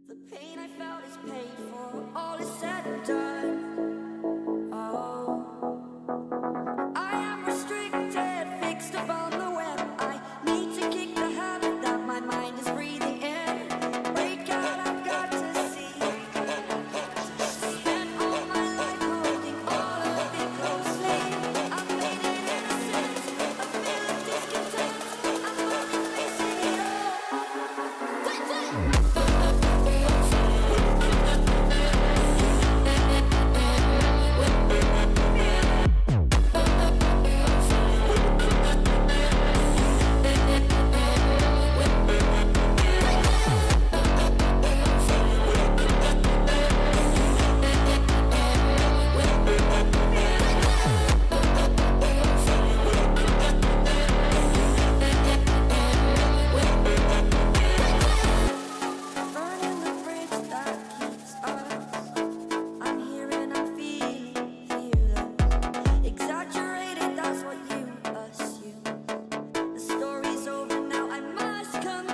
The pain I felt is paid for, all is said and done. Oh, I am restricted, fixed upon the web. I need to kick the habit that my mind is breathing in. Break out, I've got to see. Spent all my life holding all of it closely. I've made it innocent, a feel of discontent. I'm only facing it all. Burning the bridge that keeps us. I'm here and I'm feeling fearless. Exaggerated, that's what you assume. The story's over now, I must come.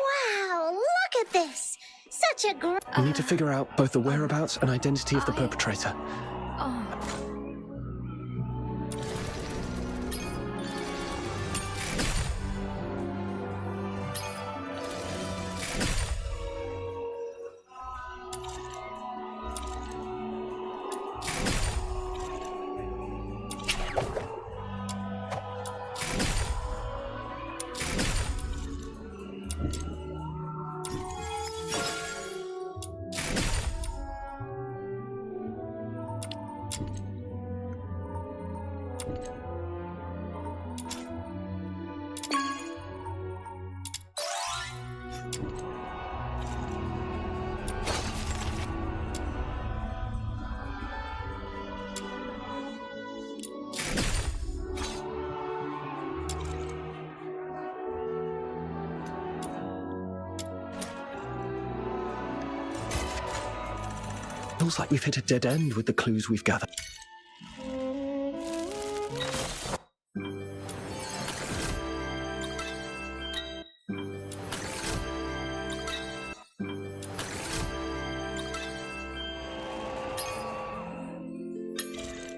Wow, look at this! Such a great... We need to figure out both the whereabouts and identity of the perpetrator. Feels like we've hit a dead end with the clues we've gathered.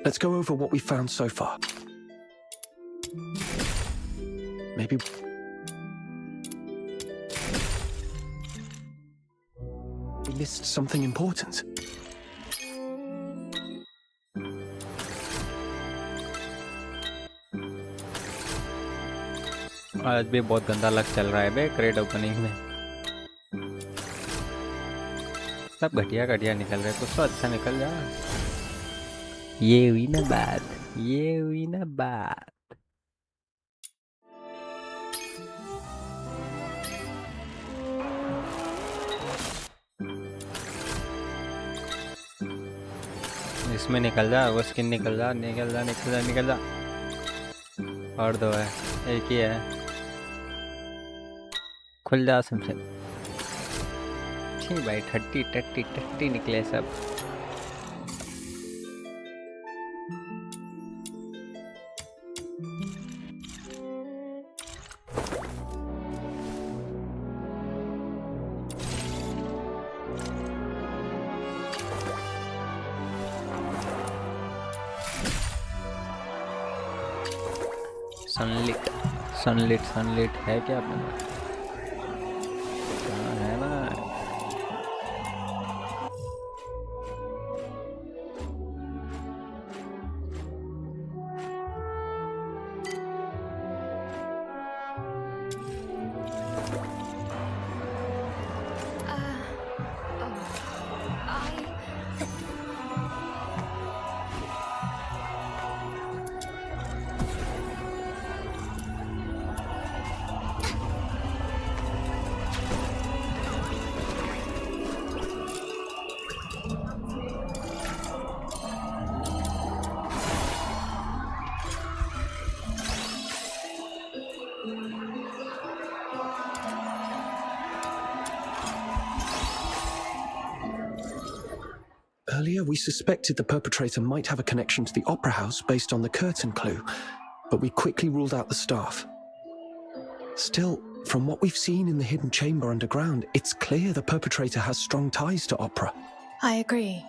Let's go over what we've found so far. Maybe... we missed something important. आज भी बहुत गंदा luck चल रहा है बे crate opening में। सब घटिया घटिया निकल रहा है, कुछ तो अच्छा निकल जा। ये हुई ना बात, ये हुई ना बात। इसमें निकल जा, वो स्किन निकल जा, निकल जा, निकल जा, निकल जा। और दो है, एक ही है। खुल जा सिमसिम। ठीक भाई, 30 निकले सब। सनलिट है क्या अपने पास? हाँ है ना. Earlier, we suspected the perpetrator might have a connection to the opera house based on the curtain clue, but we quickly ruled out the staff. Still, from what we've seen in the hidden chamber underground, it's clear the perpetrator has strong ties to opera. I agree.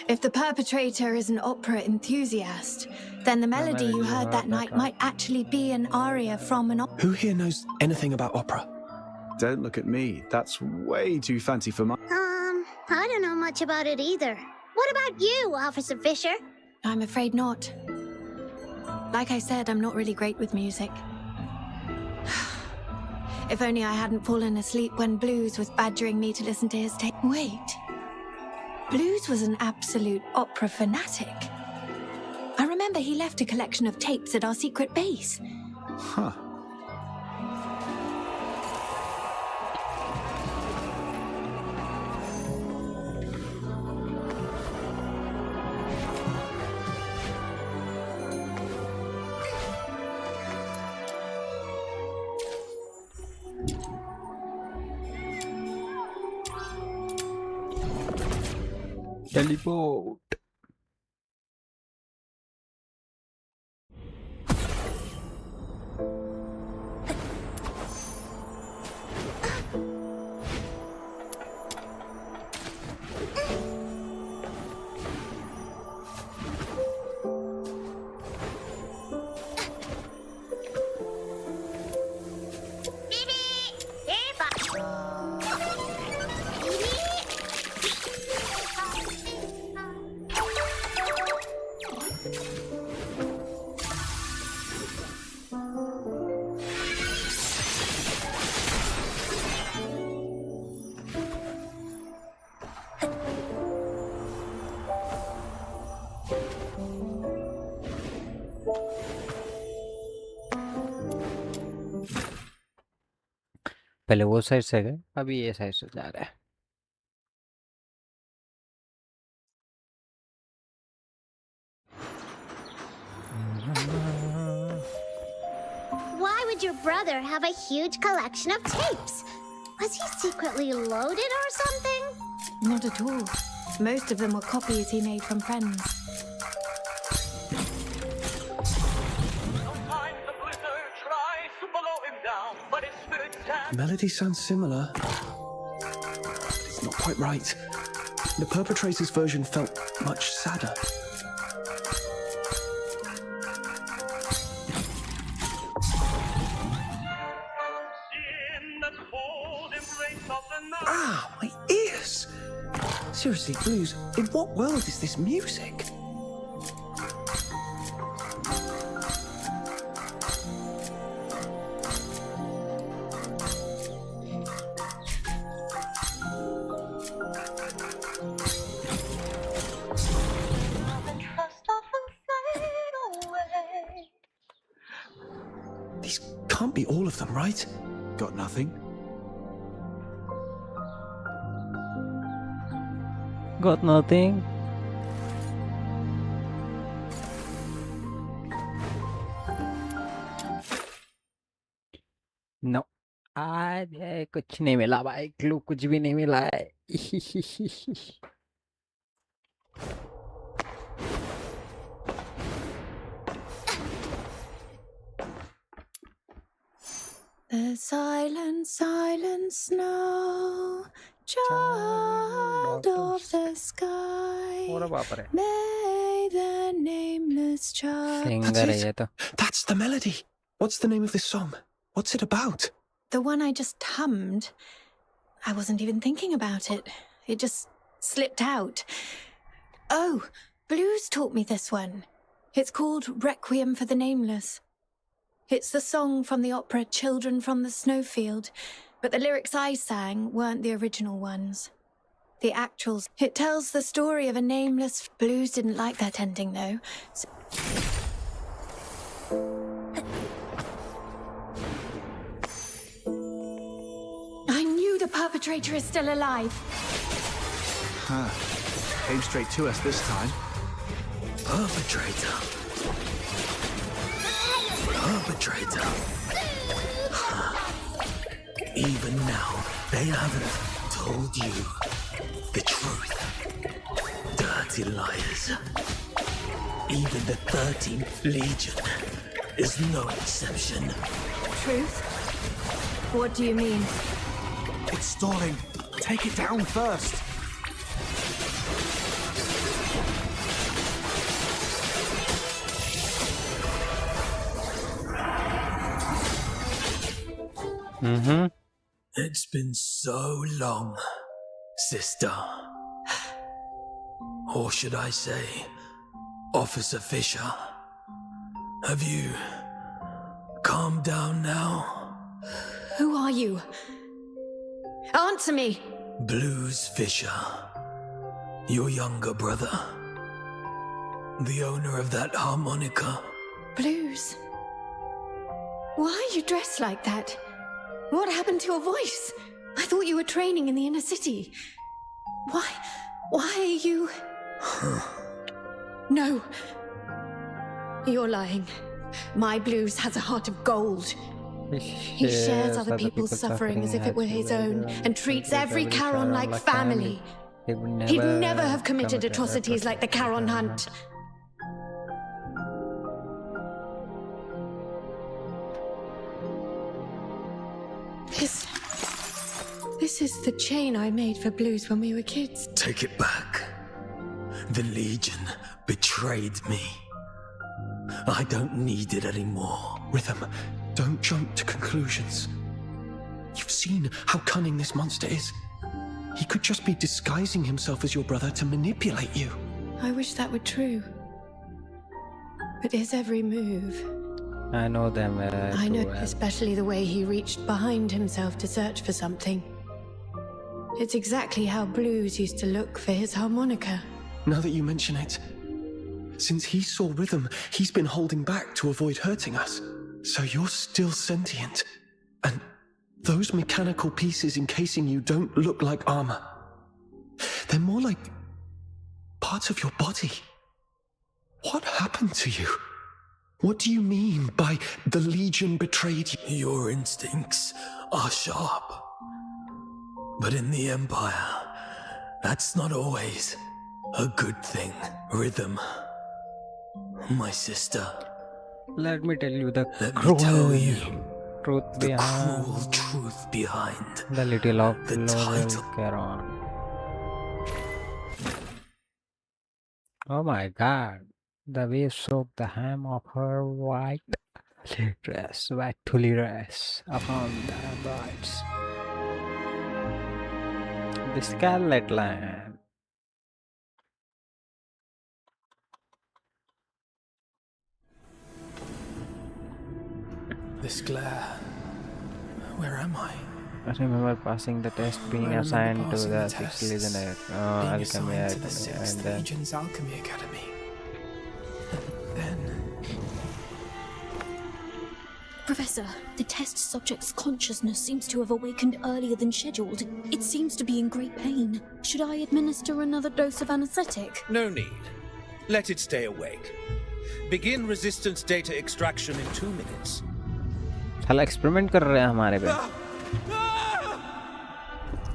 If the perpetrator is an opera enthusiast, then the melody you heard that night might actually be an aria from an opera. Who here knows anything about opera? Don't look at me. That's way too fancy for my... I don't know much about it either. What about you, Officer Fisher? I'm afraid not. Like I said, I'm not really great with music. If only I hadn't fallen asleep when Blues was badgering me to listen to his tape. Wait. Blues was an absolute opera fanatic. I remember he left a collection of tapes at our secret base. Huh. Teleport. पहले वो side से गए, अभी ये side से जा रहा है. Why would your brother have a huge collection of tapes? Was he secretly loaded or something? Not at all. Most of them were copies he made from friends. The melody sounds similar. It's not quite right. The perpetrator's version felt much sadder. Ah, my ears! Seriously, Blues, in what world is this music? These can't be all of them, right? Got nothing? Got nothing. No. आज कुछ नहीं मिला भाई, clue कुछ भी नहीं मिला है. The silent, silent snow, child of the sky, और बाप रे, may the nameless child. Singer है ये तो. That's the melody. What's the name of this song? What's it about? The one I just hummed. I wasn't even thinking about it. It just slipped out. Oh, Blues taught me this one. It's called Requiem for the Nameless. It's the song from the opera Children from the Snowfield, but the lyrics I sang weren't the original ones. The actuals. It tells the story of a nameless... Blues didn't like that ending, though. So... I knew the perpetrator is still alive. Huh. Came straight to us this time. Perpetrator. Perpetrator. Even now, they haven't told you the truth. Dirty liars. Even the 13th Legion is no exception. Truth? What do you mean? It's stalling. Take it down first. It's been so long, sister. Or should I say, Officer Fisher. Have you calmed down now? Who are you? Answer me! Blues Fisher. Your younger brother. The owner of that harmonica. Blues? Why are you dressed like that? What happened to your voice? I thought you were training in the inner city. Why are you... No. You're lying. My Blues has a heart of gold. He shares other people's suffering as if it were his own and treats every Charon like family. He'd never have committed atrocities like the Charon hunt. This is the chain I made for Blues when we were kids. Take it back. The Legion betrayed me. I don't need it anymore. Rhythm, don't jump to conclusions. You've seen how cunning this monster is. He could just be disguising himself as your brother to manipulate you. I wish that were true. But his every move... I know them I know, too well. especially the way he reached behind himself to search for something. It's exactly how Blues used to look for his harmonica. Now that you mention it, since he saw Rhythm, he's been holding back to avoid hurting us. So you're still sentient. And those mechanical pieces encasing you don't look like armor. They're more like parts of your body. What happened to you? What do you mean by the Legion betrayed you? Your instincts are sharp. But in the Empire, that's not always a good thing. Rhythm, my sister. Let me tell you the Let me cruel tell you truth the behind cruel truth behind the little of the Lovel title. Charon. Oh my god. The way soaked the hem of her white dress, white tully dress, upon the brides. The Scarlet Land. This glare. Where am I? I remember passing the test, being assigned to the 6th Legionary Alchemy, and then Legion's Alchemy Academy. Then Professor, the test subject's consciousness seems to have awakened earlier than scheduled. It seems to be in great pain. Should I administer another dose of anesthetic? No need. Let it stay awake. Begin resistance data extraction in 2 minutes. साला experiment कर रहे हैं हमारे पे.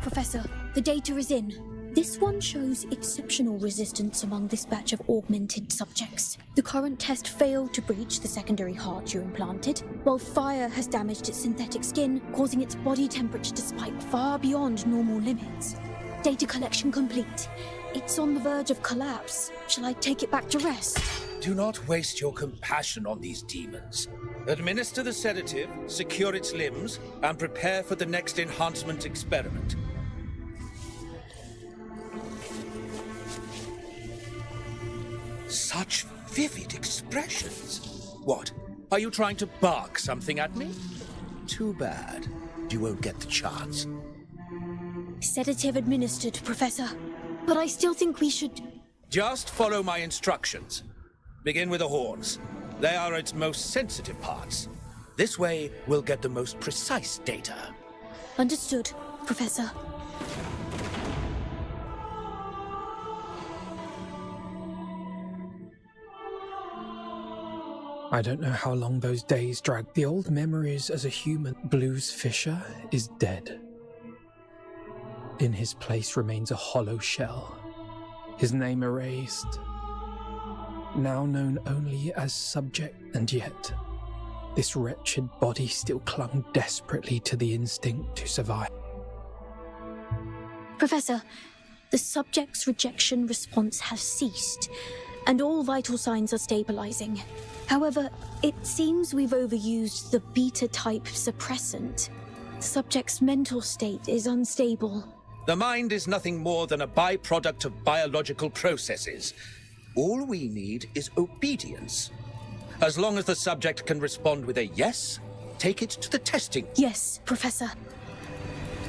Professor, the data is in. This one shows exceptional resistance among this batch of augmented subjects. The current test failed to breach the secondary heart you implanted, while fire has damaged its synthetic skin, causing its body temperature to spike far beyond normal limits. Data collection complete. It's on the verge of collapse. Shall I take it back to rest? Do not waste your compassion on these demons. Administer the sedative, secure its limbs, and prepare for the next enhancement experiment. Such vivid expressions. What? Are you trying to bark something at me? Too bad. You won't get the chance. Sedative administered, Professor. But I still think we should... Just follow my instructions. Begin with the horns. They are its most sensitive parts. This way, we'll get the most precise data. Understood, Professor. I don't know how long those days dragged. The old memories as a human. Blues Fisher is dead. In his place remains a hollow shell. His name erased. Now known only as subject, and yet this wretched body still clung desperately to the instinct to survive. Professor, the subject's rejection response has ceased, and all vital signs are stabilizing. However, it seems we've overused the beta-type suppressant. The subject's mental state is unstable. The mind is nothing more than a byproduct of biological processes. All we need is obedience. As long as the subject can respond with a yes, take it to the testing. Yes, Professor.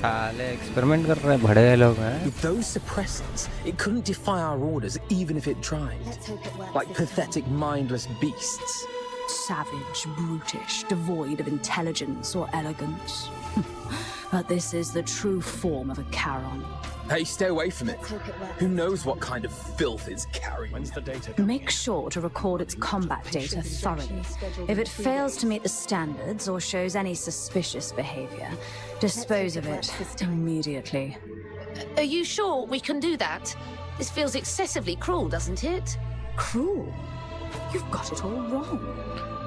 साले experiment कर रहे हैं बड़े लोग हैं. With those suppressants, it couldn't defy our orders even if it tried. Let's hope it works. Like pathetic, mindless beasts. Savage, brutish, devoid of intelligence or elegance. But this is the true form of a Charon. Hey, stay away from it. Let's hope it works. Who knows what kind of filth it's carrying? When's the data? Make sure to record its combat data thoroughly. If it fails to meet the standards or shows any suspicious behavior, dispose of it immediately. Are you sure we can do that? This feels excessively cruel, doesn't it? Cruel? You've got it all wrong.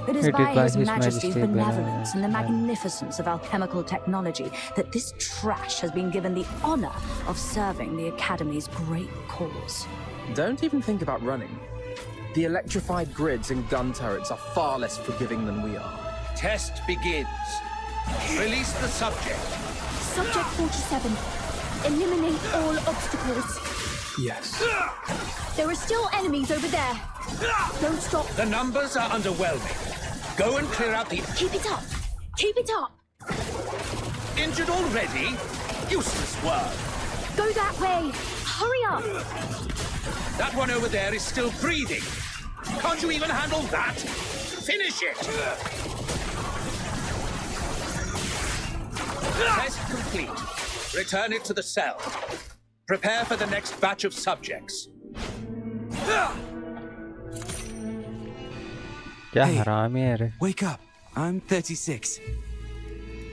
It is It by is His Majesty's benevolence and the benevolence. magnificence of alchemical technology that this trash has been given the honor of serving the Academy's great cause. Don't even think about running. The electrified grids and gun turrets are far less forgiving than we are. Test begins. Release the subject. Subject 47. Eliminate all obstacles. Yes. There are still enemies over there. Don't stop. The numbers are underwhelming. Go and clear out the... Keep it up. Keep it up. Injured already? Useless work. Go that way. Hurry up. That one over there is still breathing. Can't you even handle that? Finish it! Test complete. Return it to the cell. Prepare for the next batch of subjects. क्या हरामी है रे. Wake up. I'm 36.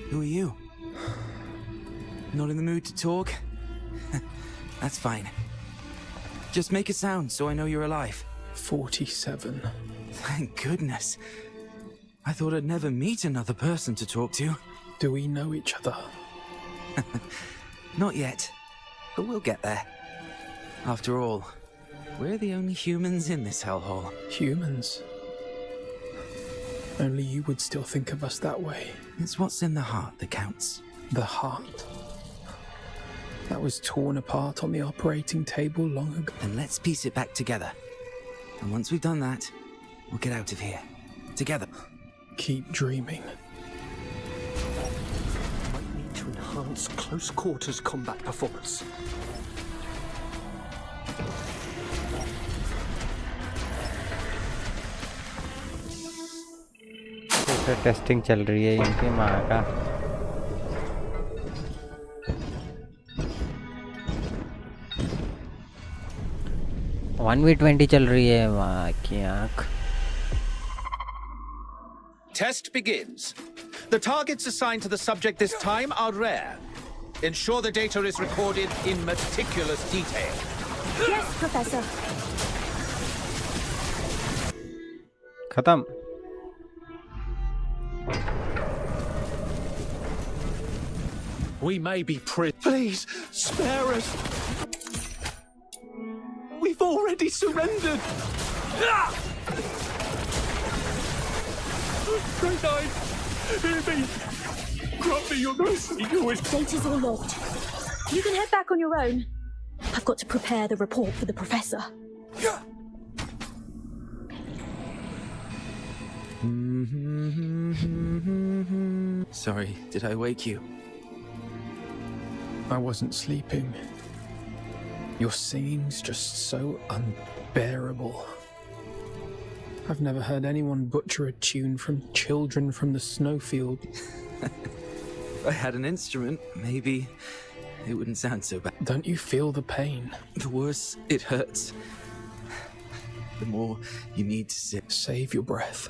Who are you? Not in the mood to talk? That's fine. Just make a sound so I know you're alive. 47. Thank goodness. I thought I'd never meet another person to talk to. Do we know each other? Not yet, but we'll get there. After all, we're the only humans in this hellhole. Humans? Only you would still think of us that way. It's what's in the heart that counts. The heart. That was torn apart on the operating table long ago. Then let's piece it back together. And once we've done that, we'll get out of here. Together. Keep dreaming. Might need to enhance close quarters combat performance. Testing चल रही है इनकी माँ का. One we 20 चल रही है माँ की आँख. Test begins. The targets assigned to the subject this time are rare. Ensure the data is recorded in meticulous detail. Yes, Professor. खत्म. We may be Please, spare us. We've already surrendered. Great Nine! Hear me! Grant me your mercy, who is... Data's all logged. You can head back on your own. I've got to prepare the report for the professor. Sorry, did I wake you? I wasn't sleeping. Your singing's just so unbearable. I've never heard anyone butcher a tune from Children from the Snowfield. If I had an instrument, maybe it wouldn't sound so bad. Don't you feel the pain? The worse it hurts, the more you need to sit. Save your breath.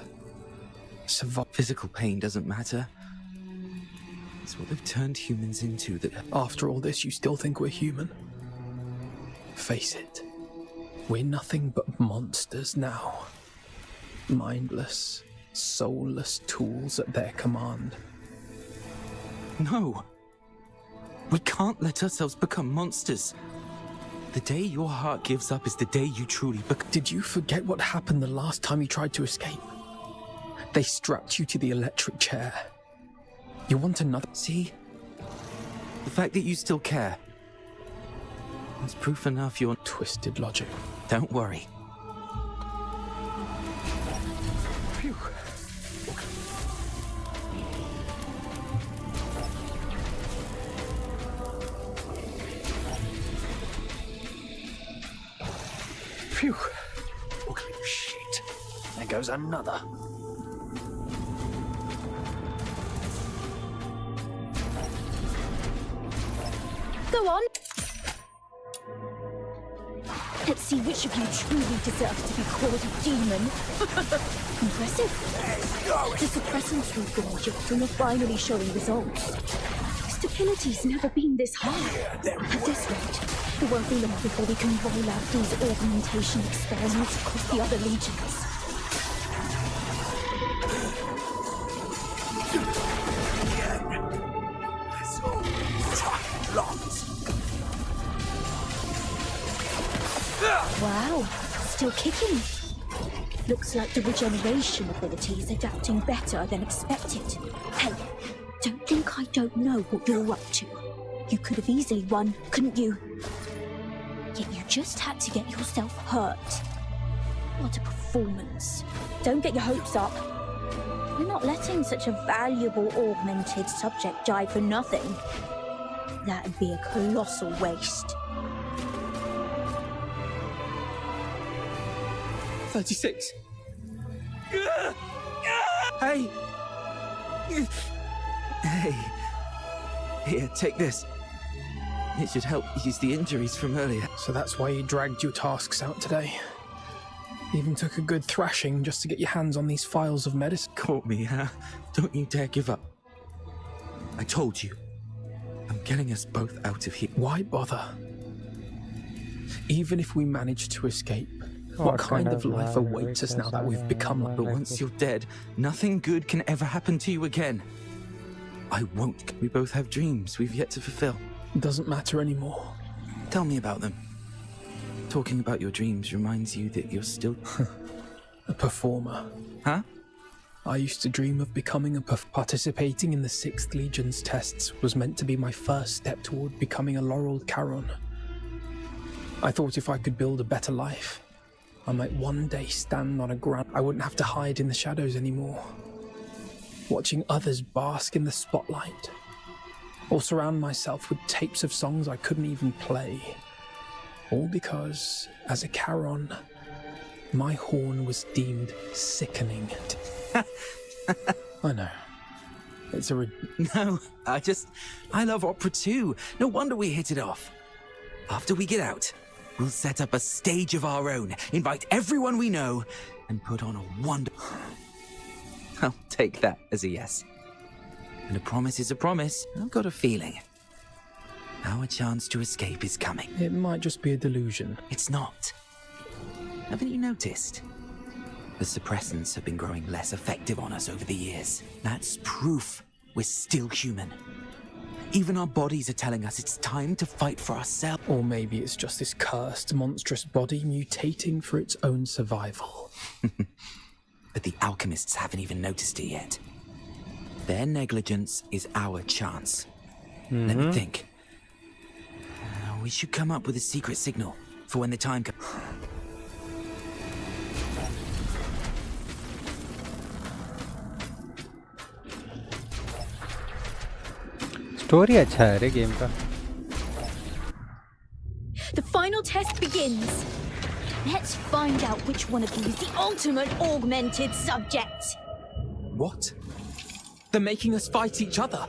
Survive. Physical pain doesn't matter. It's what they've turned humans into that... After all this, you still think we're human? Face it. We're nothing but monsters now. Mindless, soulless tools at their command. No. We can't let ourselves become monsters. The day your heart gives up is the day you truly become... Did you forget what happened the last time you tried to escape? They strapped you to the electric chair. You want another... See? The fact that you still care. It's proof enough you're... Twisted logic. Don't worry. Phew. Phew. Shit. There goes another. Go on. Let's see which of you truly deserves to be called a demon. Impressive. The suppressants we've been injecting are finally showing results. Stability's never been this high. At this rate, it won't be long before we can roll out these augmentation experiments across the other legions. Wow, still kicking. Looks like the regeneration ability is adapting better than expected. Hey, don't think I don't know what you're up to. You could have easily won, couldn't you? Yet you just had to get yourself hurt. What a performance. Don't get your hopes up. We're not letting such a valuable augmented subject die for nothing. That'd be a colossal waste. 36. Hey! Hey. Here, take this. It should help ease the injuries from earlier. So that's why you dragged your tasks out today. Even took a good thrashing just to get your hands on these files of medicine. Caught me, huh? Don't you dare give up. I told you. I'm getting us both out of here. Why bother? Even if we manage to escape, what kind of life awaits us now that we've become like... But once you're dead, nothing good can ever happen to you again. I won't. We both have dreams we've yet to fulfill. Doesn't matter anymore. Tell me about them. Talking about your dreams reminds you that you're still... a performer. Huh? I used to dream of becoming a Participating in the 6th Legion's tests was meant to be my first step toward becoming a laureled Charon. I thought if I could build a better life, I might one day stand on a ground. I wouldn't have to hide in the shadows anymore. Watching others bask in the spotlight. Or surround myself with tapes of songs I couldn't even play. All because, as a Charon, my horn was deemed sickening. I know. It's a... No, I love opera too. No wonder we hit it off. After we get out, we'll set up a stage of our own, invite everyone we know, and put on a wonder... I'll take that as a yes. And a promise is a promise. I've got a feeling. Our chance to escape is coming. It might just be a delusion. It's not. Haven't you noticed? The suppressants have been growing less effective on us over the years. That's proof we're still human. Even our bodies are telling us it's time to fight for ourselves. Or maybe it's just this cursed, monstrous body mutating for its own survival. But the alchemists haven't even noticed it yet. Their negligence is our chance. Let me think. We should come up with a secret signal for when the time comes. Story अच्छा है रे game का. The final test begins. Let's find out which one of you is the ultimate augmented subject. What? They're making us fight each other.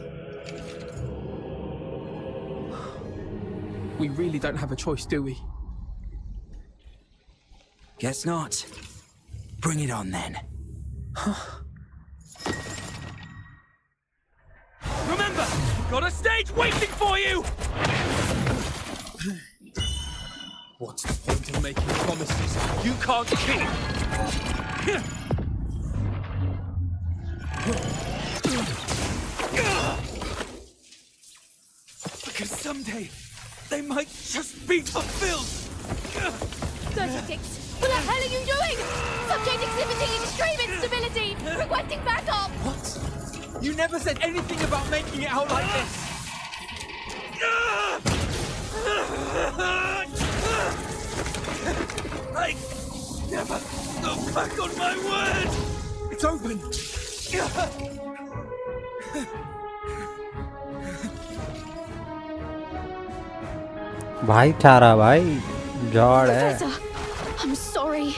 We really don't have a choice, do we? Guess not. Bring it on then. Remember, got a stage waiting for you! What's the point of making promises you can't keep? Because someday, they might just be fulfilled! 36! What the hell are you doing? Subject exhibiting extreme instability! Requesting backup! What? You never said anything about making it out like this! I never go back on my word! It's open! भाईचारा भाई जड़ है. Professor, I'm sorry.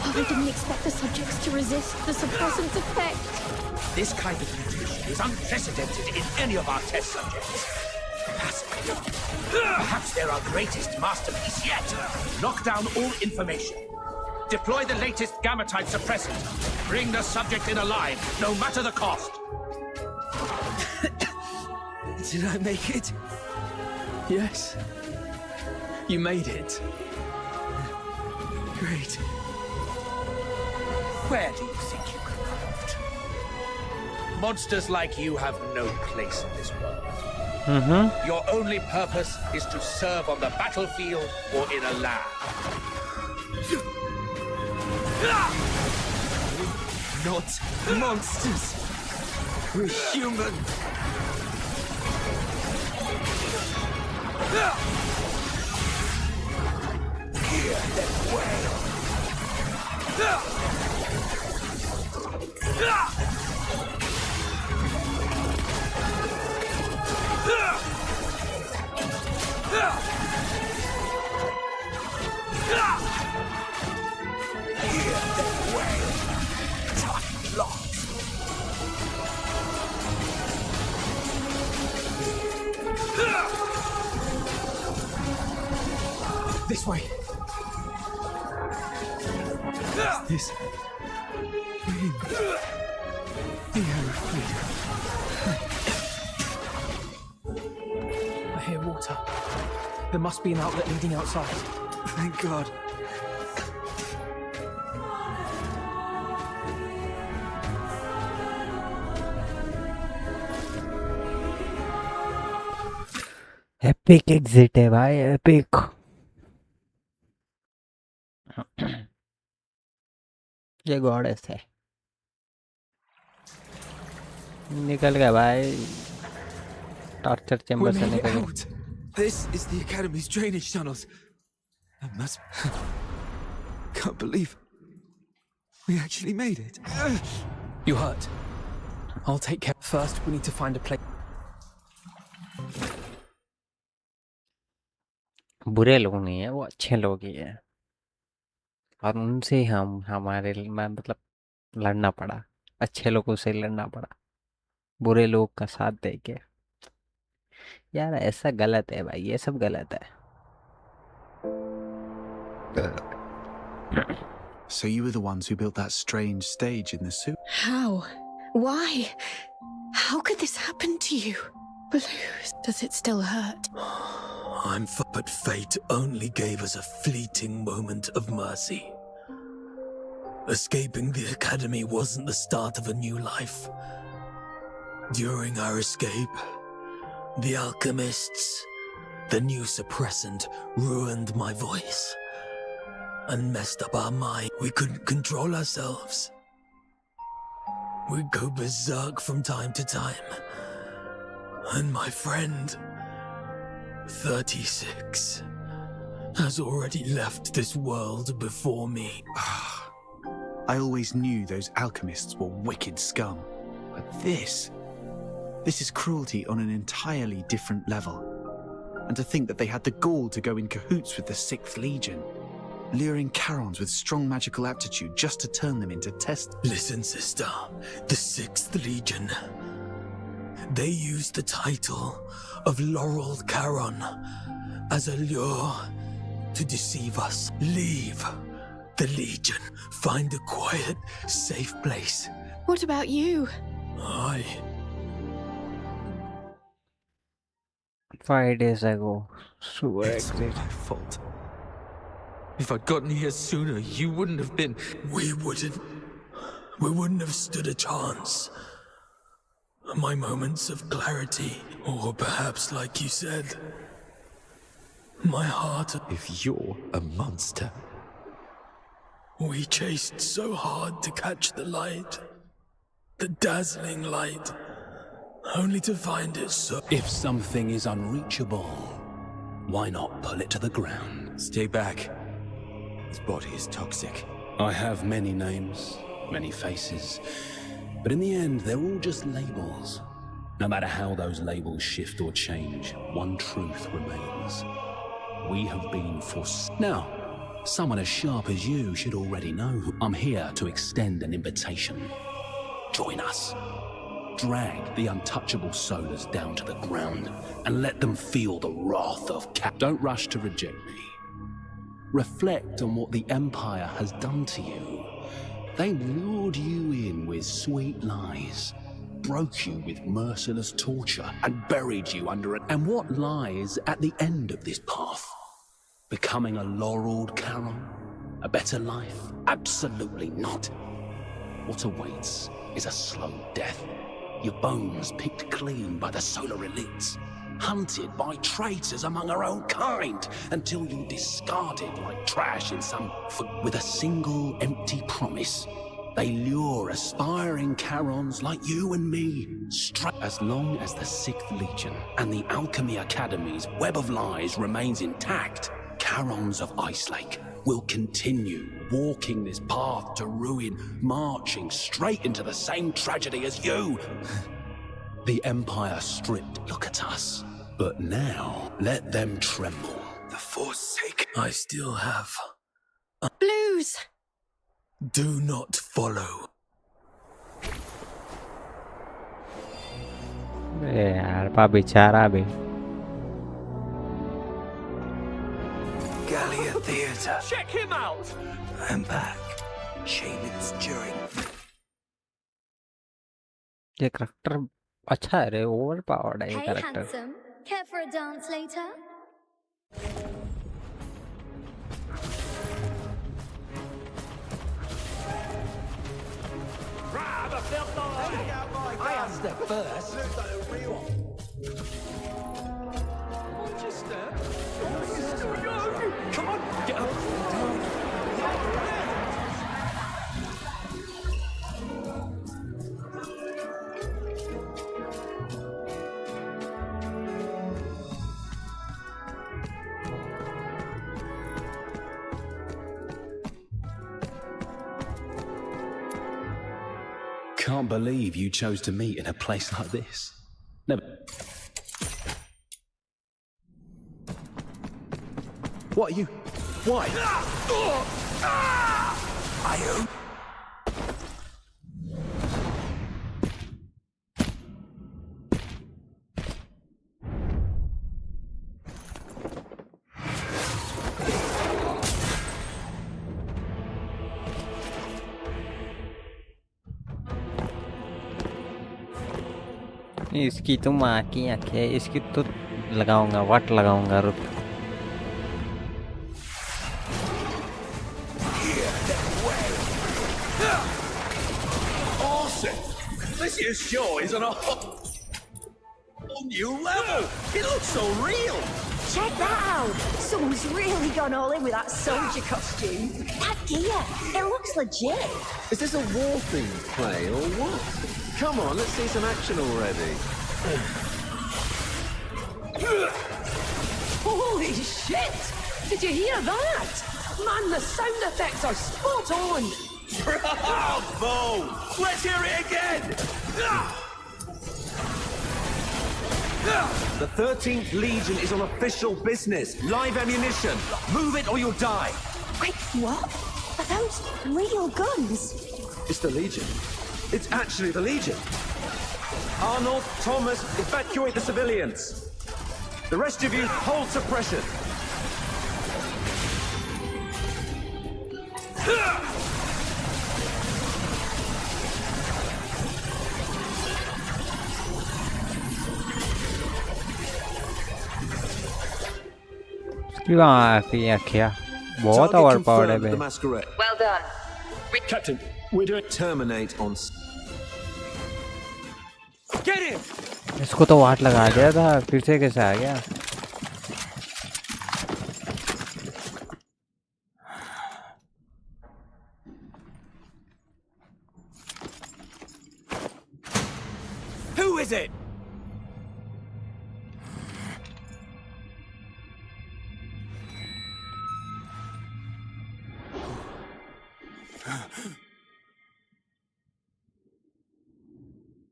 I didn't expect the subjects to resist the suppressant's effect. This kind of mutation is unprecedented in any of our test subjects. Perhaps they're our greatest masterpiece yet. Lock down all information. Deploy the latest gamma-type suppressant. Bring the subject in alive, no matter the cost. Did I make it? Yes. You made it. Great. Where do you think you arrived? Monsters like you have no place in this world. Your only purpose is to serve on the battlefield or in a lab. Not monsters. We're human. Hear them wail! Hear them wail! Tough blocks! This way. This. The air of freedom. I hear water. There must be an outlet leading outside. Thank God. Epic exit है भाई, epic. ये goddess है. निकल गया भाई. Torture chamber से निकल गया. This is the Academy's drainage tunnels. I must... Can't believe... We actually made it. You hurt. I'll take care. First, we need to find a place. बुरे लोग नहीं है, वो अच्छे लोग ही हैं. और उनसे हमारे मतलब लड़ना पड़ा. अच्छे लोगों से लड़ना पड़ा बुरे लोग का साथ देके. यार ऐसा गलत है भाई, ये सब गलत है. So you were the ones who built that strange stage in the suit? How? Why? How could this happen to you? Blues, does it still hurt? But fate only gave us a fleeting moment of mercy. Escaping the Academy wasn't the start of a new life. During our escape, the alchemists, the new suppressant, ruined my voice and messed up our mind. We couldn't control ourselves. We go berserk from time to time. And my friend, 36, has already left this world before me. I always knew those alchemists were wicked scum. But this is cruelty on an entirely different level. And to think that they had the gall to go in cahoots with the 6th Legion, luring Charons with strong magical aptitude just to turn them into test... Listen, sister, the 6th Legion. They used the title of Laurel Charon as a lure to deceive us. Leave the Legion. Find a quiet, safe place. What about you? 5 days ago. Super It's all exit. my fault. If I'd gotten here sooner, you wouldn't have been... We wouldn't have stood a chance. My moments of clarity, or perhaps like you said, my heart... If you're a monster... We chased so hard to catch the light. The dazzling light. Only to find it so... If something is unreachable, why not pull it to the ground? Stay back. His body is toxic. I have many names, many faces, but in the end, they're all just labels. No matter how those labels shift or change, one truth remains. We have been Now, someone as sharp as you should already know I'm here to extend an invitation. Join us. Drag the untouchable solars down to the ground and let them feel the wrath of Don't rush to reject me. Reflect on what the Empire has done to you. They lured you in with sweet lies, broke you with merciless torture, and buried you under it. And what lies at the end of this path? Becoming a laureled Charon? A better life? Absolutely not. What awaits is a slow death. Your bones picked clean by the solar elites, hunted by traitors among our own kind, until you discarded like trash in some... With a single empty promise, they lure aspiring Charons like you and me straight. As long as the 6th Legion and the Alchemy Academy's web of lies remains intact, Charons of Ichelake will continue walking this path to ruin, marching straight into the same tragedy as you. The Empire stripped. Look at us. But now, let them tremble. The Forsaken. I still have... Blues! Do not follow. यार पा बेचारा बे. Gallia Theatre. Check him out! I'm back. Shaman's during... ये character अच्छा है रे, over powered है ये Hey, character. handsome. Care for a dance later? I asked her first. Come on, get up. Can't believe you chose to meet in a place like this. Never. What are you? Why? I इसकी तो माँ की आंखें, इसकी तो लगाऊंगा, what लगाऊंगा, रुक. Awesome! This year's show is on a whole new level. It looks so real. Check that out! Someone's really gone all in with that soldier costume. That gear, it looks legit. Is this a war-themed play or what? Come on, let's see some action already. Holy shit! Did you hear that? Man, the sound effects are spot on! Bravo! Let's hear it again! The 13th Legion is on official business. Live ammunition. Move it or you'll die. Wait, what? Are those real guns? It's the Legion. It's actually the Legion. Arnold, Thomas, evacuate the civilians. The rest of you, hold suppression. बहुत overpowered है बे. Well done. Captain, we're doing terminate on. Get him! इसको तो वाट लगा दिया था, फिर से कैसे आ गया? Who is it?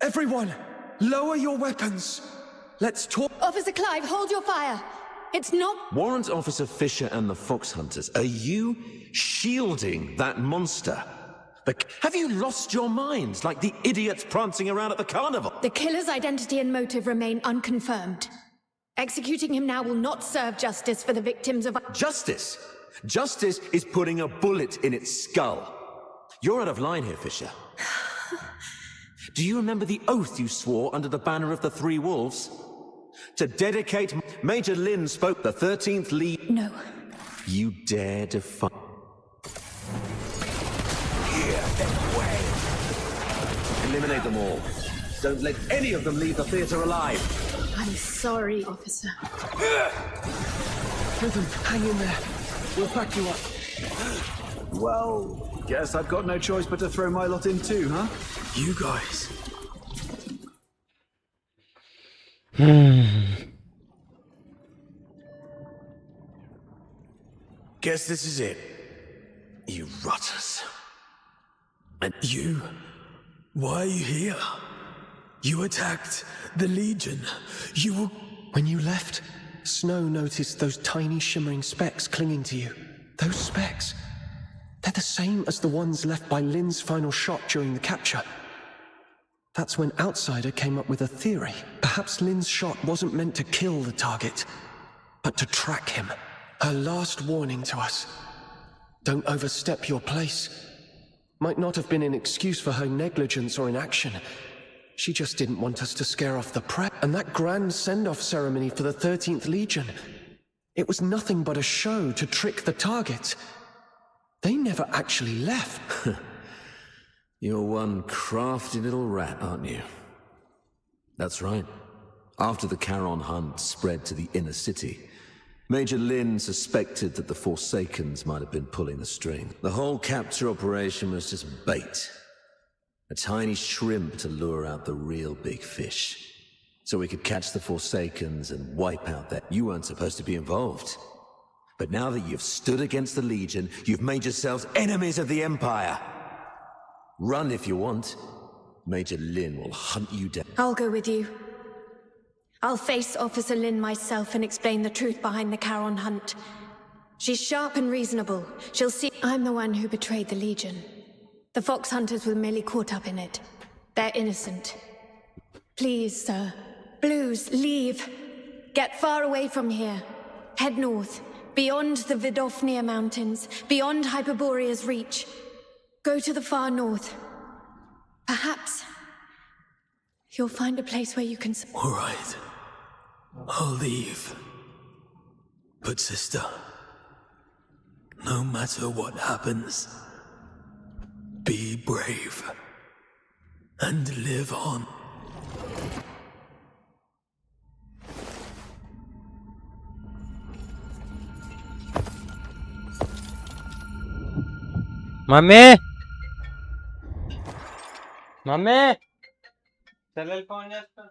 Everyone, lower your weapons. Let's talk. Officer Clive, hold your fire. It's not... Warrant Officer Fisher and the Fox Hunters, are you shielding that monster? Have you lost your minds like the idiots prancing around at the carnival? The killer's identity and motive remain unconfirmed. Executing him now will not serve justice for the victims of... Justice? Justice is putting a bullet in its skull. You're out of line here, Fisher. Do you remember the oath you swore under the banner of the Three Wolves? To dedicate... Major Lin spoke the 13th League... No. You dare defy... Here, then way! Eliminate them all. Don't let any of them leave the theater alive. I'm sorry, officer. Rhythm, hang in there. We'll pack you up. Well, guess I've got no choice but to throw my lot in too, huh? You guys. Guess this is it. You rotters. And you? Why are you here? You attacked the Legion. You were... When you left, Snow noticed those tiny shimmering specks clinging to you. Those specks. They're the same as the ones left by Lin's final shot during the capture. That's when Outsider came up with a theory. Perhaps Lin's shot wasn't meant to kill the target, but to track him. Her last warning to us. Don't overstep your place. Might not have been an excuse for her negligence or inaction. She just didn't want us to scare off the press. And that grand send-off ceremony for the 13th Legion, it was nothing but a show to trick the target. They never actually left. You're one crafty little rat, aren't you? That's right. After the Charon hunt spread to the inner city, Major Lin suspected that the Forsakens might have been pulling the string. The whole capture operation was just bait. A tiny shrimp to lure out the real big fish. So we could catch the Forsakens and wipe out that. You weren't supposed to be involved. But now that you've stood against the Legion, you've made yourselves enemies of the Empire. Run if you want. Major Lin will hunt you down. I'll go with you. I'll face Officer Lin myself and explain the truth behind the Charon hunt. She's sharp and reasonable. She'll see I'm the one who betrayed the Legion. The Fox Hunters were merely caught up in it. They're innocent. Please, sir. Blues, leave. Get far away from here. Head north, beyond the Vidofnia Mountains, beyond Hyperborea's reach. Go to the far north. Perhaps you'll find a place where you can... All right. I'll leave. But sister, no matter what happens, be brave and live on. Mummy mummy चल phone చేస్తా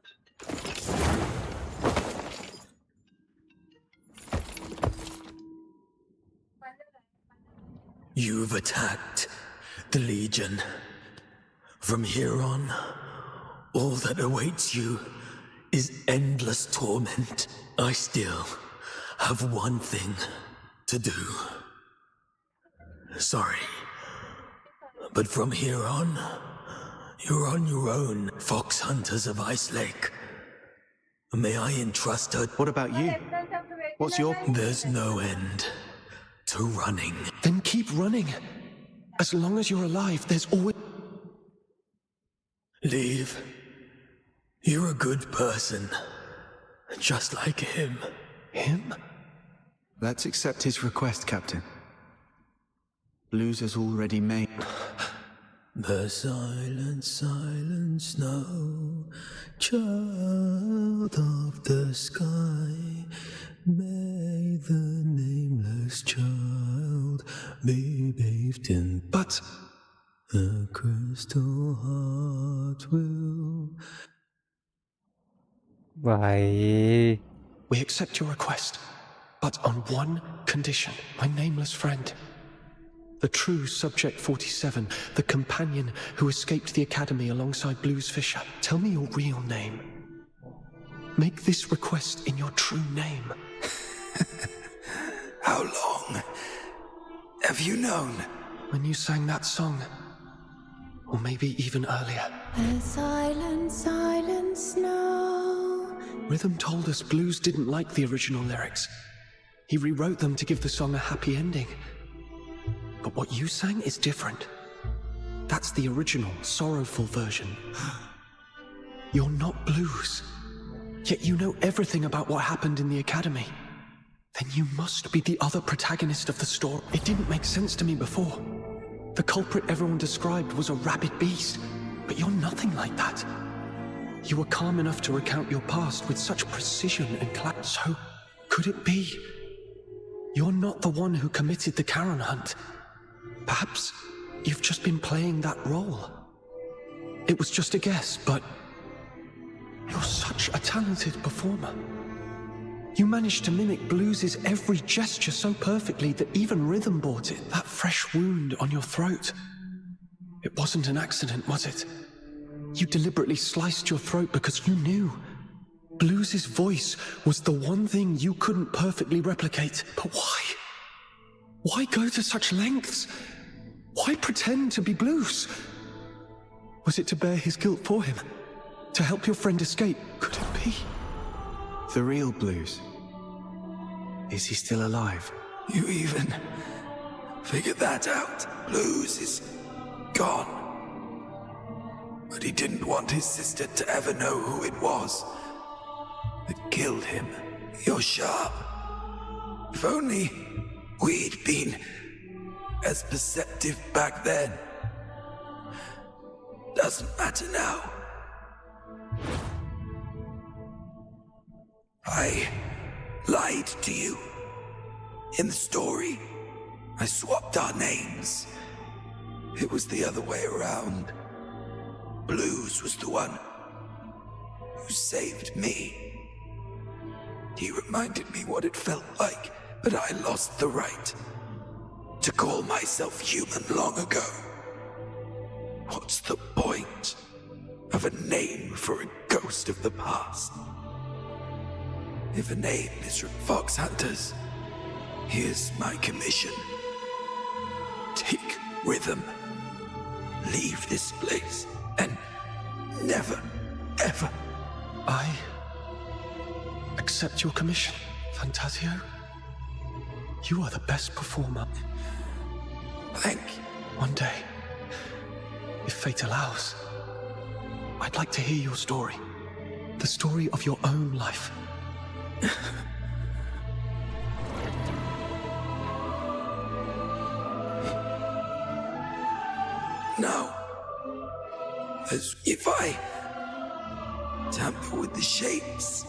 You've attacked the Legion. From here on, all that awaits you is endless torment. I still have one thing to do. Sorry. But from here on, you're on your own, fox hunters of Ice Lake. May I entrust her? What about you? What's your... There's no end to running. Then keep running. As long as you're alive, there's always... Leave. You're a good person. Just like him. Him? Let's accept his request, Captain. Blues has already made... The silent, silent snow, child of the sky, may the nameless child be bathed in. But the crystal heart will. भाई we accept your request, but on one condition, my nameless friend. The true Subject 47, the companion who escaped the Academy alongside Blues Fisher. Tell me your real name. Make this request in your true name. How long have you known? When you sang that song. Or maybe even earlier. The silent, silent snow. Rhythm told us Blues didn't like the original lyrics. He rewrote them to give the song a happy ending. But what you sang is different. That's the original, sorrowful version. You're not Blues. Yet you know everything about what happened in the Academy. Then you must be the other protagonist of the story. It didn't make sense to me before. The culprit everyone described was a rabid beast. But you're nothing like that. You were calm enough to recount your past with such precision and clarity. So, could it be? You're not the one who committed the Charon hunt. Perhaps you've just been playing that role. It was just a guess, but you're such a talented performer. You managed to mimic Blues' every gesture so perfectly that even Rhythm bought it. That fresh wound on your throat. It wasn't an accident, was it? You deliberately sliced your throat because you knew Blues' voice was the one thing you couldn't perfectly replicate. But why? Why go to such lengths? Why pretend to be Blues? Was it to bear his guilt for him? To help your friend escape? Could it be? The real Blues. Is he still alive? You even figured that out. Blues is gone. But he didn't want his sister to ever know who it was that killed him. You're sharp. If only we'd been as perceptive back then. Doesn't matter now. I lied to you. In the story, I swapped our names. It was the other way around. Blues was the one who saved me. He reminded me what it felt like, but I lost the right to call myself human long ago. What's the point of a name for a ghost of the past? If a name is from Fox Hunters, here's my commission. Take Rhythm, leave this place, and never, ever. I accept your commission, Fantasio. You are the best performer. Thank you. One day, if fate allows, I'd like to hear your story. The story of your own life. Now, as if I tamper with the shapes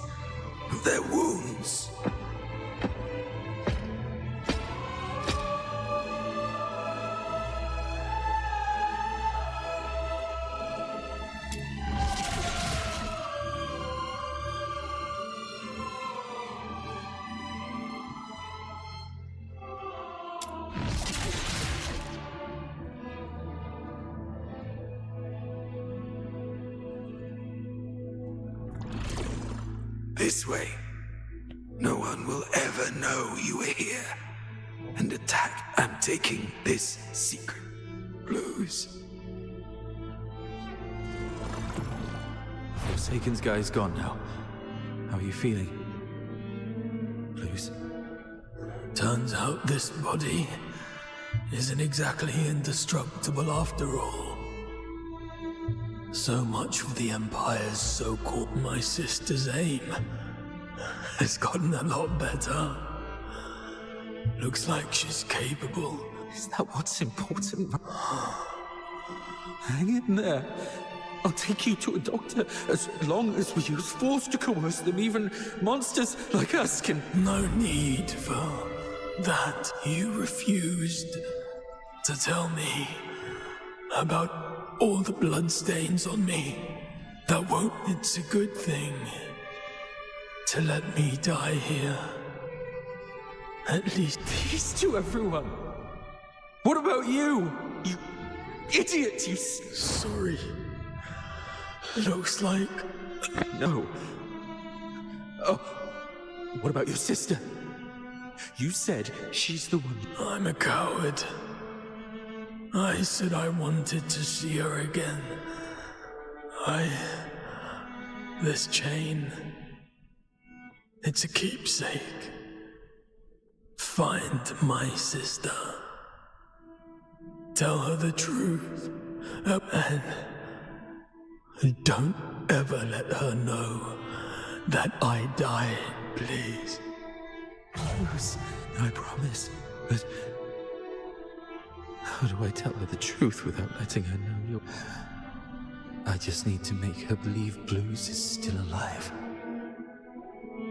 of their wounds, this way. No one will ever know you were here. And attack. I'm taking this secret. Blues. Forsaken's guy's gone now. How are you feeling? Blues. Turns out this body isn't exactly indestructible after all. So much of the Empire's so-called my sister's aim has gotten a lot better. Looks like she's capable. Is that what's important? Hang in there. I'll take you to a doctor as long as we use force to coerce them. Even monsters like us can... No need for that. You refused to tell me about all the bloodstains on me. That won't... It's a good thing to let me die here. At least... Peace to everyone. What about you? You idiot, you... Sorry. Looks like... No. Oh, what about your sister? You said she's the one... I'm a coward. I said I wanted to see her again. This chain... It's a keepsake. Find my sister. Tell her the truth. And don't ever let her know that I died, please. Bruce, I promise. But how do I tell her the truth without letting her know you're... I just need to make her believe Blues is still alive.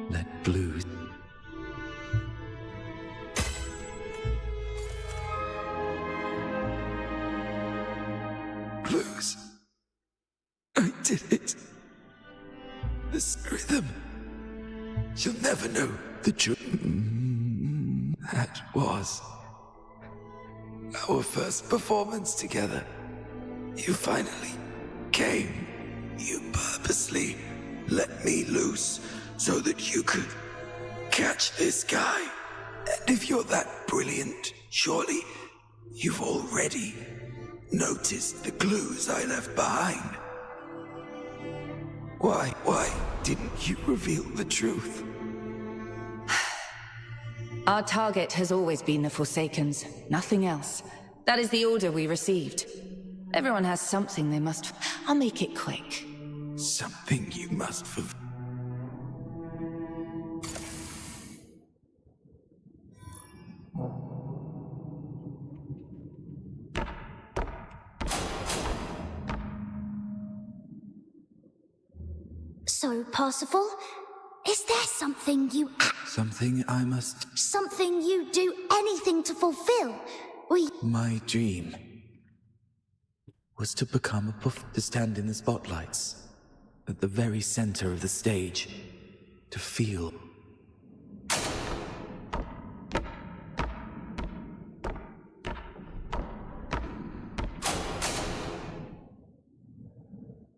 Let Blues... Blues. I did it. This rhythm. You'll never know the truth. That was our first performance together. You finally came. You purposely let me loose so that you could catch this guy. And if you're that brilliant, surely you've already noticed the clues I left behind. Why didn't you reveal the truth? Our target has always been the Forsakens, nothing else. That is the order we received. Everyone has something they must... I'll make it quick. Something you must fulfill. So, Parsifal, is there something you... Something I must... Something you do anything to fulfill? My dream was to become a to stand in the spotlights, at the very center of the stage, to feel...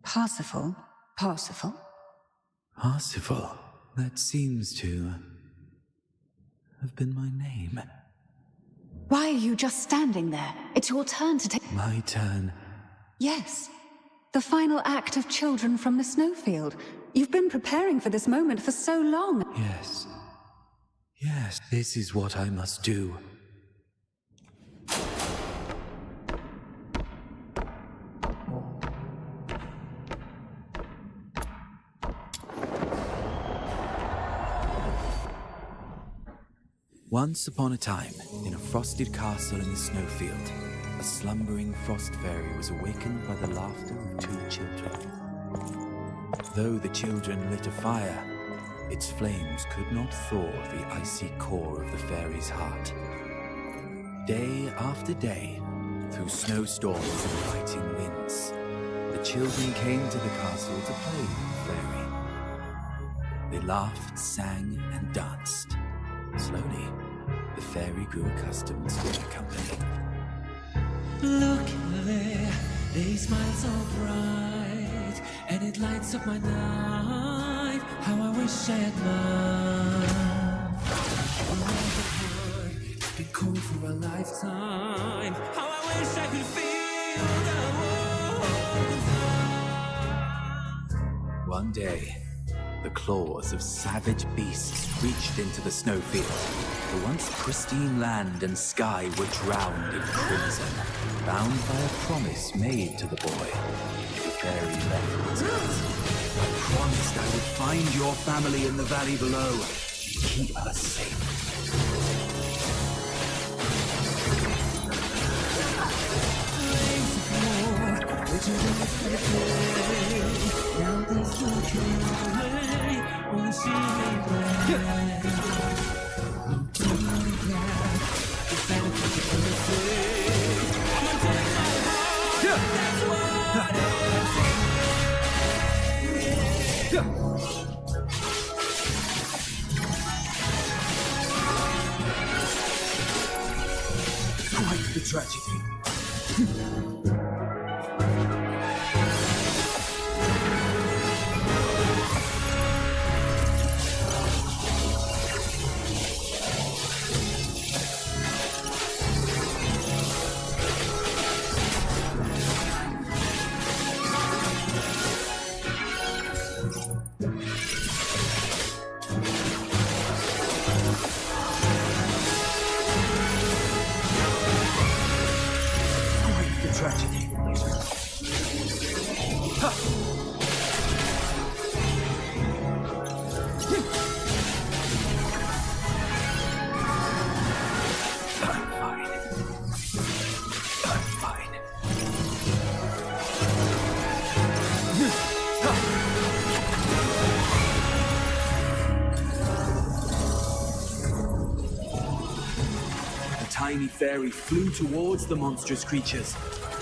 Parsifal? Parsifal? Parsifal. That seems to have been my name. Why are you just standing there? It's your turn to take... My turn. Yes. The final act of Children from the Snowfield. You've been preparing for this moment for so long. Yes. Yes, this is what I must do. Once upon a time, in a frosted castle in the snowfield, a slumbering frost fairy was awakened by the laughter of two children. Though the children lit a fire, its flames could not thaw the icy core of the fairy's heart. Day after day, through snowstorms and biting winds, the children came to the castle to play with the fairy. They laughed, sang, and danced. Slowly, the fairy grew accustomed to their company. Look there, they smile so bright, and it lights up my night. How I wish I had loved. It's been cold for a lifetime. How I wish I could feel the warmth. One day, the claws of savage beasts reached into the snowfield. The once pristine land and sky were drowned in crimson, bound by a promise made to the boy. The fairy left. I promised I would find your family in the valley below and keep her safe. Now there's no way, only she may play. No turning back, it's not a picture of the sea. I'm gonna take my heart, that's what Quite the tragedy. Tiny fairy flew towards the monstrous creatures,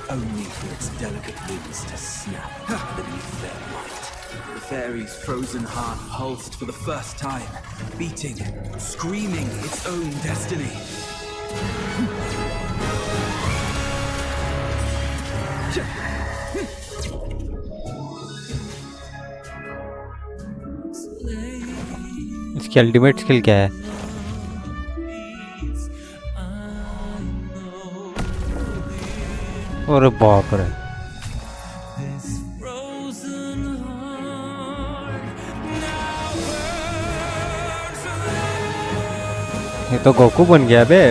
only for its delicate wings to snap beneath their might. The fairy's frozen heart pulsed for the first time, beating, screaming its own destiny. इसकी ultimate skill क्या है? और बाप रे, ये तो Goku बन गया बे।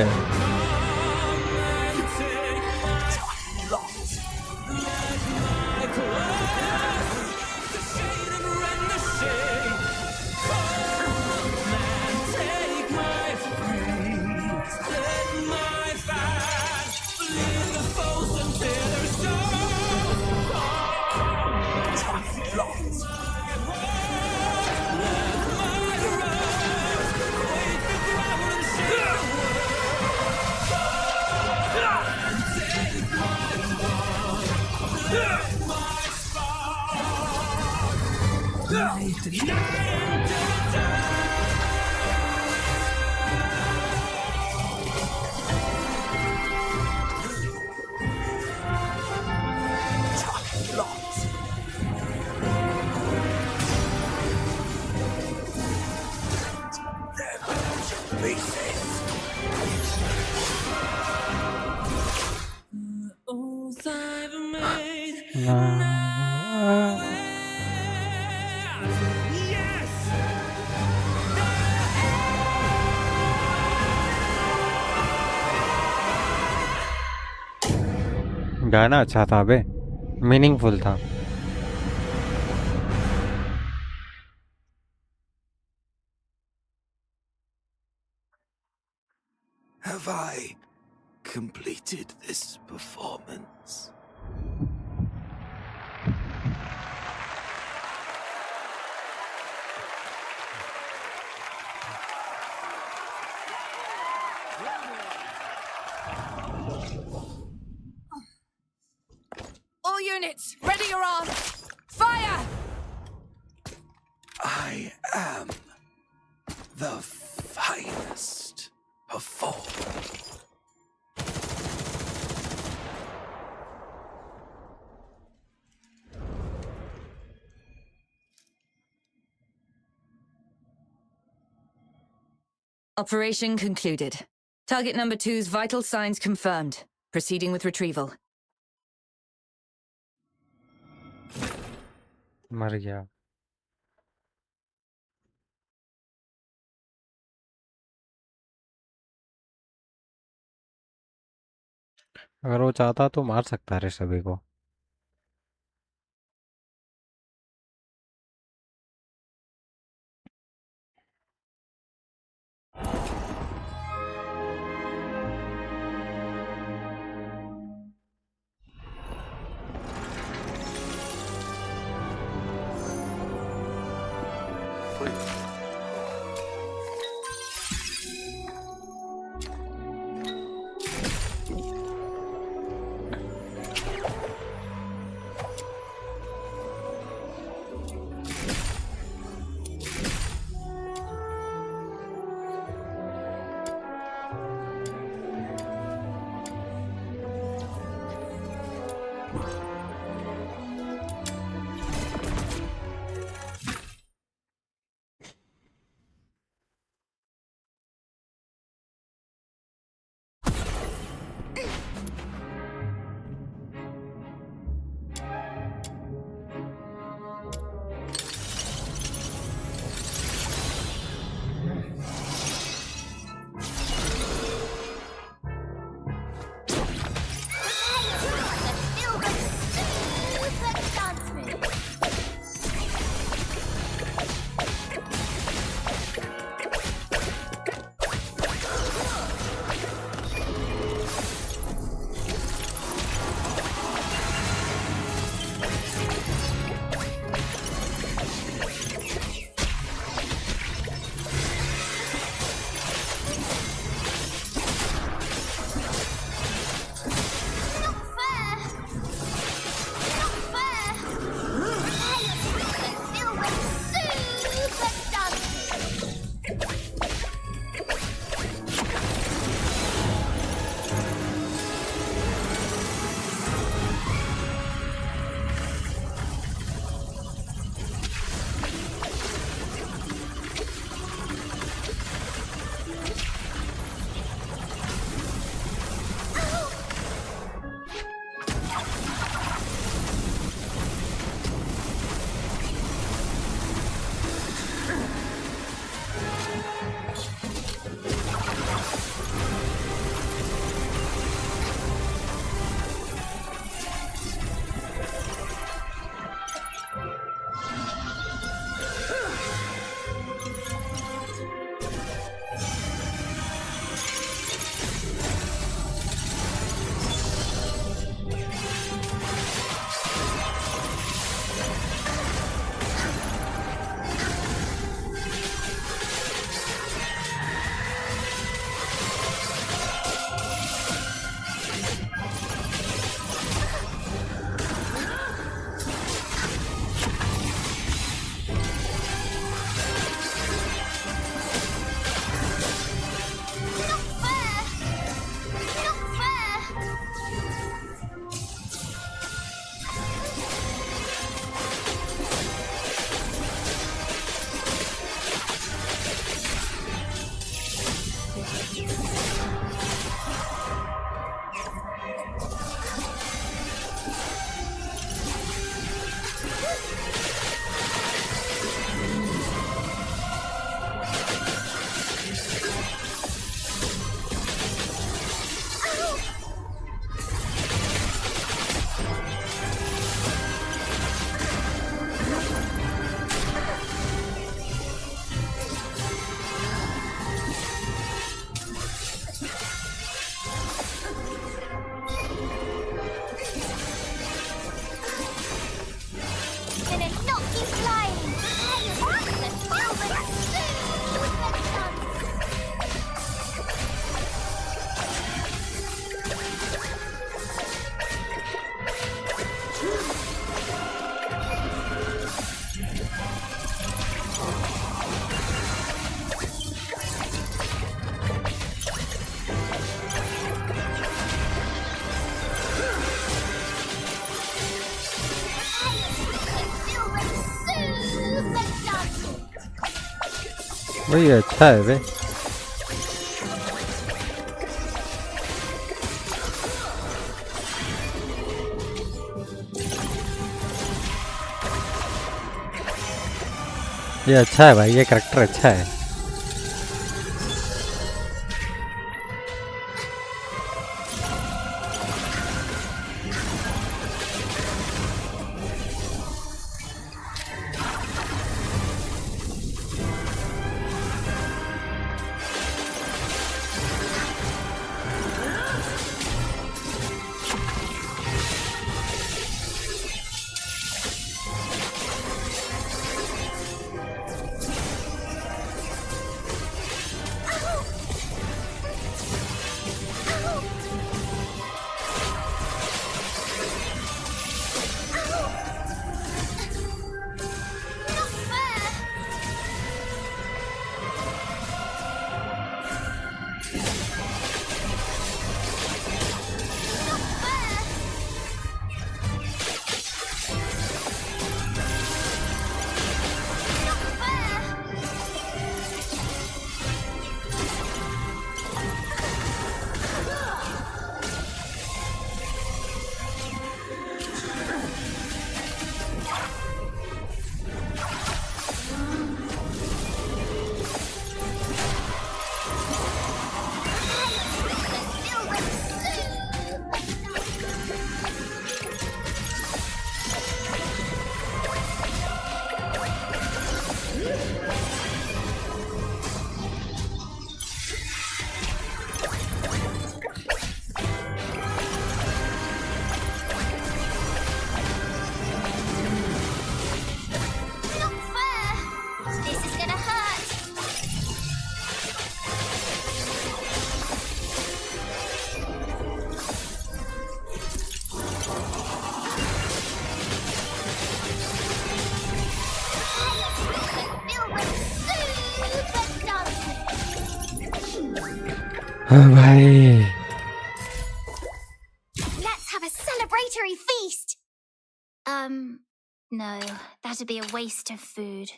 गाना अच्छा था बे, मीनिंगफुल था। Have I completed this performance? All units, ready your arms! Fire! I am the finest performer. Operation concluded. Target number 2's vital signs confirmed. Proceeding with retrieval. मर गया। अगर वो चाहता तो मार सकता है सभी को। वही अच्छा है बे। ये अच्छा है भाई, ये कैरेक्टर अच्छा है। भाई Let's have a celebratory feast! No, that'd be a waste of food.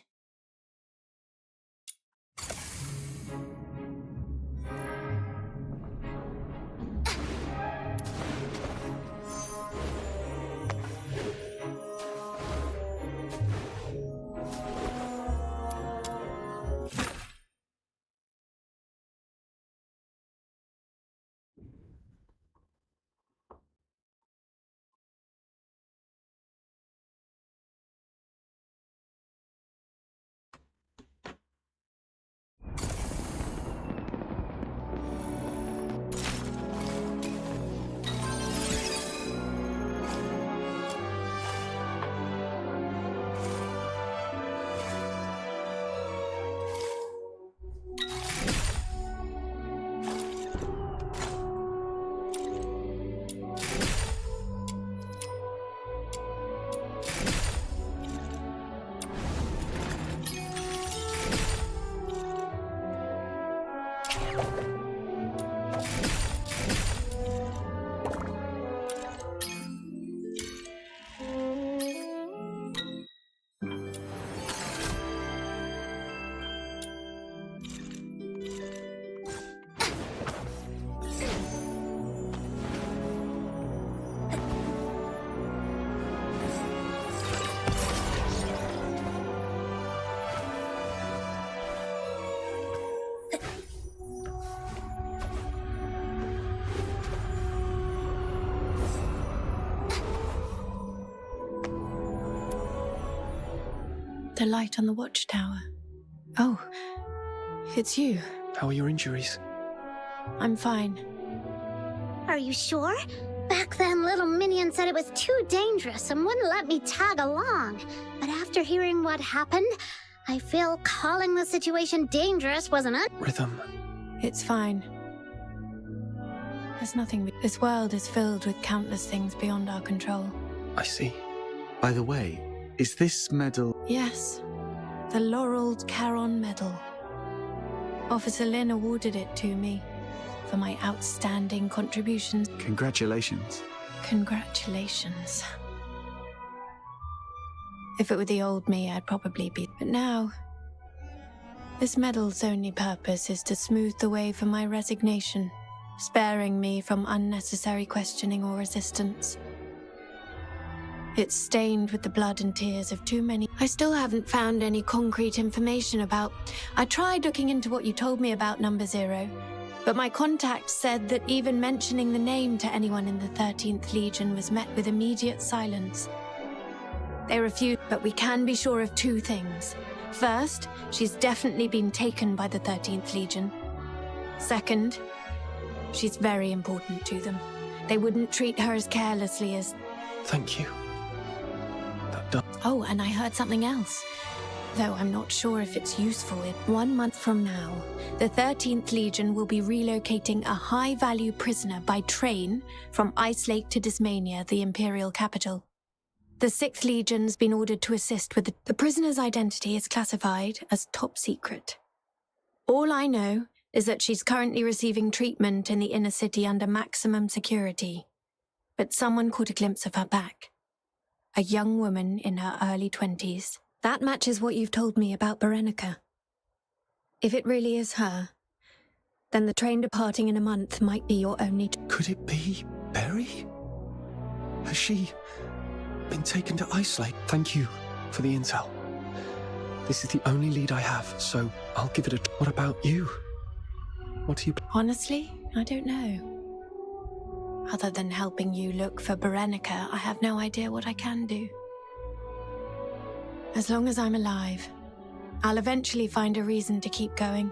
The light on the watchtower. Oh, it's you. How are your injuries? I'm fine. Are you sure? Back then, little Minion said it was too dangerous and wouldn't let me tag along. But after hearing what happened, I feel calling the situation dangerous wasn't it? Rhythm. It's fine. There's nothing. This world is filled with countless things beyond our control. I see. By the way, is this medal... Yes. The Laureled Caron Medal. Officer Lin awarded it to me for my outstanding contributions. Congratulations. Congratulations. If it were the old me, I'd probably be... But now, this medal's only purpose is to smooth the way for my resignation, sparing me from unnecessary questioning or resistance. It's stained with the blood and tears of too many. I still haven't found any concrete information about... I tried looking into what you told me about Number Zero, but my contact said that even mentioning the name to anyone in the 13th Legion was met with immediate silence. They refused, but we can be sure of two things. First, she's definitely been taken by the 13th Legion. Second, she's very important to them. They wouldn't treat her as carelessly as... Thank you. Oh, and I heard something else. Though I'm not sure if it's useful. 1 month from now, the 13th Legion will be relocating a high-value prisoner by train from Ice Lake to Dismania, the Imperial capital. The 6th Legion's been ordered to assist with the prisoner's identity is classified as top secret. All I know is that she's currently receiving treatment in the inner city under maximum security. But someone caught a glimpse of her back. A young woman in her early 20s. That matches what you've told me about Berenica. If it really is her, then the train departing in a month might be your only... Could it be Berry? Has she been taken to Ice Lake? Thank you for the intel. This is the only lead I have, so I'll give it a... What about you? What do you... Honestly, I don't know. Other than helping you look for Berenica, I have no idea what I can do. As long as I'm alive, I'll eventually find a reason to keep going.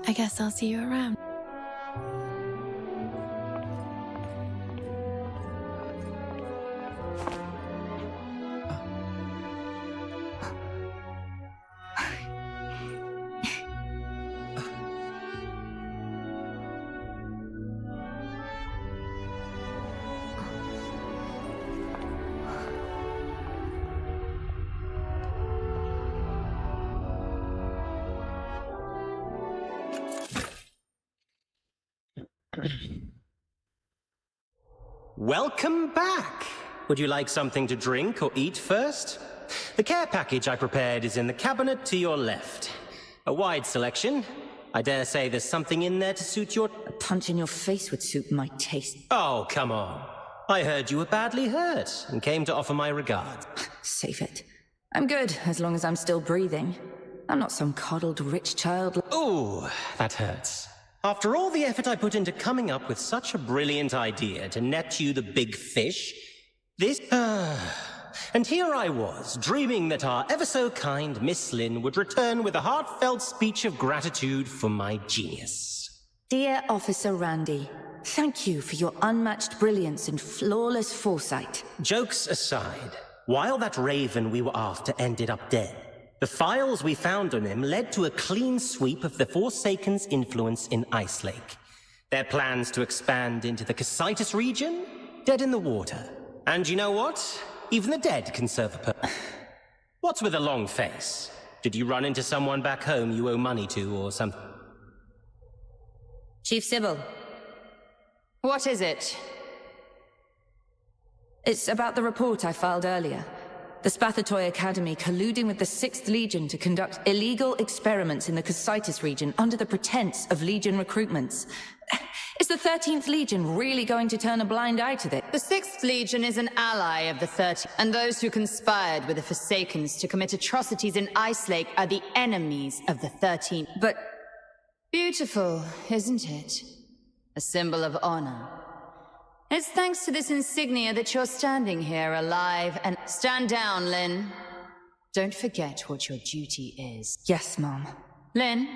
I guess I'll see you around. Welcome back! Would you like something to drink or eat first? The care package I prepared is in the cabinet to your left. A wide selection. I dare say there's something in there to suit your... A punch in your face would suit my taste. Oh, come on. I heard you were badly hurt and came to offer my regards. Save it. I'm good, as long as I'm still breathing. I'm not some coddled rich child. Ooh, that hurts. After all the effort I put into coming up with such a brilliant idea to net you the big fish, this... And here I was, dreaming that our ever-so-kind Miss Lynn would return with a heartfelt speech of gratitude for my genius. Dear Officer Randy, thank you for your unmatched brilliance and flawless foresight. Jokes aside, while that raven we were after ended up dead, the files we found on him led to a clean sweep of the Forsaken's influence in Ice Lake. Their plans to expand into the Cocytus region? Dead in the water. And you know what? Even the dead can serve a purpose. What's with a long face? Did you run into someone back home you owe money to or something? Chief Sybil. What is it? It's about the report I filed earlier. The Spathatoy Academy colluding with the 6th Legion to conduct illegal experiments in the Cocytus region under the pretense of Legion recruitments. Is the 13th Legion really going to turn a blind eye to this? The 6th Legion is an ally of the 13th, and those who conspired with the Forsakens to commit atrocities in Ice Lake are the enemies of the 13th. But... Beautiful, isn't it? A symbol of honor. It's thanks to this insignia that you're standing here alive and... Stand down, Lynn. Don't forget what your duty is. Yes, Mom. Lynn,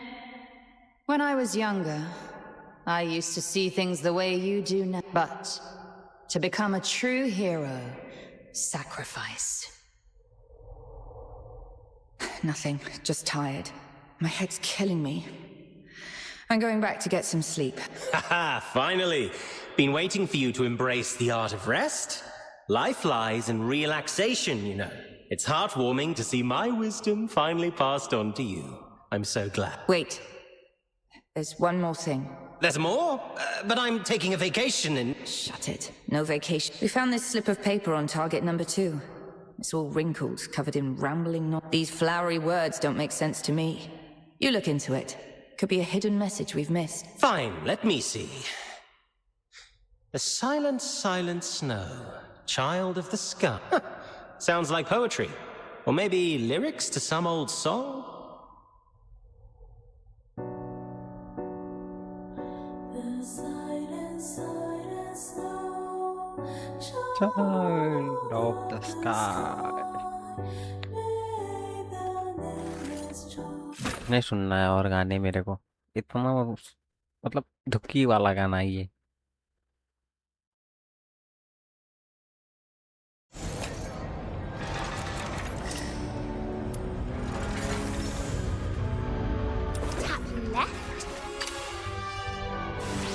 when I was younger, I used to see things the way you do now. But to become a true hero, sacrifice. Nothing, just tired. My head's killing me. I'm going back to get some sleep. Haha, finally! Been waiting for you to embrace the art of rest. Life lies in relaxation, you know. It's heartwarming to see my wisdom finally passed on to you. I'm so glad. Wait. There's one more thing. There's more? But I'm taking a vacation and... Shut it. No vacation. We found this slip of paper on target number 2. It's all wrinkled, covered in rambling These flowery words don't make sense to me. You look into it. Could be a hidden message we've missed. Fine, let me see. The silent, silent snow. Child of the Sky. Sounds like poetry. Or maybe lyrics to some old song? Child of the Sky. नहीं सुनना है और गाने मेरे को इतना मतलब दुखी वाला गाना है ये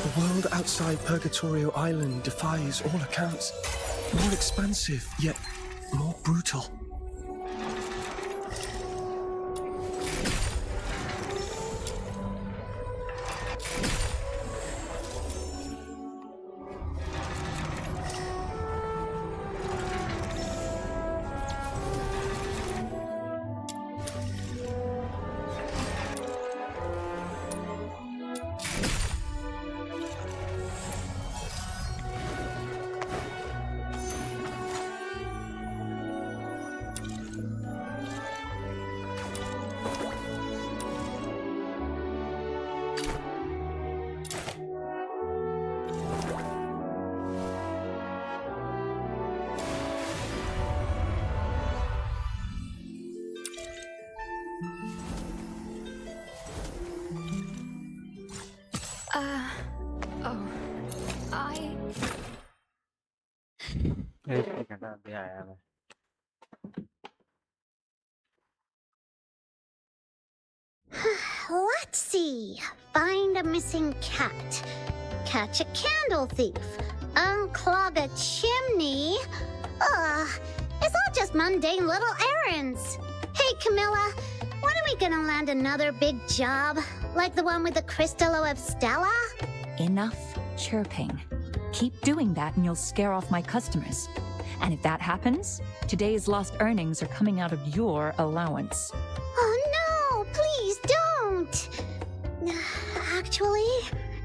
The world outside Purgatorio Island defies all accounts. More expansive, yet more brutal. Let's see. Find a missing cat. Catch a candle thief. Unclog a chimney. It's all just mundane little errands. Hey, Camilla, when are we gonna land another big job? Like the one with the Crystallo of Stella? Enough chirping. Keep doing that and you'll scare off my customers. And if that happens, today's lost earnings are coming out of your allowance. Oh no, please don't! Actually,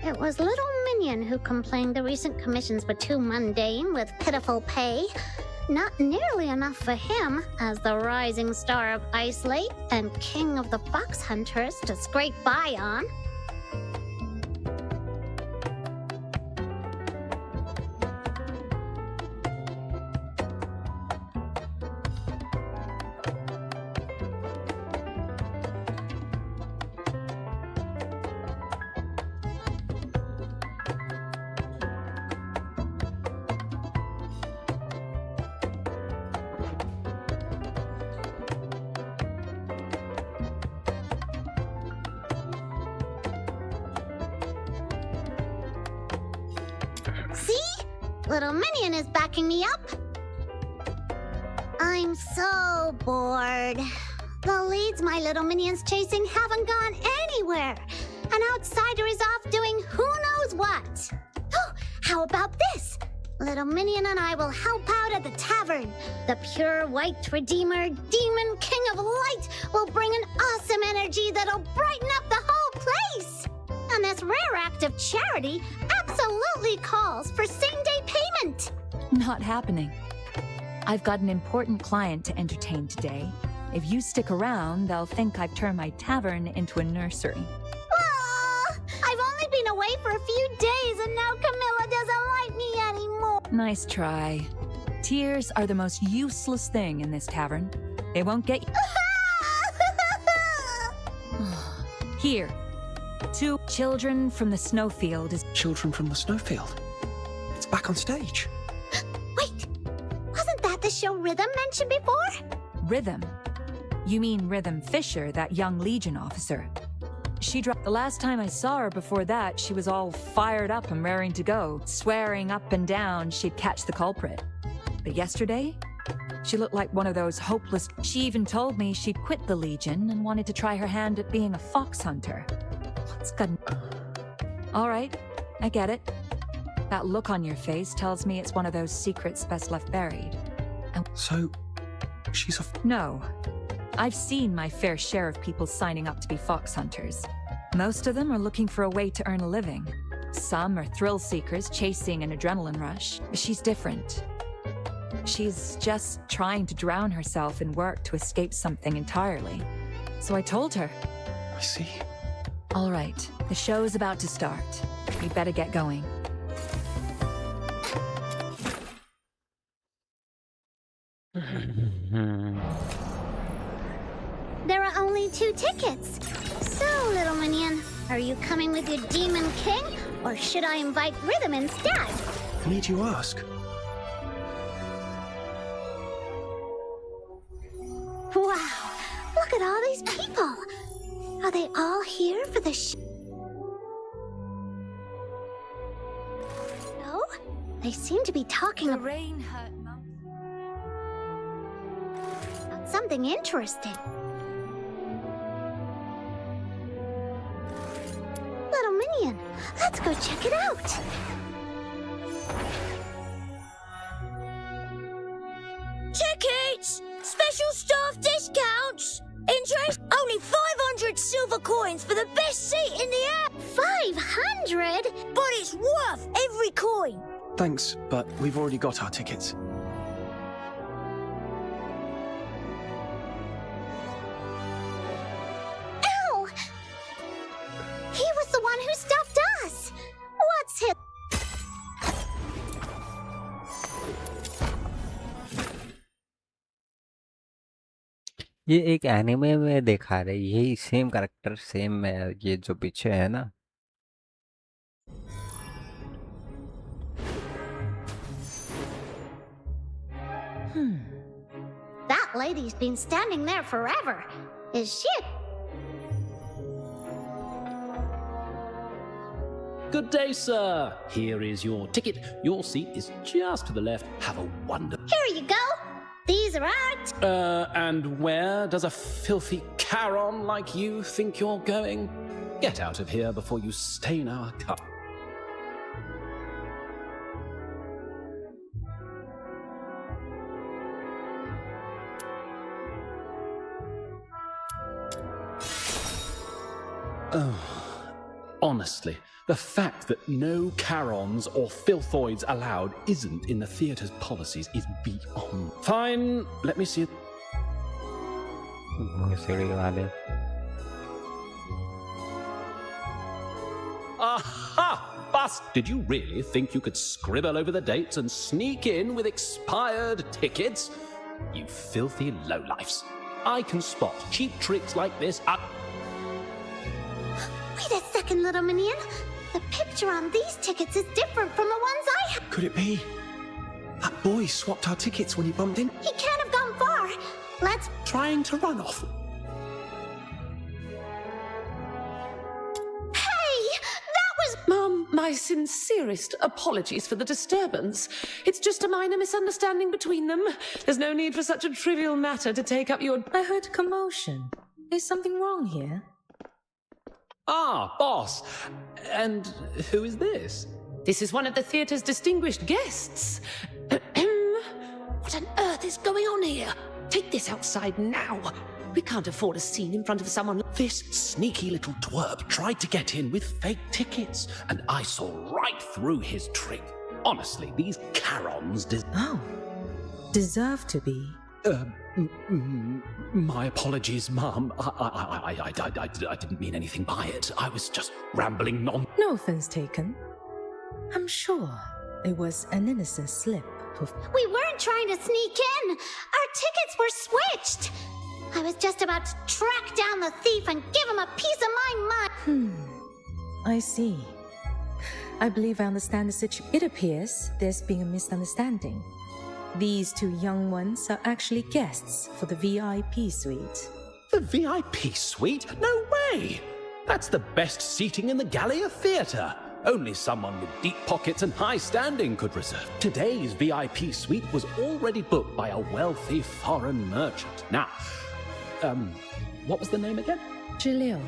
it was Little Minion who complained the recent commissions were too mundane with pitiful pay. Not nearly enough for him, as the rising star of Ice Lake and king of the fox hunters, to scrape by on. Little Minion is backing me up. I'm so bored. The leads my Little Minion's chasing haven't gone anywhere. An outsider is off doing who knows what. Oh, how about this? Little Minion and I will help out at the tavern. The pure white redeemer, demon king of light, will bring an awesome energy that'll brighten up the whole place. And this rare act of charity absolutely calls for same-day payment. Not happening. I've got an important client to entertain today. If you stick around, they'll think I've turned my tavern into a nursery. I've only been away for a few days and now Camilla doesn't like me anymore. Nice try. Tears are the most useless thing in this tavern. They won't get you. Here. 2 children from the snowfield is... Children from the snowfield? It's back on stage. Wait, wasn't that the show Rhythm mentioned before? Rhythm? You mean Rhythm Fisher, that young Legion officer. She dropped... The last time I saw her before that, she was all fired up and raring to go, swearing up and down she'd catch the culprit. But yesterday, she looked like one of those hopeless... She even told me she'd quit the Legion and wanted to try her hand at being a fox hunter. What's good? All right, I get it. That look on your face tells me it's one of those secrets best left buried. And so, she's a... No. I've seen my fair share of people signing up to be fox hunters. Most of them are looking for a way to earn a living. Some are thrill seekers chasing an adrenaline rush. She's different. She's just trying to drown herself in work to escape something entirely. So I told her. I see. All right, the show's about to start. We better get going. There are only 2 tickets. So, little minion, are you coming with your demon king, or should I invite Rhythm instead? Need you ask? Wow, look at all these people. Are they all here for the No? They seem to be talking about something interesting. Little minion, let's go check it out. Tickets! Special staff discounts! Interest? Only 500 silver coins for the best seat in the air! 500? But it's worth every coin! Thanks, but we've already got our tickets. Ow! He was the one who stuffed us! What's his... ये एक anime में देखा रहे, यही same character same है, ये जो पीछे है ना। That lady's been standing there forever. Is she a... Good day, sir. Here is your ticket. Your seat is just to the left. Have a wonder. Here you go. These are ours. And where does a filthy Charon like you think you're going? Get out of here before you stain our cup. Oh, honestly, the fact that no Charons or filthoids allowed isn't in the theatre's policies is beyond. Fine, let me see it. Aha! Bust! Did you really think you could scribble over the dates and sneak in with expired tickets? You filthy lowlifes. I can spot cheap tricks like this at... Wait a second, little minion. The picture on these tickets is different from the ones I have. Could it be? That boy swapped our tickets when he bumped in. He can't have gone far. Let's... Trying to run off. Mum, my sincerest apologies for the disturbance. It's just a minor misunderstanding between them. There's no need for such a trivial matter to take up your... I heard commotion. Is something wrong here? Ah, boss. And who is this? This is one of the theatre's distinguished guests. What on earth is going on here? Take this outside now. We can't afford a scene in front of someone. This sneaky little twerp tried to get in with fake tickets, and I saw right through his trick. Honestly, these Charons deserve to be. My apologies, Mum. I didn't mean anything by it. I was just rambling No offense taken. I'm sure it was an innocent slip of... We weren't trying to sneak in. Our tickets were switched. I was just about to track down the thief and give him a piece of my mind. I see. I believe I understand the situation. It appears there's been a misunderstanding. These two young ones are actually guests for the VIP suite. The VIP suite? No way! That's the best seating in the Gallia Theatre. Only someone with deep pockets and high standing could reserve. Today's VIP suite was already booked by a wealthy foreign merchant. Now, what was the name again? Jalil,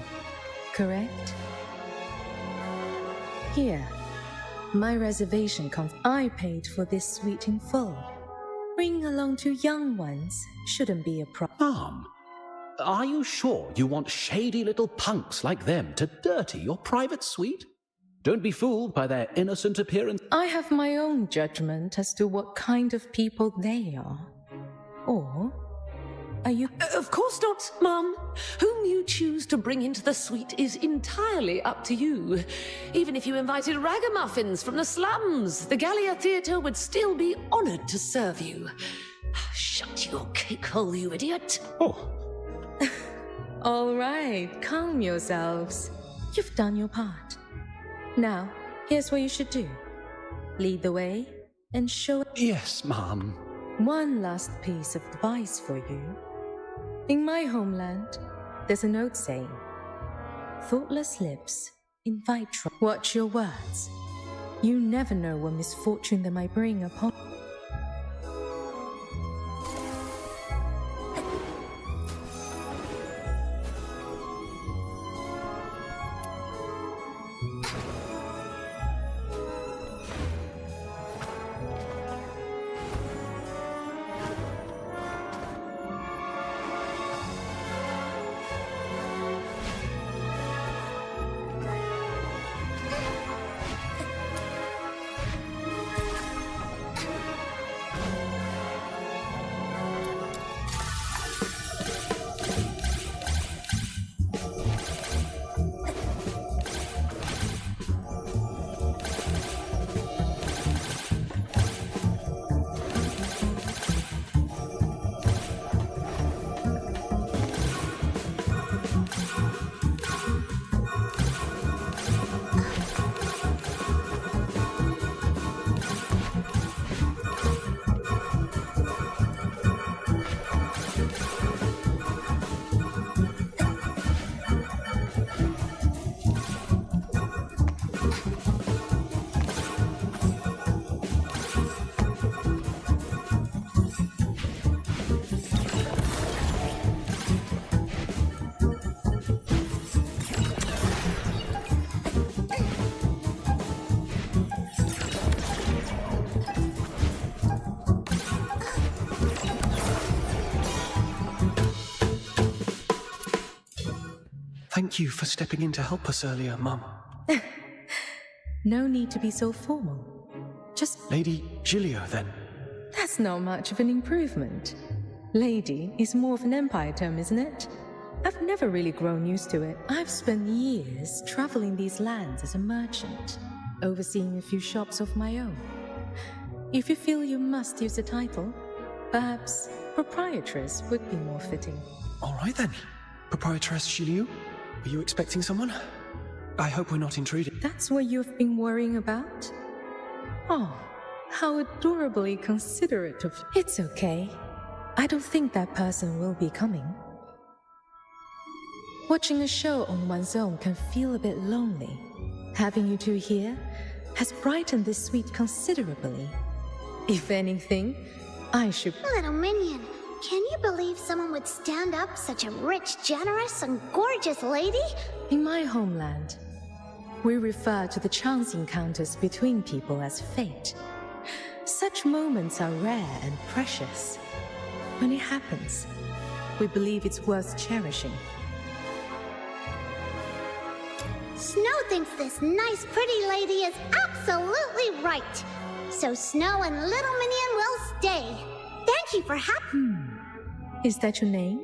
correct? Here, my reservation I paid for this suite in full. Bringing along two young ones shouldn't be a problem. Mom, are you sure you want shady little punks like them to dirty your private suite? Don't be fooled by their innocent appearance. I have my own judgment as to what kind of people they are. Or are you... Of course not, Mum. Whom you choose to bring into the suite is entirely up to you. Even if you invited ragamuffins from the slums, the Gallia Theatre would still be honoured to serve you. Shut your cake hole, you idiot. Oh. All right, calm yourselves. You've done your part. Now, here's what you should do. Lead the way and show... Yes, Mom. One last piece of advice for you. In my homeland, there's a note saying, thoughtless lips invite trouble. Watch your words. You never know what misfortune they might bring upon... Thank you for stepping in to help us earlier, Mum. No need to be so formal. Just... Lady Giglio, then. That's not much of an improvement. Lady is more of an empire term, isn't it? I've never really grown used to it. I've spent years traveling these lands as a merchant, overseeing a few shops of my own. If you feel you must use a title, perhaps proprietress would be more fitting. All right then. Proprietress Giglio, are you expecting someone? I hope we're not intruding. That's what you've been worrying about? Oh, how adorably considerate of you. It's okay. I don't think that person will be coming. Watching a show on one's own can feel a bit lonely. Having you two here has brightened this suite considerably. If anything, I should... Little minion, can you believe someone would stand up such a rich, generous, and gorgeous lady? In my homeland, we refer to the chance encounters between people as fate. Such moments are rare and precious. When it happens, we believe it's worth cherishing. Snow thinks this nice, pretty lady is absolutely right. So Snow and Little Minion will stay. Thank you for Is that your name?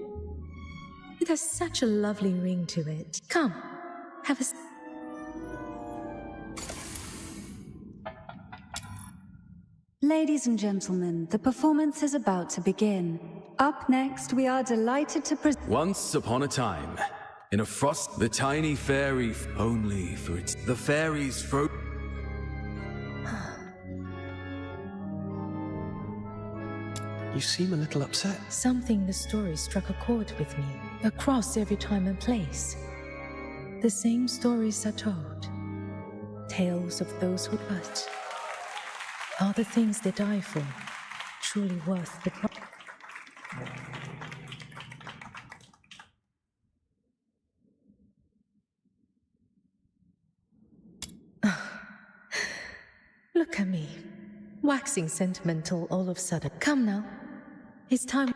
It has such a lovely ring to it. Come, have a... Ladies and gentlemen, the performance is about to begin. Up next, we are delighted to present... Once upon a time, in a frost, the tiny fairy, only for its... The fairies froze... You seem a little upset. Something in the story struck a chord with me, across every time and place. The same stories are told. Tales of those who hurt. Are the things they die for truly worth the price? Look at me, waxing sentimental all of a sudden. Come now, it's time.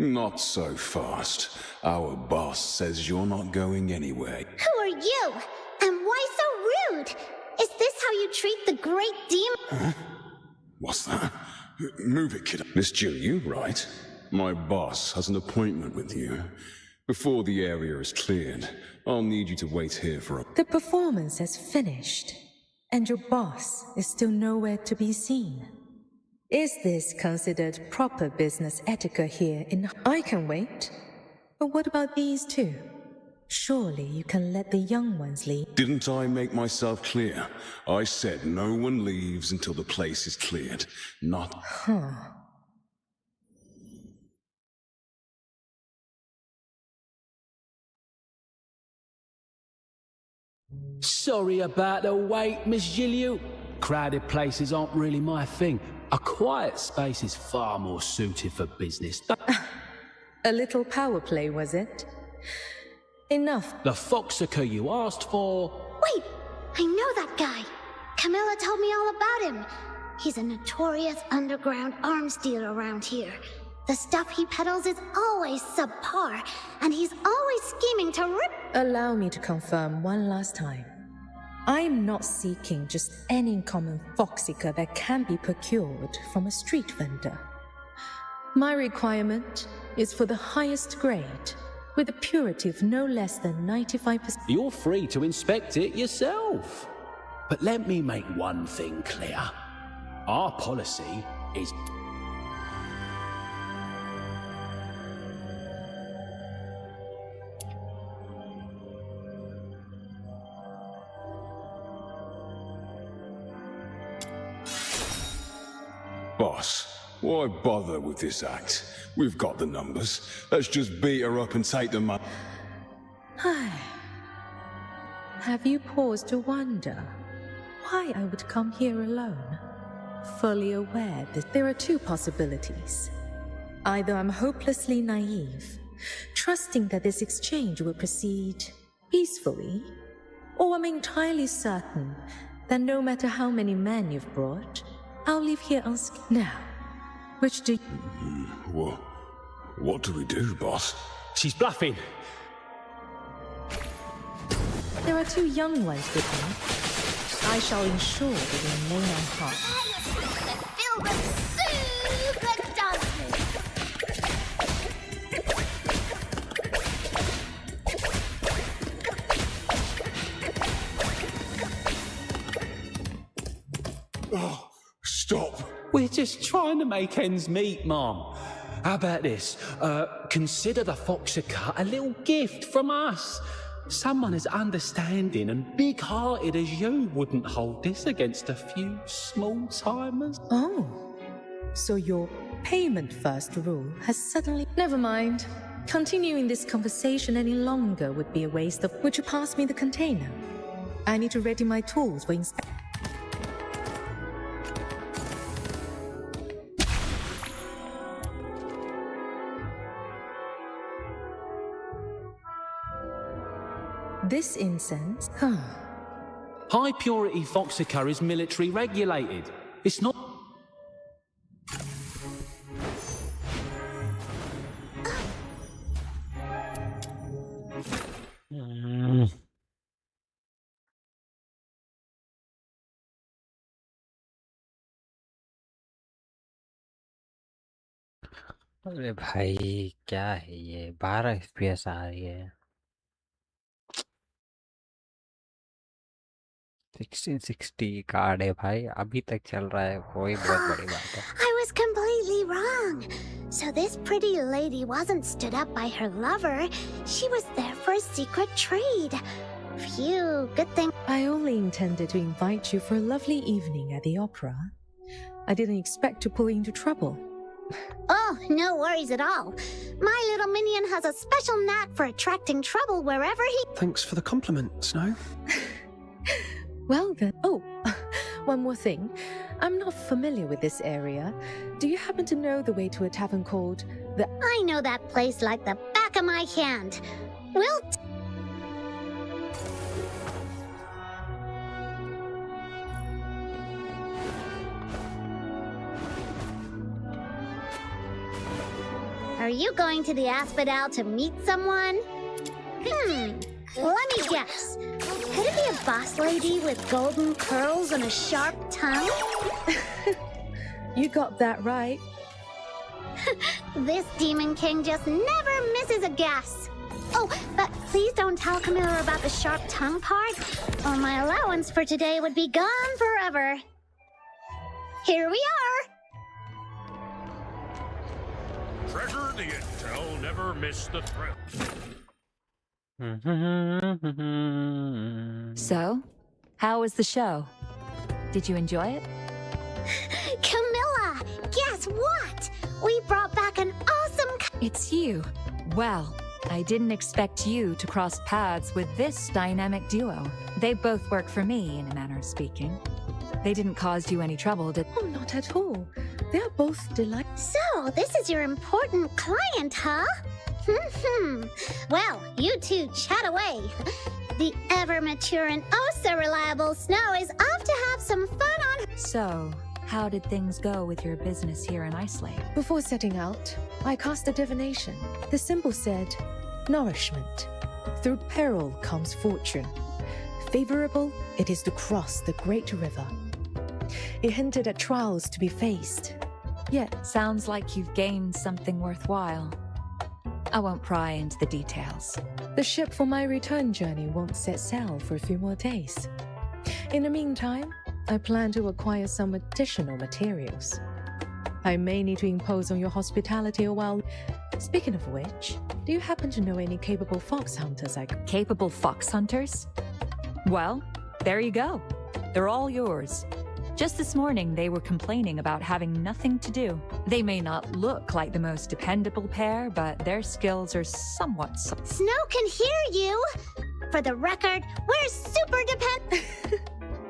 Not so fast. Our boss says you're not going anywhere. Who are you? And why so rude? Is this how you treat the great demon? Huh? What's that? Move it, kid. Miss Jill, you right? My boss has an appointment with you. Before the area is cleared, I'll need you to wait here for a... The performance has finished, and your boss is still nowhere to be seen. Is this considered proper business etiquette here in... I can wait. But what about these two? Surely you can let the young ones leave. Didn't I make myself clear? I said no one leaves until the place is cleared. Not... Huh. Sorry about the wait, Miss Gilliu. Crowded places aren't really my thing. A quiet space is far more suited for business. A little power play, was it? Enough. The Foxica you asked for... Wait! I know that guy! Camilla told me all about him. He's a notorious underground arms dealer around here. The stuff he peddles is always subpar, and he's always scheming to rip... Allow me to confirm one last time. I am not seeking just any common Foxica that can be procured from a street vendor. My requirement is for the highest grade, with a purity of no less than 95%. You're free to inspect it yourself. But let me make one thing clear. Our policy is... Boss, why bother with this act? We've got the numbers. Let's just beat her up and take the money. Have you paused to wonder why I would come here alone? Fully aware that there are two possibilities. Either I'm hopelessly naive, trusting that this exchange will proceed peacefully, or I'm entirely certain that no matter how many men you've brought, I'll leave here unscathed. Now, which do you... What do we do, boss? She's bluffing. There are two young ones with me. I shall ensure they remain unharmed. Filled with super dancers. Oh, stop. We're just trying to make ends meet, Mom. How about this? Consider the Foxica a little gift from us. Someone as understanding and big-hearted as you wouldn't hold this against a few small-timers. Oh, so your payment-first rule has suddenly... Never mind. Continuing this conversation any longer would be a waste of... Would you pass me the container? I need to ready my tools for inspection. This incense? High purity Foxica is military regulated. It's not... अरे भाई क्या है ये 12 FPS आ रही है 1660 card है भाई अभी तक चल रहा है वही बहुत बड़ी बात है I was completely wrong. So this pretty lady wasn't stood up by her lover. She was there for a secret trade. Phew, good thing. I only intended to invite you for a lovely evening at the opera. I didn't expect to pull you into trouble. Oh, no worries at all. My little minion has a special knack for attracting trouble wherever he... Thanks for the compliment, Snow. Well then... Oh, one more thing. I'm not familiar with this area. Do you happen to know the way to a tavern called the... I know that place like the back of my hand. We'll... Are you going to the Asphodel to meet someone? Let me guess. Could it be a boss lady with golden curls and a sharp tongue? You got that right. This Demon King just never misses a guess. Oh, but please don't tell Camilla about the sharp tongue part, or my allowance for today would be gone forever. Here we are. Treasure the intel, never miss the thrill. So, how was the show? Did you enjoy it? Camilla, guess what? We brought back an awesome... It's you. Well, I didn't expect you to cross paths with this dynamic duo. They both work for me, in a manner of speaking. They didn't cause you any trouble, did... Oh, not at all. They are both delightful. So, this is your important client, huh? Well, you two chat away. The ever-mature and oh-so-reliable Snow is off to have some fun on... So, how did things go with your business here in Islake? Before setting out, I cast a divination. The symbol said, nourishment. Through peril comes fortune. Favorable, it is to cross the great river. It hinted at trials to be faced. Yet, sounds like you've gained something worthwhile. I won't pry into the details. The ship for my return journey won't set sail for a few more days. In the meantime, I plan to acquire some additional materials. I may need to impose on your hospitality a while. Speaking of which, do you happen to know any capable fox hunters I could... Capable fox hunters? Well, there you go. They're all yours. Just this morning, they were complaining about having nothing to do. They may not look like the most dependable pair, but their skills are somewhat... Snow can hear you! For the record, we're super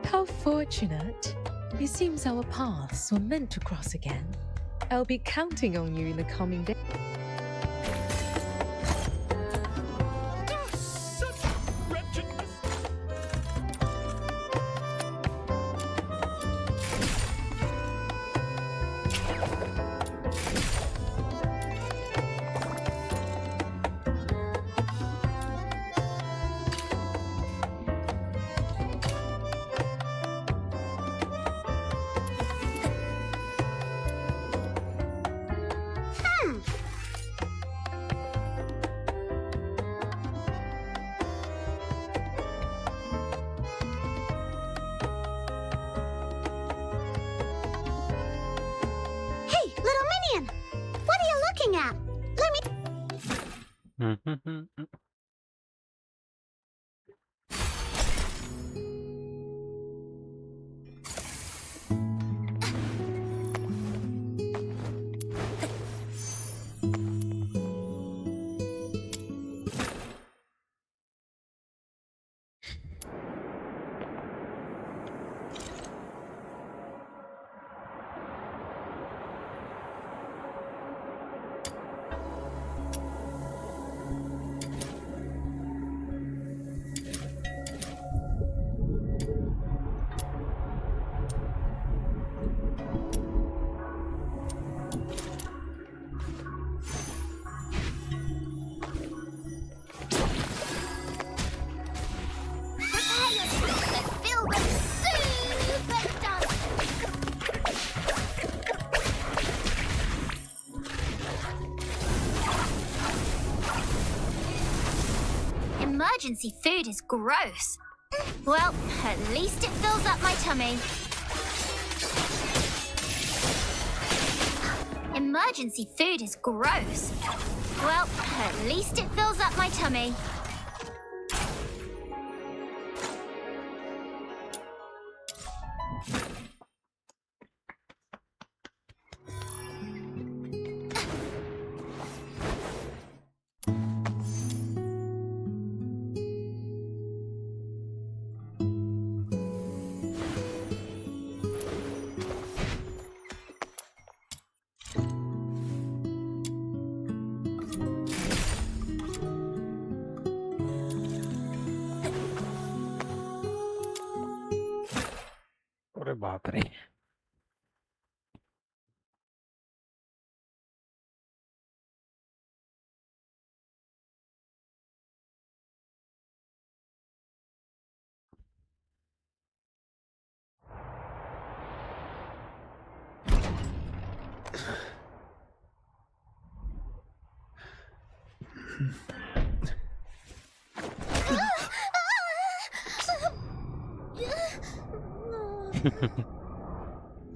How fortunate. It seems our paths were meant to cross again. I'll be counting on you in the coming days. Emergency food is gross. Well, at least it fills up my tummy. Emergency food is gross. Well, at least it fills up my tummy. अरे बाप रे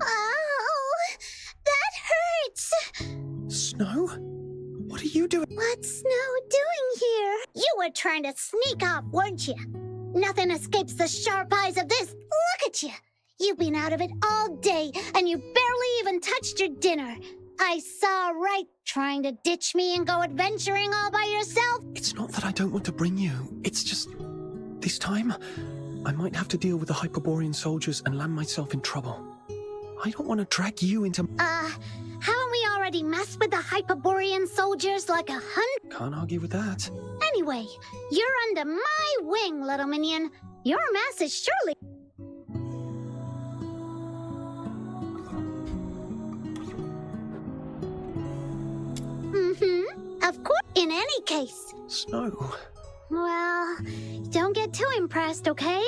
Ow! That hurts! Snow? What are you doing? What's Snow doing here? You were trying to sneak off, weren't you? Nothing escapes the sharp eyes of this. Look at you! You've been out of it all day, and you barely even touched your dinner. I saw right, trying to ditch me and go adventuring all by yourself. It's not that I don't want to bring you. It's just... this time, I might have to deal with the Hyperborean soldiers and land myself in trouble. I don't want to drag you into... Haven't we already messed with the Hyperborean soldiers like 100? Can't argue with that. Anyway, you're under my wing, little minion. Your mess is surely... Of course. In any case. Snow. Well, don't get too impressed, okay?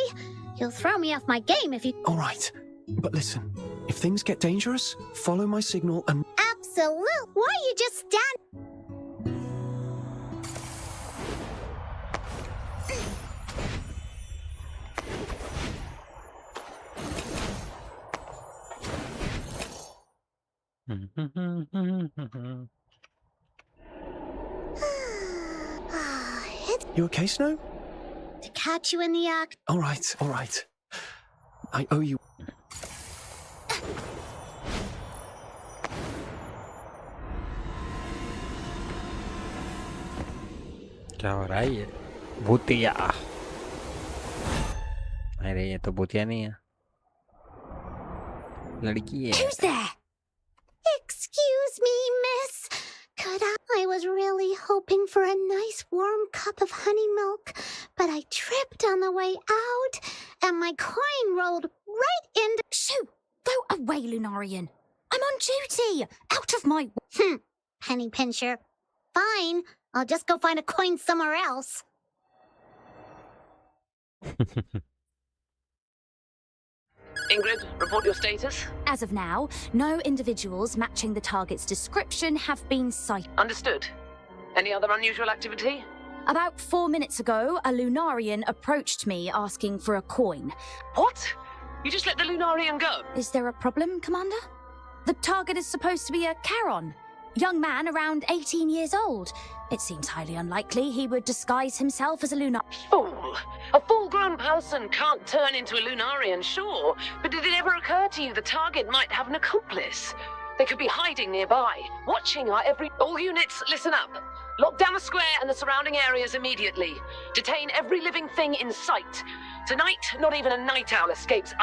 You'll throw me off my game if you... All right. But listen, if things get dangerous, follow my signal and... Absolute. Why you just stand... You okay, Snow? To catch you in the act. All right, all right. I owe you... क्या हो रहा है ये? भूतिया। अरे ये तो भूतिया नहीं है, लड़की है। Who's there? Excuse me, miss. Could I was really hoping for a nice warm cup of honey milk, but I tripped on the way out, and my coin rolled right into... Shoo! Go away, Lunarian. I'm on duty. Out of my... Penny pincher. Fine. I'll just go find a coin somewhere else. Ingrid, report your status. As of now, no individuals matching the target's description have been sighted. Understood. Any other unusual activity? About 4 minutes ago, a Lunarian approached me asking for a coin. What? You just let the Lunarian go? Is there a problem, Commander? The target is supposed to be a Charon. Young man around 18 years old. It seems highly unlikely he would disguise himself as a Lunar... Fool! A full-grown person can't turn into a Lunarian, sure. But did it ever occur to you the target might have an accomplice? They could be hiding nearby, watching our every... All units, listen up. Lock down the square and the surrounding areas immediately. Detain every living thing in sight. Tonight, not even a night owl escapes.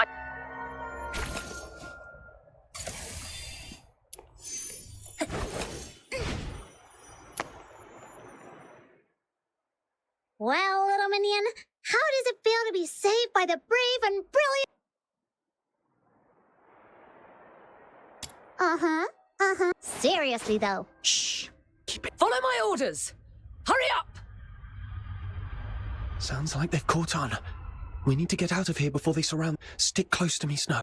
Well, little minion, how does it feel to be saved by the brave and brilliant... Seriously, though. Shh. Keep it... Follow my orders! Hurry up! Sounds like they've caught on. We need to get out of here before they surround... Stick close to me, Snow.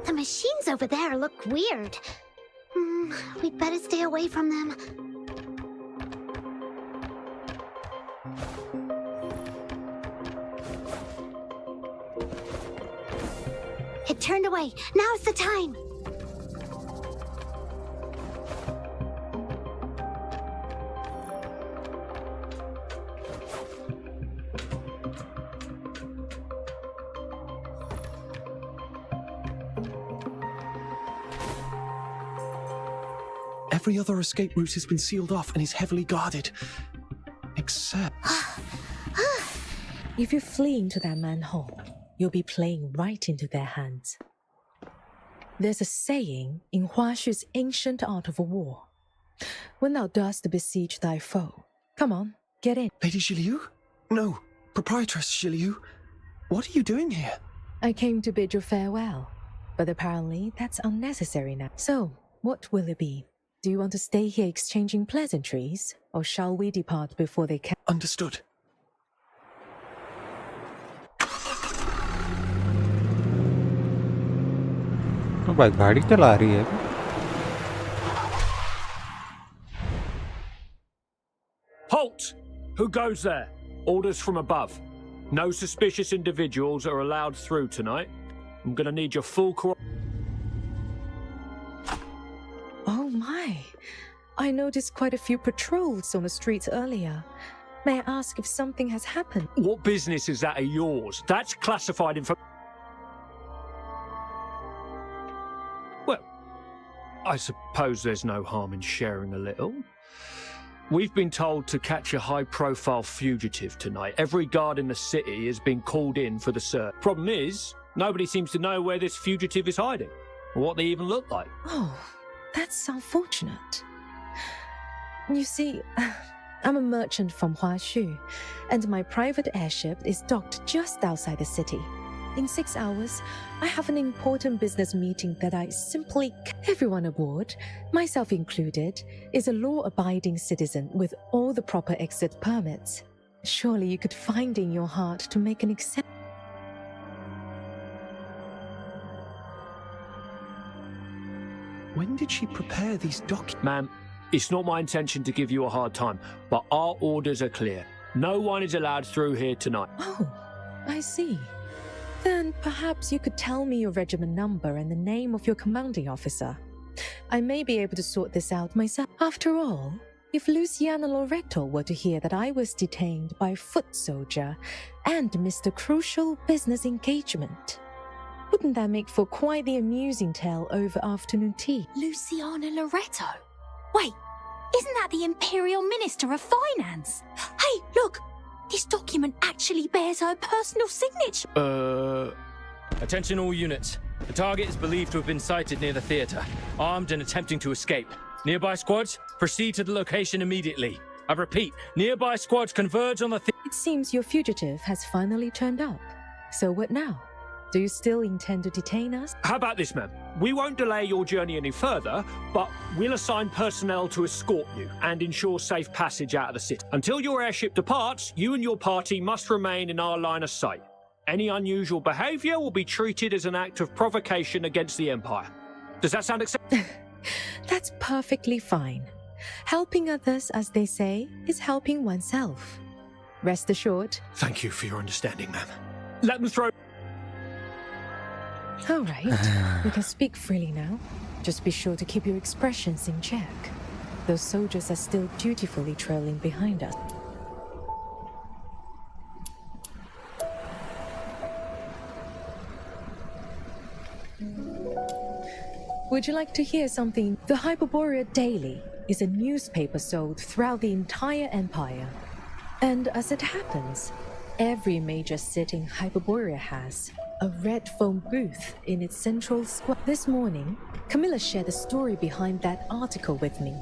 The machines over there look weird. We'd better stay away from them. It turned away. Now's the time. Every other escape route has been sealed off and is heavily guarded. Except... If you flee into that manhole, you'll be playing right into their hands. There's a saying in Huashu's ancient art of war. When thou dost besiege thy foe, come on, get in. Lady Zhiliu? No, Proprietress Zhiliu. What are you doing here? I came to bid you farewell, but apparently that's unnecessary now. So, what will it be? Do you want to stay here exchanging pleasantries, or shall we depart before they can? Understood. भाई गाड़ी चला रही है Who goes there? Orders from above. No suspicious individuals are allowed through tonight. I'm gonna need your full Oh my. I noticed quite a few patrols on the streets earlier. May I ask if something has happened? What business is that of yours? That's classified info. Well, I suppose there's no harm in sharing a little. We've been told to catch a high-profile fugitive tonight. Every guard in the city has been called in for the search. Problem is, nobody seems to know where this fugitive is hiding, or what they even look like. Oh, that's unfortunate. You see, I'm a merchant from Huashu, and my private airship is docked just outside the city. In 6 hours, I have an important business meeting that I simply... Everyone aboard, myself included, is a law-abiding citizen with all the proper exit permits. Surely you could find in your heart to make an exception. When did she prepare these documents? Ma'am, it's not my intention to give you a hard time, but our orders are clear. No one is allowed through here tonight. Oh, I see. Then perhaps you could tell me your regiment number and the name of your commanding officer. I may be able to sort this out myself. After all, if Luciana Loretto were to hear that I was detained by a foot soldier and missed a crucial business engagement, wouldn't that make for quite the amusing tale over afternoon tea? Luciana Loretto? Wait, isn't that the Imperial Minister of Finance? Hey, look! This document actually bears her personal signature. Attention all units. The target is believed to have been sighted near the theatre, armed and attempting to escape. Nearby squads, proceed to the location immediately. I repeat, nearby squads converge on the It seems your fugitive has finally turned up. So what now? Do you still intend to detain us? How about this, ma'am? We won't delay your journey any further, but we'll assign personnel to escort you and ensure safe passage out of the city. Until your airship departs, you and your party must remain in our line of sight. Any unusual behavior will be treated as an act of provocation against the Empire. Does that sound acceptable? That's perfectly fine. Helping others, as they say, is helping oneself. Rest assured. Thank you for your understanding, ma'am. Let them throw... All right, we can speak freely now. Just be sure to keep your expressions in check. Those soldiers are still dutifully trailing behind us. Would you like to hear something? The Hyperborea Daily is a newspaper sold throughout the entire empire. And as it happens, every major city in Hyperborea has a red phone booth in its central square. This morning, Camilla shared the story behind that article with me.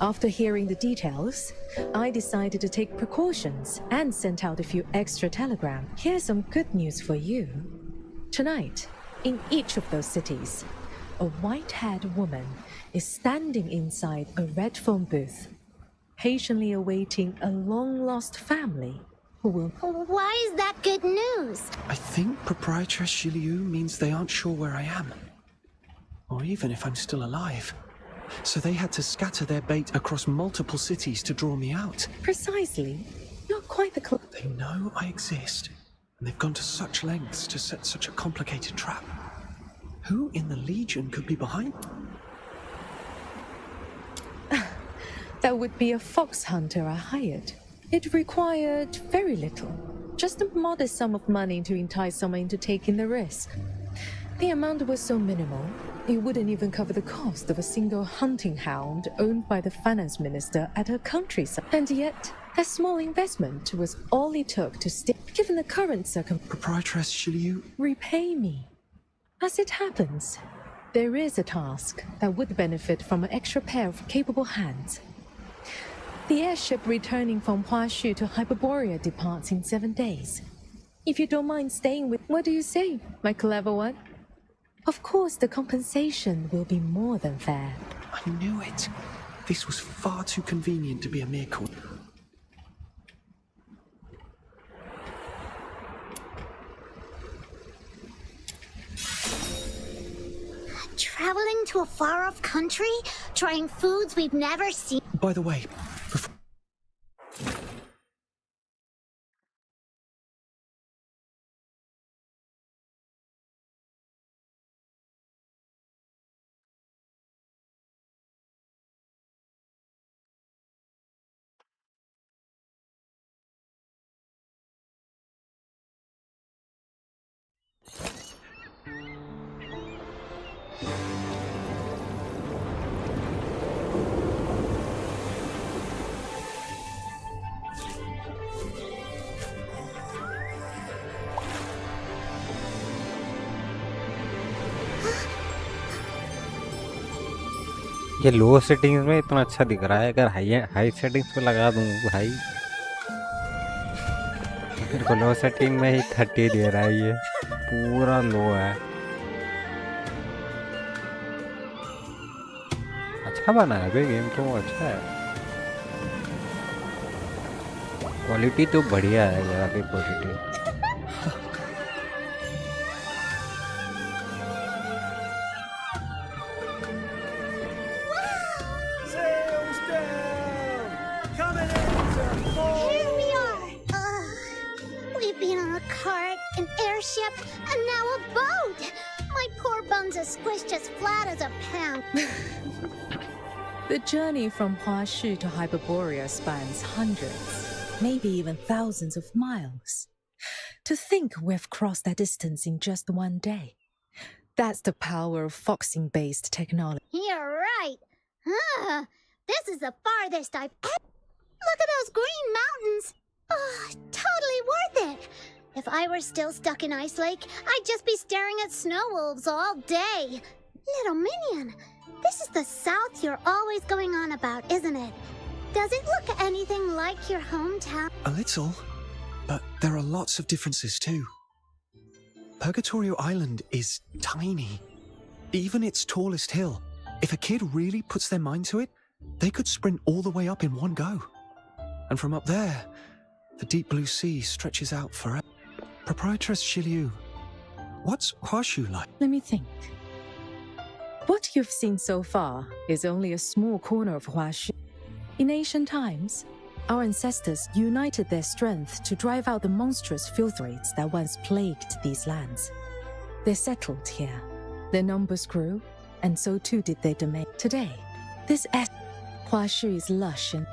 After hearing the details, I decided to take precautions and sent out a few extra telegrams. Here's some good news for you. Tonight, in each of those cities, a white-haired woman is standing inside a red phone booth, patiently awaiting a long-lost family who will... Why is that good news? I think Proprietress Shiliu means they aren't sure where I am. Or even if I'm still alive. So they had to scatter their bait across multiple cities to draw me out. Precisely. Not quite the... They know I exist, and they've gone to such lengths to set such a complicated trap. Who in the Legion could be behind? That would be a fox hunter I hired. It required very little. Just a modest sum of money to entice someone into taking the risk. The amount was so minimal, it wouldn't even cover the cost of a single hunting hound owned by the finance minister at her countryside. And yet, a small investment was all it took to stick. Given the current Proprietress Shiliu... Repay me. As it happens, there is a task that would benefit from an extra pair of capable hands. The airship returning from Huashu to Hyperborea departs in 7 days. If you don't mind staying with... What do you say, my clever one? Of course, the compensation will be more than fair. I knew it. This was far too convenient to be a mere call. Traveling to a far-off country? Trying foods we've never seen? By the way, ये low settings में इतना अच्छा दिख रहा है, अगर high settings पे लगा दूं भाई, मेरे को लो सेटिंग में ही 30 दे रहा है, ये पूरा लो है। अच्छा बना है भाई, गेम तो अच्छा है, क्वालिटी तो बढ़िया है, ज़्यादा quality. Here we are. We've been on a cart, an airship, and now a boat. My poor bones are squished as flat as a pound. The journey from Huashu to Hyperborea spans hundreds, maybe even thousands of miles. To think we've crossed that distance in just one day. That's the power of foxing-based technology. You're right. This is the farthest I've ever... Look at those green mountains. Oh, totally worth it. If I were still stuck in Ice Lake, I'd just be staring at snow wolves all day. Little Minion, this is the South you're always going on about, isn't it? Does it look anything like your hometown? A little, but there are lots of differences too. Purgatorio Island is tiny. Even its tallest hill. If a kid really puts their mind to it, they could sprint all the way up in one go. And from up there, the deep blue sea stretches out forever. Proprietress Shiliu, what's Huashu like? Let me think. What you've seen so far is only a small corner of Huashu. In ancient times, our ancestors united their strength to drive out the monstrous filth raids that once plagued these lands. They settled here. Their numbers grew, and so too did their domain. Today, this Huashu is lush and...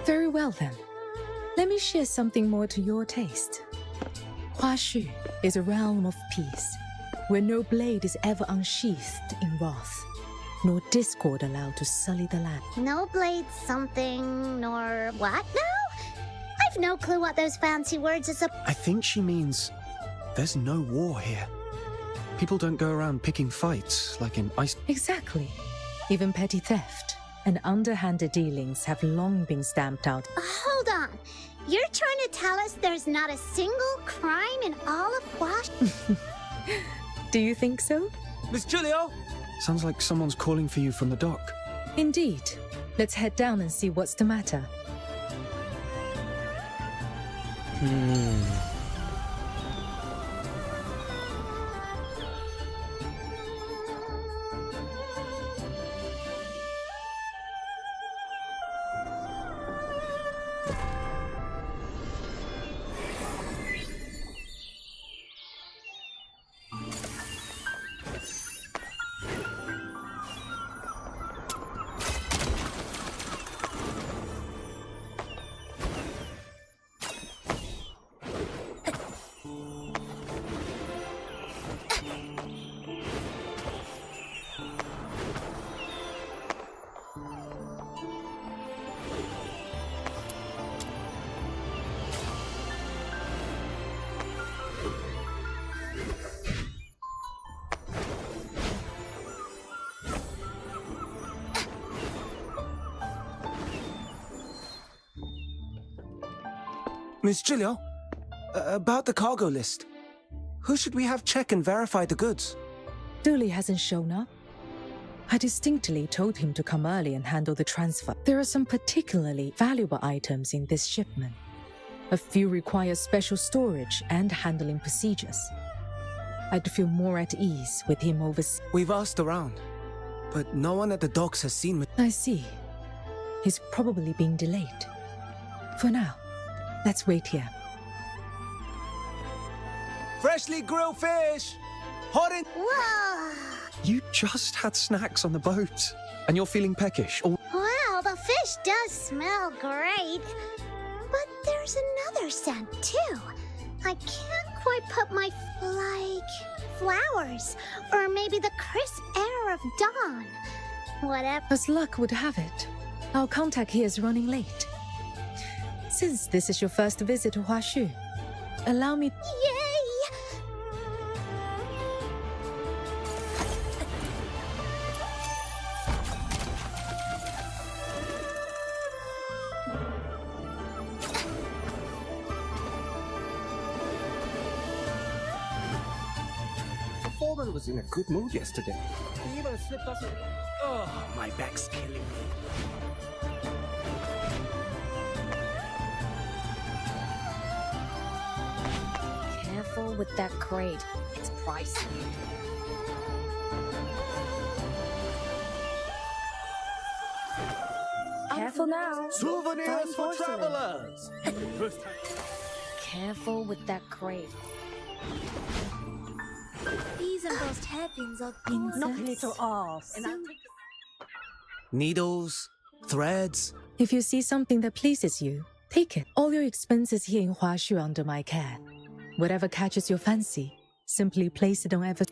Very well then. Let me share something more to your taste. Huashu is a realm of peace, where no blade is ever unsheathed in wrath, nor discord allowed to sully the land. No blade something, nor what now? I've no clue what those fancy words are. I think she means there's no war here. People don't go around picking fights like in Ice. Exactly. Even petty theft and underhanded dealings have long been stamped out. Hold on. You're trying to tell us there's not a single crime in all of Huashu? Do you think so? Miss Julio! Sounds like someone's calling for you from the dock. Indeed. Let's head down and see what's the matter. Miss Julio, about the cargo list. Who should we have check and verify the goods? Dooley hasn't shown up. I distinctly told him to come early and handle the transfer. There are some particularly valuable items in this shipment. A few require special storage and handling procedures. I'd feel more at ease with him overseas. We've asked around, but no one at the docks has seen me. I see. He's probably being delayed. For now, let's wait here. Freshly grilled fish! Hot in... Whoa! You just had snacks on the boat, and you're feeling peckish. Wow, the fish does smell great. But there's another scent, too. I can't quite put my... flowers. Or maybe the crisp air of dawn. Whatever. As luck would have it, our contact here is running late. Since this is your first visit to Huashu, allow me... Yay! The foreman was in a good mood yesterday. He even slipped us in. Oh, my back's killing me. Careful with that crate. It's pricey. Careful now. Souvenirs for travelers. Careful with that crate. These embossed hairpins are Knock a gorgeous. little off. Needles, threads. If you see something that pleases you, take it. All your expenses here in Huashu are under my care. Whatever catches your fancy, simply place it on ever...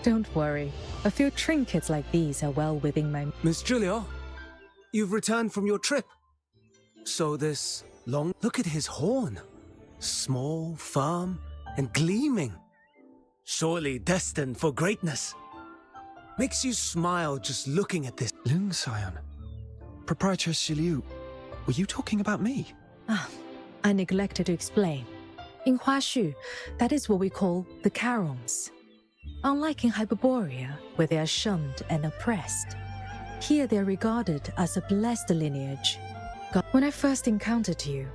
Don't worry. A few trinkets like these are well within my... Miss Julia, you've returned from your trip. So this long... Look at his horn. Small, firm, and gleaming. Surely destined for greatness. Makes you smile just looking at this. Lung Scion. Proprietor Shiliu, were you talking about me? Ah, I neglected to explain. In Huashu, that is what we call the Carons. Unlike in Hyperborea, where they are shunned and oppressed, here they are regarded as a blessed lineage. When I first encountered you,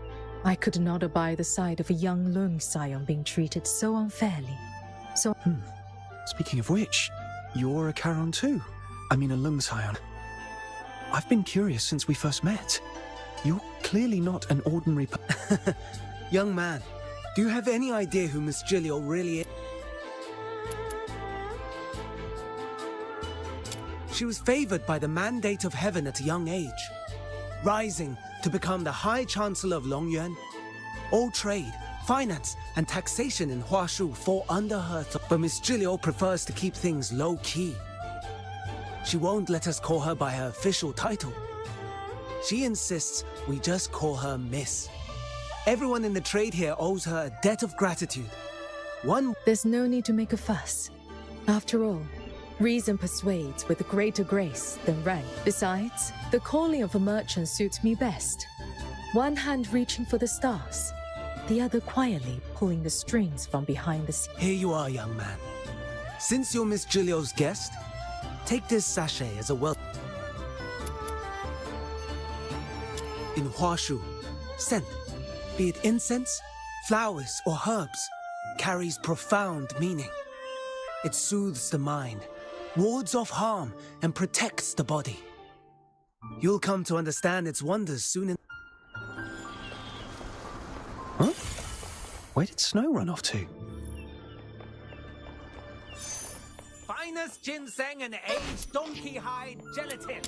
I could not abide the sight of a young Lung Scion being treated so unfairly. So... Speaking of which, you're a Charon too. I mean a Lung Scion. I've been curious since we first met. You're clearly not an ordinary Young man, do you have any idea who Miss Gilio really is? She was favored by the mandate of heaven at a young age, rising to become the High Chancellor of Longyuan. All trade, finance, and taxation in Huashu fall under her. But Miss Gilio prefers to keep things low-key. She won't let us call her by her official title. She insists we just call her Miss. Everyone in the trade here owes her a debt of gratitude. There's no need to make a fuss. After all, reason persuades with greater grace than rank. Besides, the calling of a merchant suits me best. One hand reaching for the stars, the other quietly pulling the strings from behind the scenes. Here you are, young man. Since you're Miss Gilio's guest, take this sachet as a welcome. In Huashu, scent, be it incense, flowers, or herbs, carries profound meaning. It soothes the mind, wards off harm, and protects the body. You'll come to understand its wonders soon. Huh? Where did snow run off to? Finest ginseng and aged donkey hide gelatin.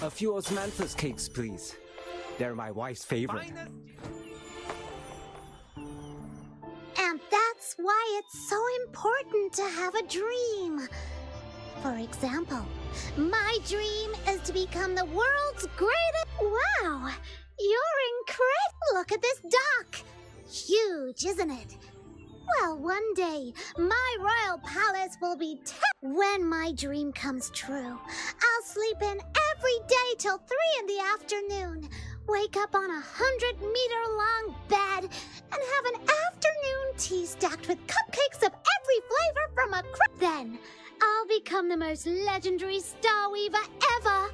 A few osmanthus cakes, please. They're my wife's favorite. And that's why it's so important to have a dream. For example, my dream is to become the world's greatest... Wow! You're incredible! Look at this dock! Huge, isn't it? Well, one day, my royal palace will be when my dream comes true, I'll sleep in every day till 3 in the afternoon, wake up on a 100-meter-long bed, and have an afternoon tea stacked with cupcakes of every flavor from a Then, I'll become the most legendary star weaver ever!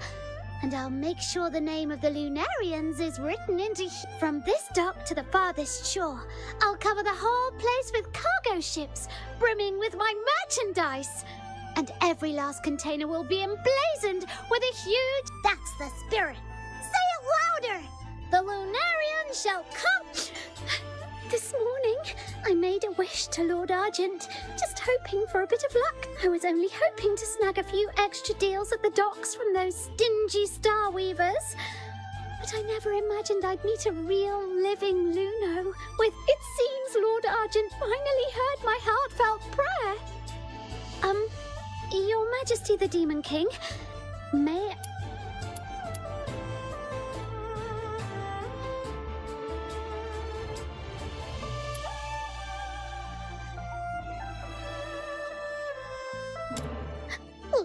And I'll make sure the name of the Lunarians is written into from this dock to the farthest shore. I'll cover the whole place with cargo ships, brimming with my merchandise. And every last container will be emblazoned with a huge... That's the spirit. Say it louder! The Lunarians shall come... This morning, I made a wish to Lord Argent, just hoping for a bit of luck. I was only hoping to snag a few extra deals at the docks from those stingy star weavers. But I never imagined I'd meet a real, living Luno. With "It seems Lord Argent finally heard my heartfelt prayer." Your Majesty the Demon King, may...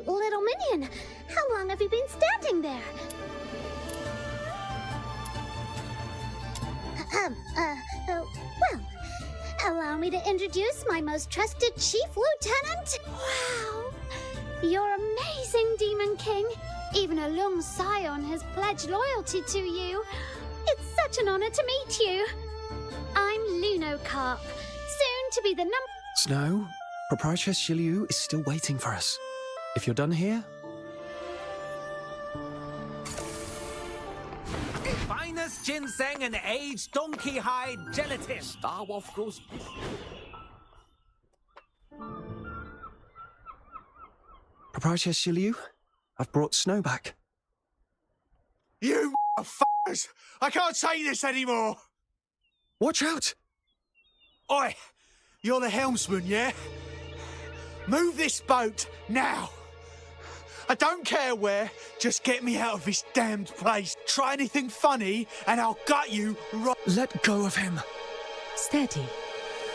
Little Minion, how long have you been standing there? Well, allow me to introduce my most trusted Chief Lieutenant. Wow, you're amazing, Demon King. Even a Lung Scion has pledged loyalty to you. It's such an honor to meet you. I'm Luno Carp, soon to be the Snow, Proprietress Shiliu is still waiting for us. If you're done here... Finest ginseng and aged donkey hide gelatin. Star Wolf grows. Proprietress Shiliu, I've brought Snow back. You motherfuckers! I can't take this anymore! Watch out! Oi! You're the helmsman, yeah? Move this boat, now! I don't care where, just get me out of this damned place. Try anything funny, and I'll gut you right... Let go of him! Steady.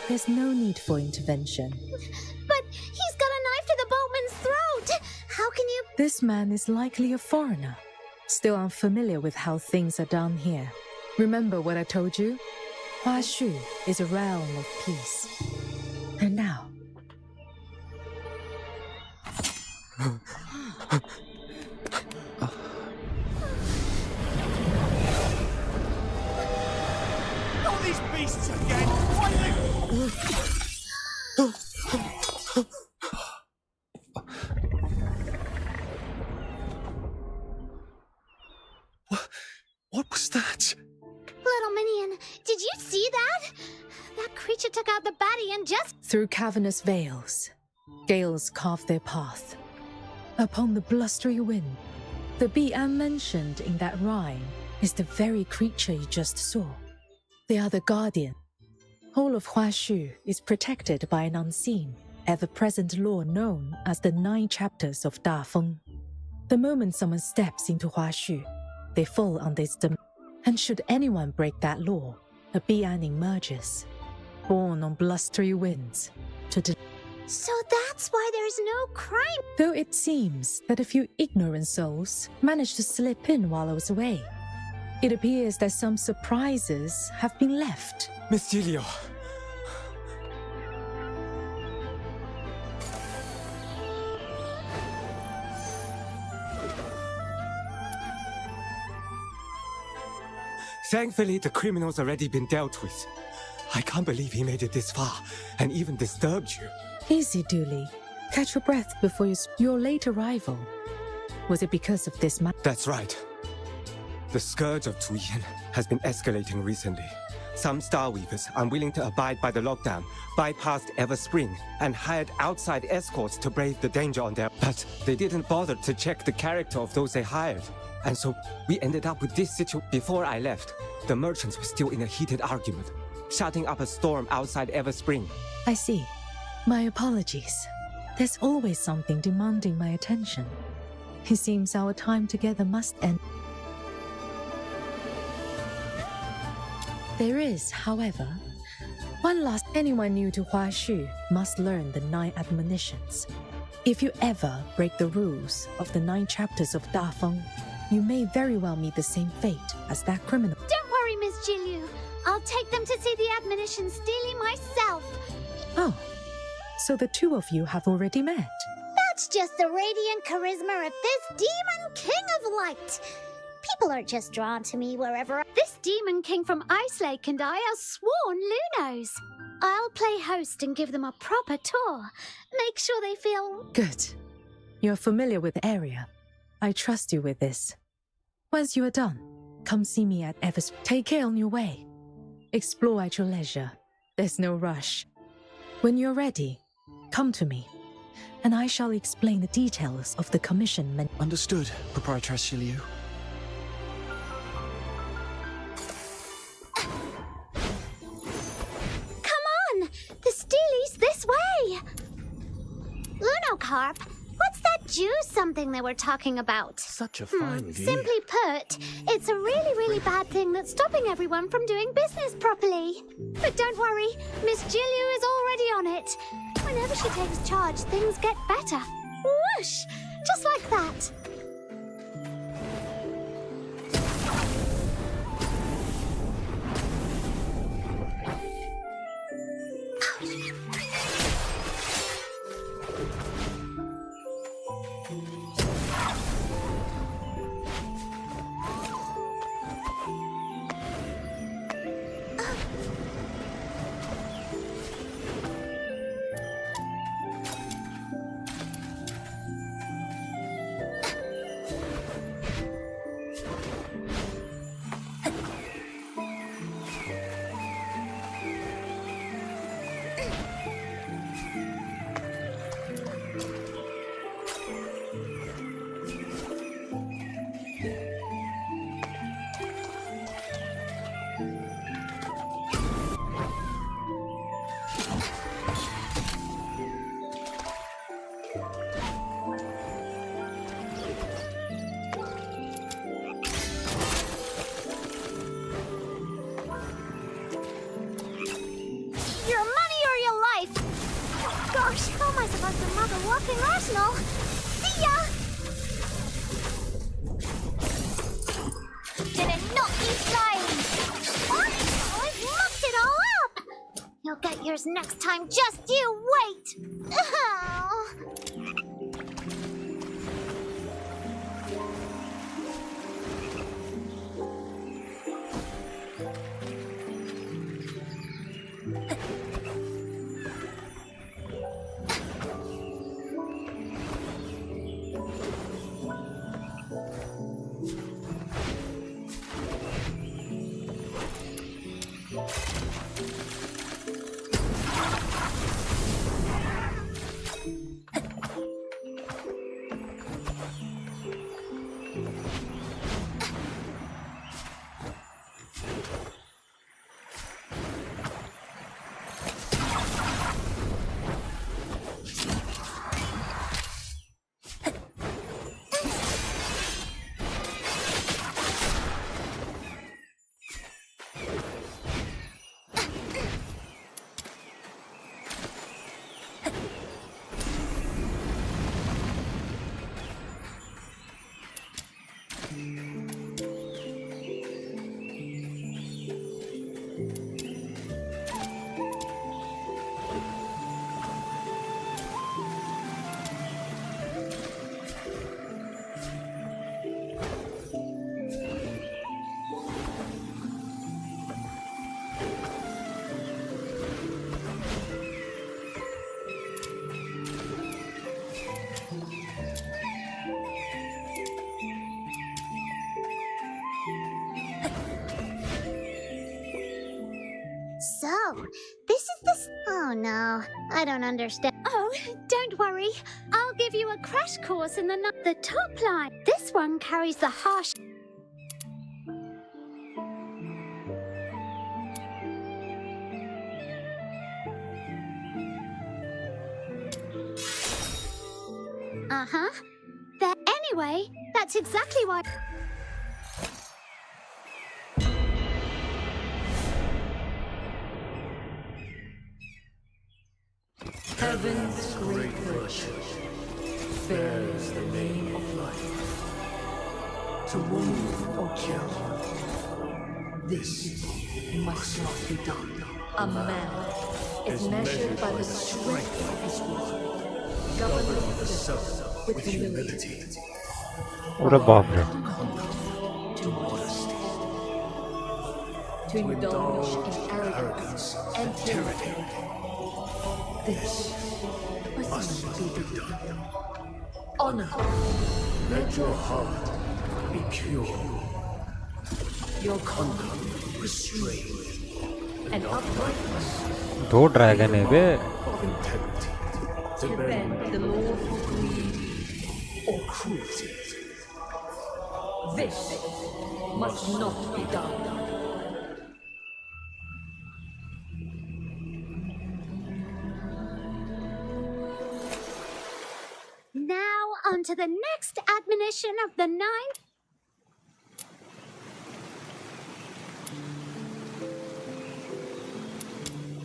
There's no need for intervention. But he's got a knife to the boatman's throat! How can you... This man is likely a foreigner, still unfamiliar with how things are done here. Remember what I told you? Hua Shu is a realm of peace. And now... Not these beasts again! Why they... What was that? Little Minion, did you see that? That creature took out the baddie and just... Through cavernous veils, gales carve their path. Upon the blustery wind, the Bi'an mentioned in that rhyme is the very creature you just saw. They are the guardian. All of Hua Shu is protected by an unseen, ever-present law known as the 9 chapters of Da Feng. The moment someone steps into Hua Shu, they fall under its domain. And should anyone break that law, a Bi'an emerges, born on blustery winds, to So that's why there's no crime. Though it seems that a few ignorant souls managed to slip in while I was away. It appears that some surprises have been left. Miss Giglio. Thankfully, the criminal's already been dealt with. I can't believe he made it this far, and even disturbed you. Easy, Dooley. Catch your breath before your late arrival. Was it because of this man? That's right. The scourge of Tuyin has been escalating recently. Some Starweavers, unwilling to abide by the lockdown, bypassed Everspring and hired outside escorts to brave the danger on their... But they didn't bother to check the character of those they hired. And so we ended up with this situation. Before I left, the merchants were still in a heated argument, shouting up a storm outside Everspring. I see. My apologies. There's always something demanding my attention. It seems our time together must end. There is, however, one last... Anyone new to Hua Shu must learn the 9 admonitions. If you ever break the rules of the 9 chapters of Da Feng, you may very well meet the same fate as that criminal. Don't worry, Miss Jilu. I'll take them to see the admonitions daily myself. Oh, so the 2 of you have already met. That's just the radiant charisma of this Demon King of Light. People are just drawn to me wherever This Demon King from Ice Lake and I are sworn Lunos. I'll play host and give them a proper tour. Make sure they feel... Good. You're familiar with the area. I trust you with this. Once you are done, come see me at Evers. Take care on your way. Explore at your leisure. There's no rush. When you're ready, come to me, and I shall explain the details of the commission. Understood, Proprietress Shiliu. something they were talking about. Such a fine view. Simply put, it's a really, really bad thing that's stopping everyone from doing business properly. But don't worry, Miss Jilliu is already on it. Whenever she takes charge, things get better. Whoosh! Just like that. Walking arsenal. See ya! Did it not you flying? What? I've mucked it all up! You'll get yours next time, just you wait! Oh. So, this is the... Oh no, I don't understand. Oh, don't worry. I'll give you a crash course in the top line. This one carries the harsh... Uh-huh. Anyway, that's exactly why... Heaven's great virtue bears the name of life. To wound or kill, this must not be done. A man is measured by the strength of his will, governing the self with humility. What a bopper. To modesty. To indulge in arrogance and tyranny. This must not be done. Honor. Let your heart be pure. Your conduct restrained. And uprightness. दो dragon है बे. Of integrity. To bend the law for greed or cruelty. This must not be done. Now on to the next admonition of the 9.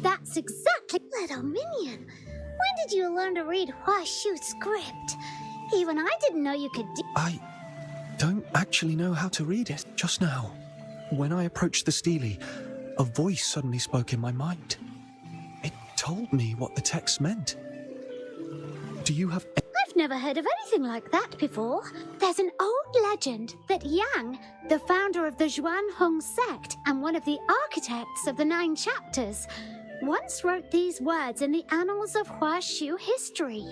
That's exactly... Little minion, when did you learn to read Huashu script? Even I didn't know you could do... I don't actually know how to read it. Just now, when I approached the Steely, a voice suddenly spoke in my mind. It told me what the text meant. Do you have... I've never heard of anything like that before. There's an old legend that Yang, the founder of the Zhuanhong sect and one of the architects of the 9 chapters, once wrote these words in the annals of Huashu history.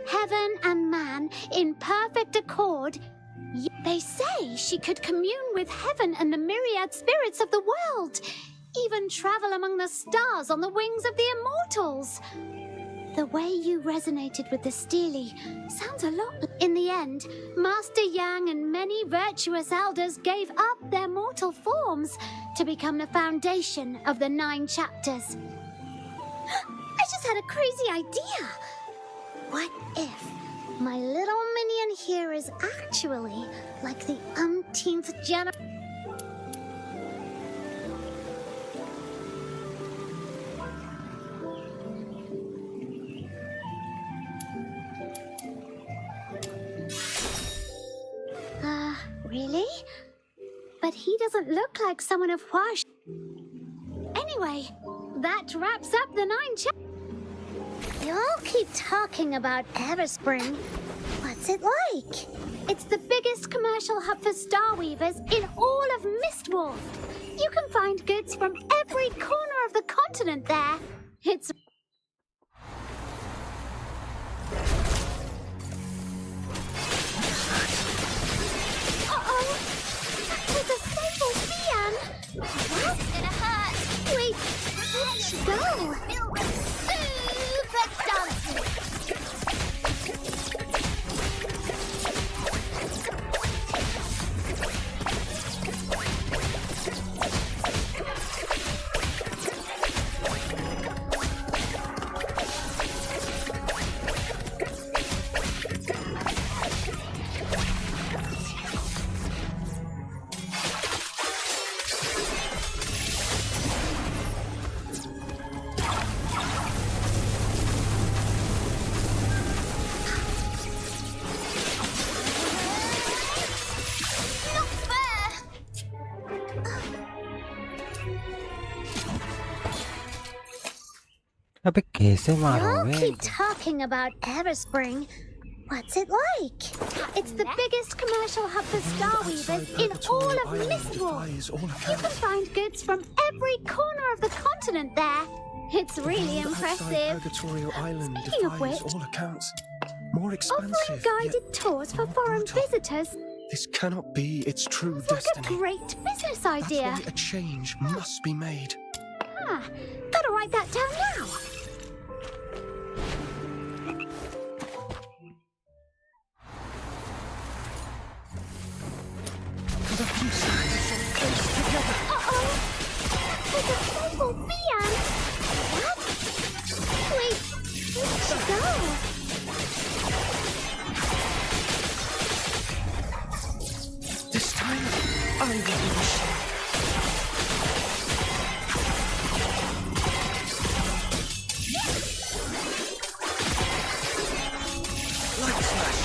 Heaven and man in perfect accord. They say she could commune with heaven and the myriad spirits of the world, even travel among the stars on the wings of the immortals. The way you resonated with the Steely sounds a lot... In the end, Master Yang and many virtuous elders gave up their mortal forms to become the foundation of the 9 chapters. I just had a crazy idea. What if my little minion here is actually like the umpteenth generation? Really? But he doesn't look like someone of Huash. Anyway, that wraps up the 9 chapters. You all keep talking about Everspring. What's it like? It's the biggest commercial hub for Starweavers in all of Mistwolf. You can find goods from every corner of the continent there. It's... With a stable Fian. What? It's gonna hurt. Wait, where'd she go? Super dancing. अबे कैसे You all मारोगे keep talking about Everspring. What's it like? It's the biggest commercial hub for Starweavers in all of Mistwolf. You can find goods from every corner of the continent there. It's really impressive. Purgatorial Island Speaking of defies which, all accounts. More expensive. offering guided tours for foreign visitors. This cannot be its true It's like destiny. a great business idea. That's why a change must be made. Ah, gotta write that down now. The few sides are close together. Uh-oh! There's a stable Fian. What? Wait, where'd she go? This time, I will initiate. Light slash.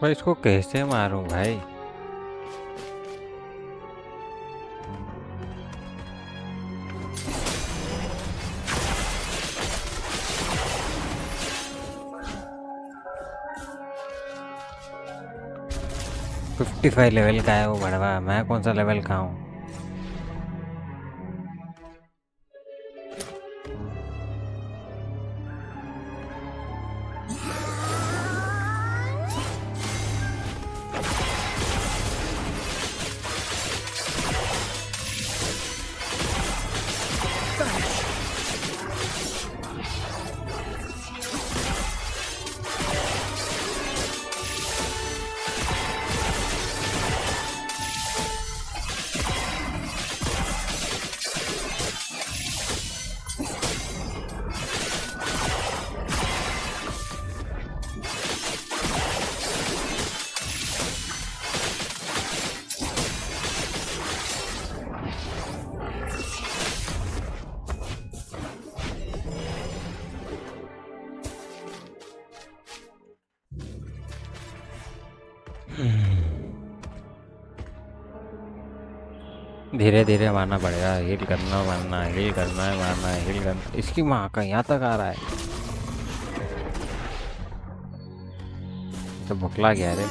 भाई इसको कैसे मारूं भाई? $55 level का है वो बड़वा, मैं कौन सा लेवल का हूँ? धीरे धीरे मारना पड़ेगा, हील करना मारना, हील करना है मारना, हील करना। इसकी माँ का यहाँ तक आ रहा है तो भुखला गया रे।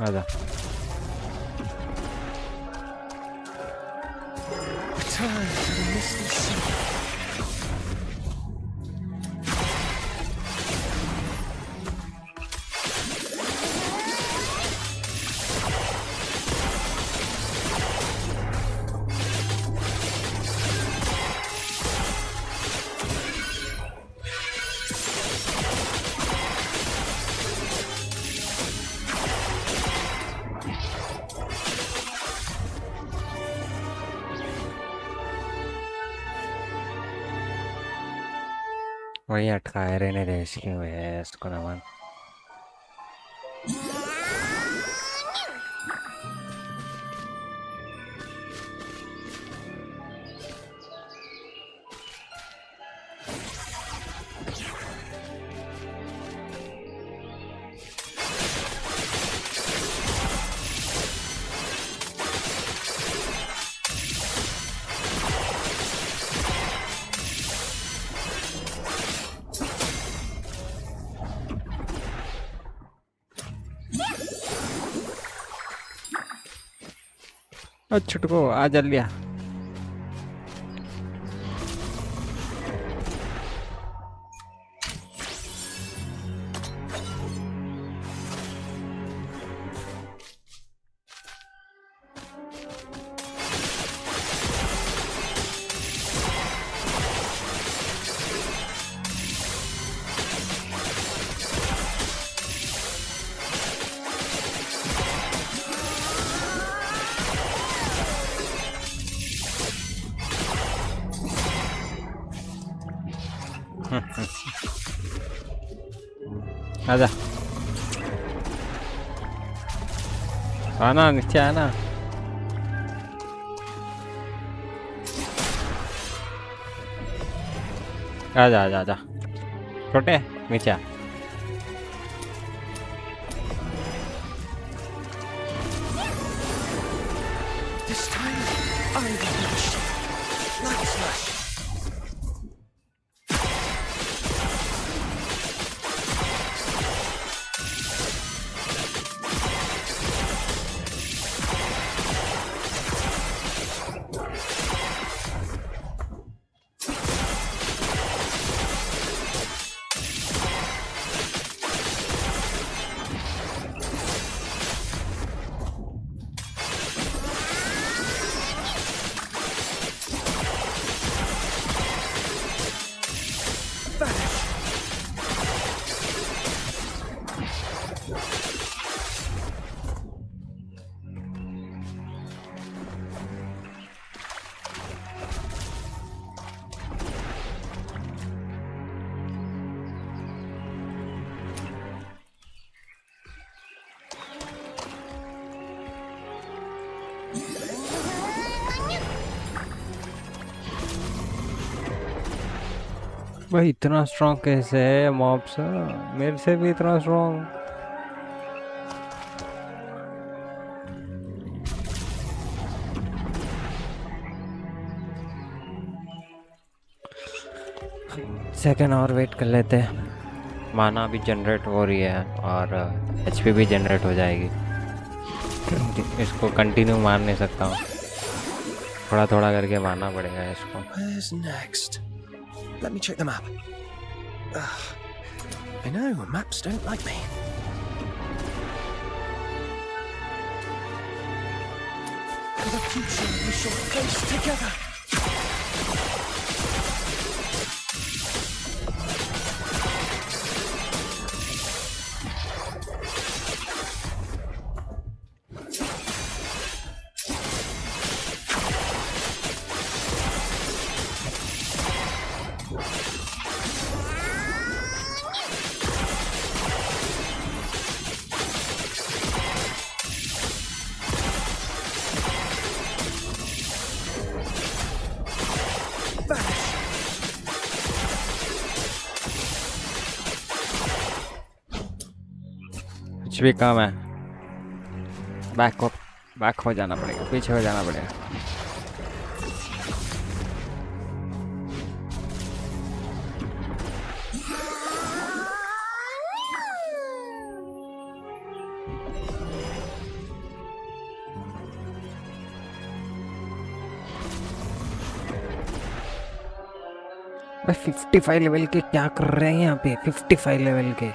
आजा वही अटकाए रहने दे इसकी वजह इसको नमन। छुटको आ जल्दी आ। आजा आना नीचे आना। आजा आजा आजा छोटे नीचे आ। This time I will light slash. भाई इतना स्ट्रॉन्ग कैसे है मॉब्स? मेरे से भी इतना स्ट्रॉन्ग? सेकेंड और वेट कर लेते हैं। माना भी जनरेट हो रही है और एचपी भी जनरेट हो जाएगी। इसको कंटिन्यू मार नहीं सकता हूँ, थोड़ा थोड़ा करके मारना पड़ेगा इसको। Where's next? Let me check the map. I know, maps don't like me. For the future, we shall face together. कुछ भी काम है, बैक हो जाना पड़ेगा, पीछे हो जाना पड़ेगा। भाई 55 लेवल के क्या कर रहे हैं यहाँ पे? 55 लेवल के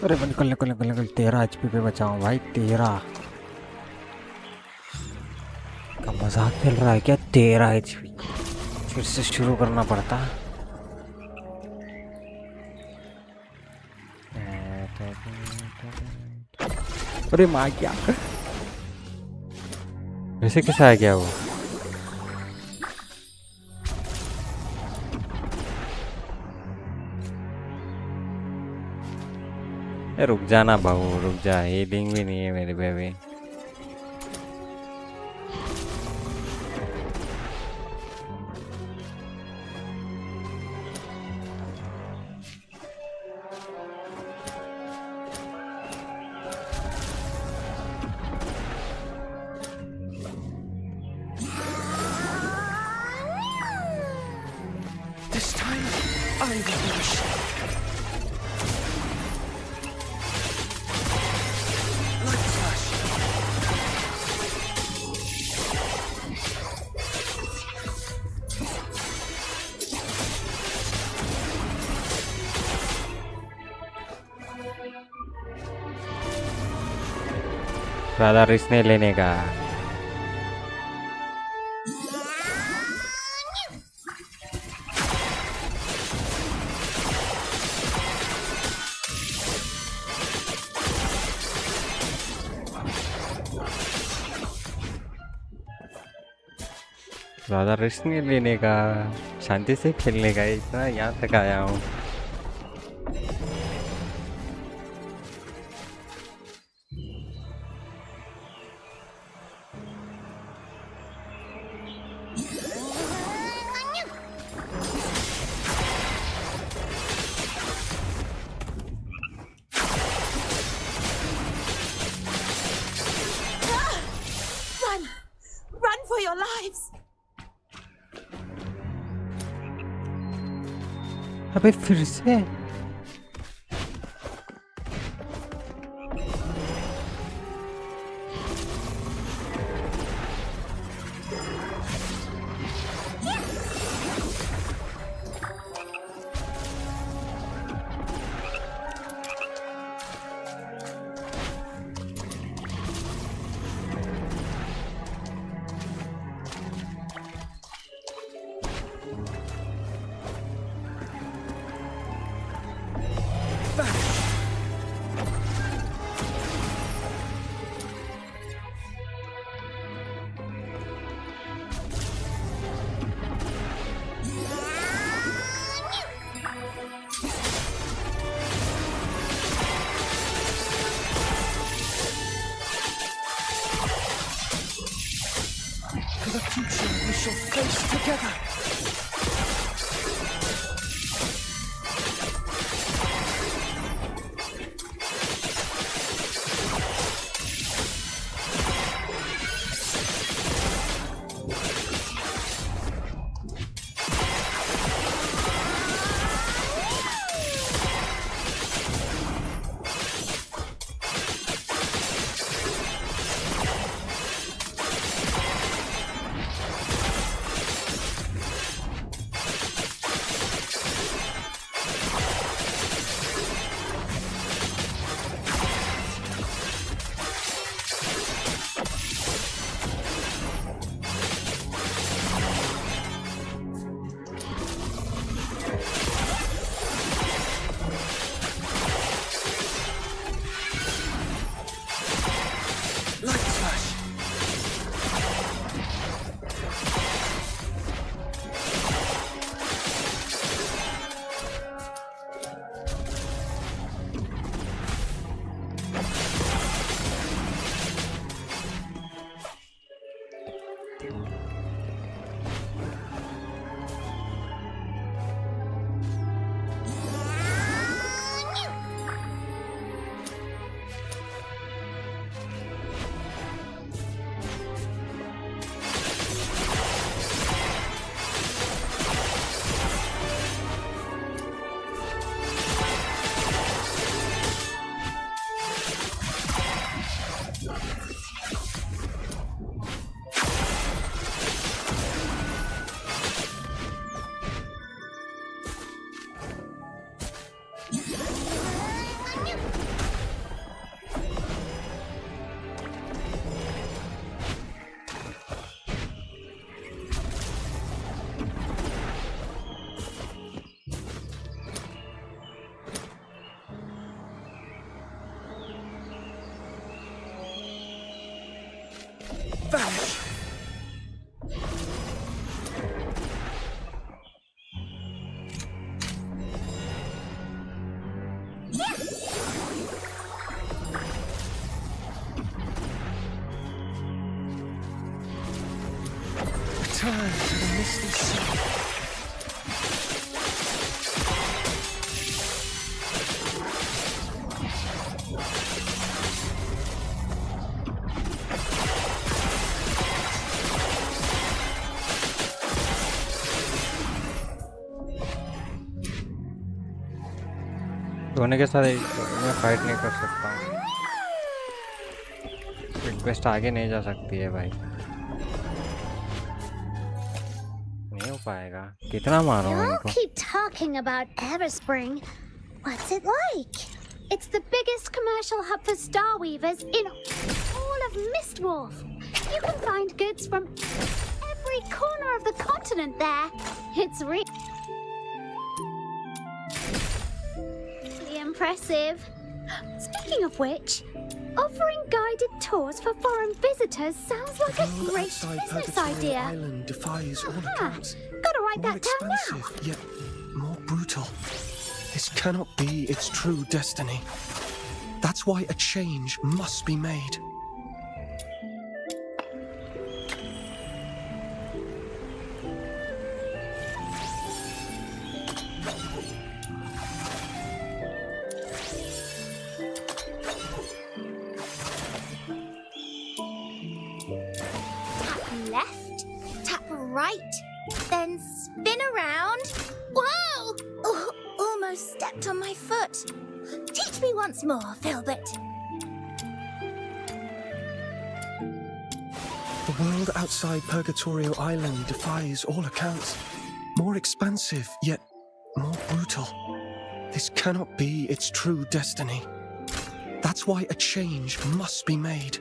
अरे निकल 13 HP पे बचाऊं भाई, 13 का मजाक चल रहा है क्या? 13 HP फिर से शुरू करना पड़ता। अरे माँ क्या वैसे कैसे आ गया वो? रुक जाना बहू, रुक जा, हीलिंग भी नहीं है मेरे पे अभी। This time, I will be the shape. ज़्यादा रिस्क नहीं लेने का। ज़्यादा रिस्क नहीं लेने का, शांति से खेलने का। इतना यहाँ तक आया हूँ। Run for your lives! अबे फिर से the future we shall face together. Vanish. Return to the misty sea. धोने के साथ मैं फाइट नहीं कर सकता हूँ। रिक्वेस्ट आगे नहीं जा सकती है भाई, नहीं हो पाएगा। कितना मारो You all इनको? keep talking about Everspring. What's it like? It's the biggest commercial hub for Star Weavers in all of Mistwolf. You can find goods from every corner of the continent there. It's really impressive. Speaking of which, offering guided tours for foreign visitors sounds like a great business idea. Island defies all accounts. Gotta write More that down now. expansive, yet more brutal. This cannot be its true destiny. That's why a change must be made. Left, tap right, then spin around. Whoa! Oh, almost stepped on my foot. Teach me once more, Philbert. The world outside Purgatorio Island defies all accounts. More expansive, yet more brutal. This cannot be its true destiny. That's why a change must be made.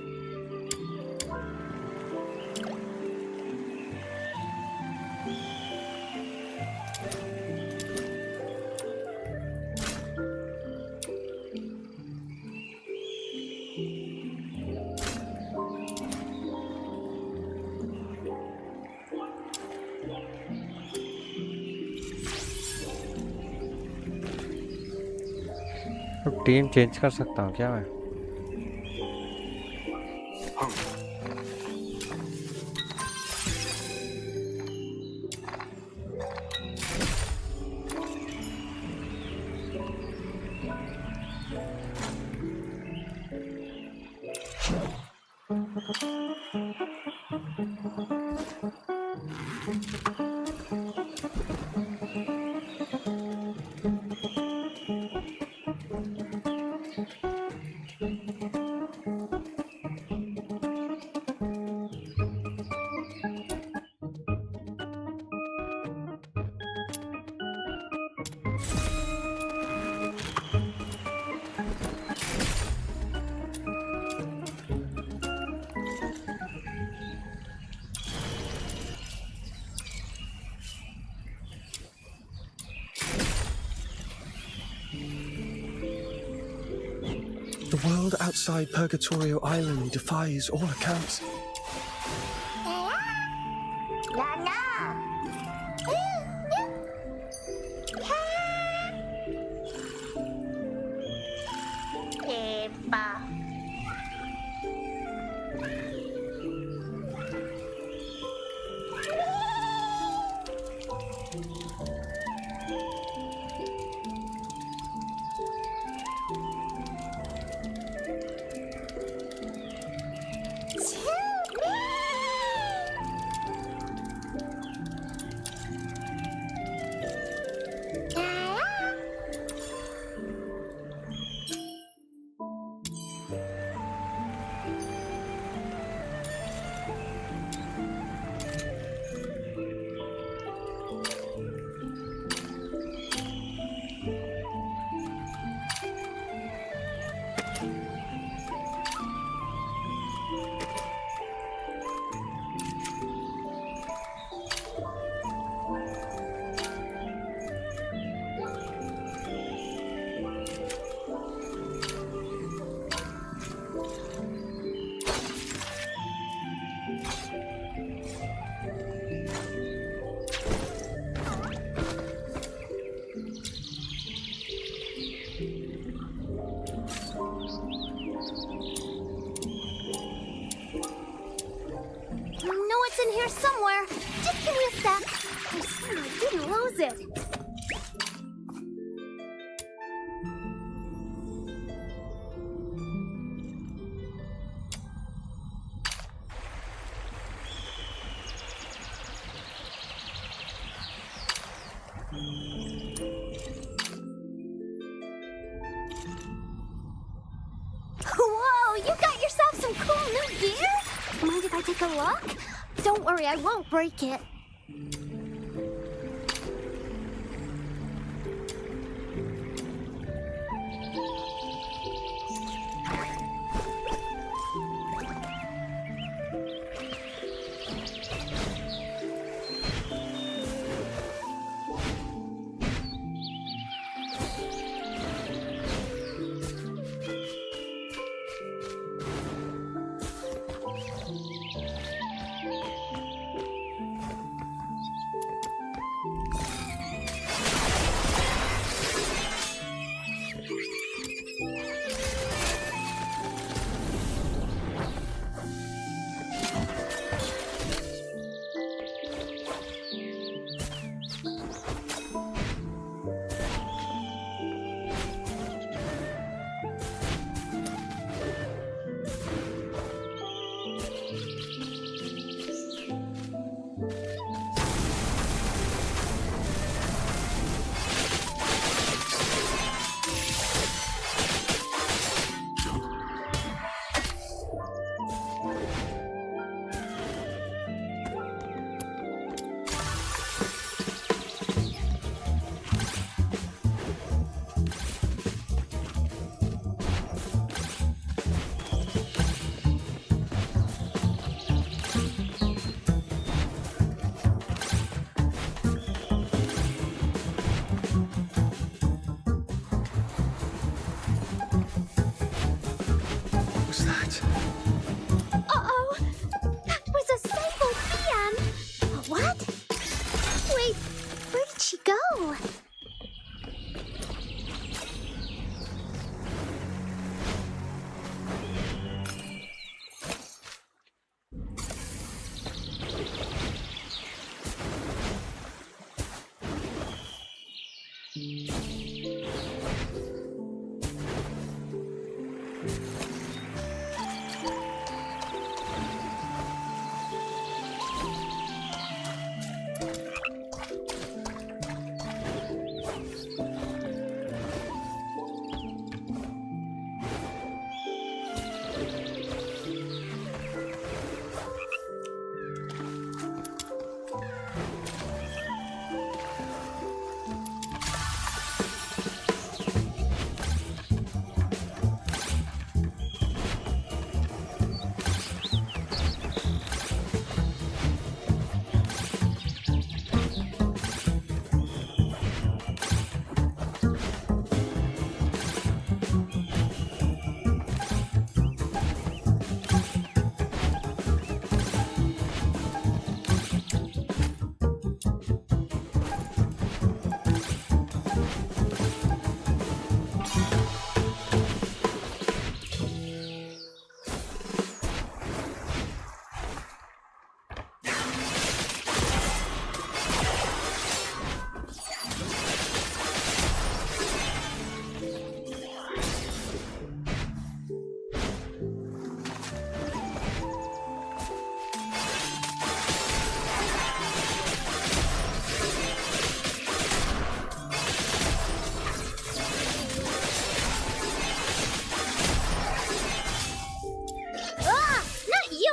अब team change कर सकता हूँ क्या मैं? The world outside Purgatorio Island defies all accounts. In here somewhere. Just give me a sec. I swear I didn't lose it. Whoa, you got yourself some cool new gear? Mind if I take a look? Don't worry, I won't break it.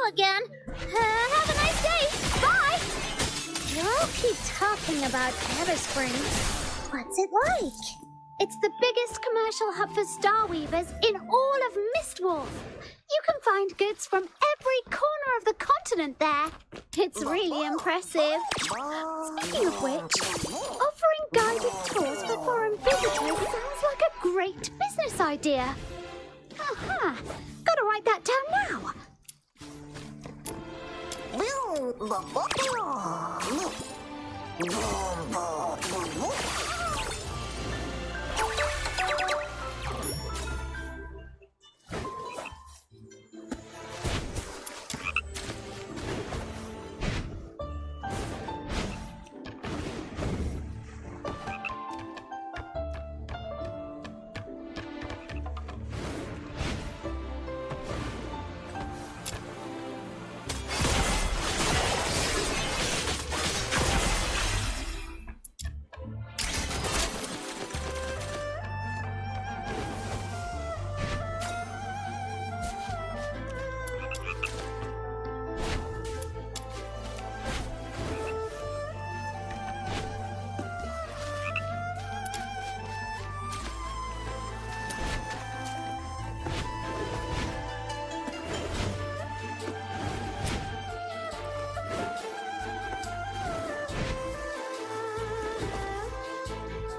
you again. Have a nice day. Bye. You all keep talking about Everspring. What's it like? It's the biggest commercial hub for Star Weavers in all of Mistwolf. You can find goods from every corner of the continent there. It's really impressive. Speaking of which, offering guided tours for foreign visitors sounds like a great business idea. Aha! Gotta write that down now.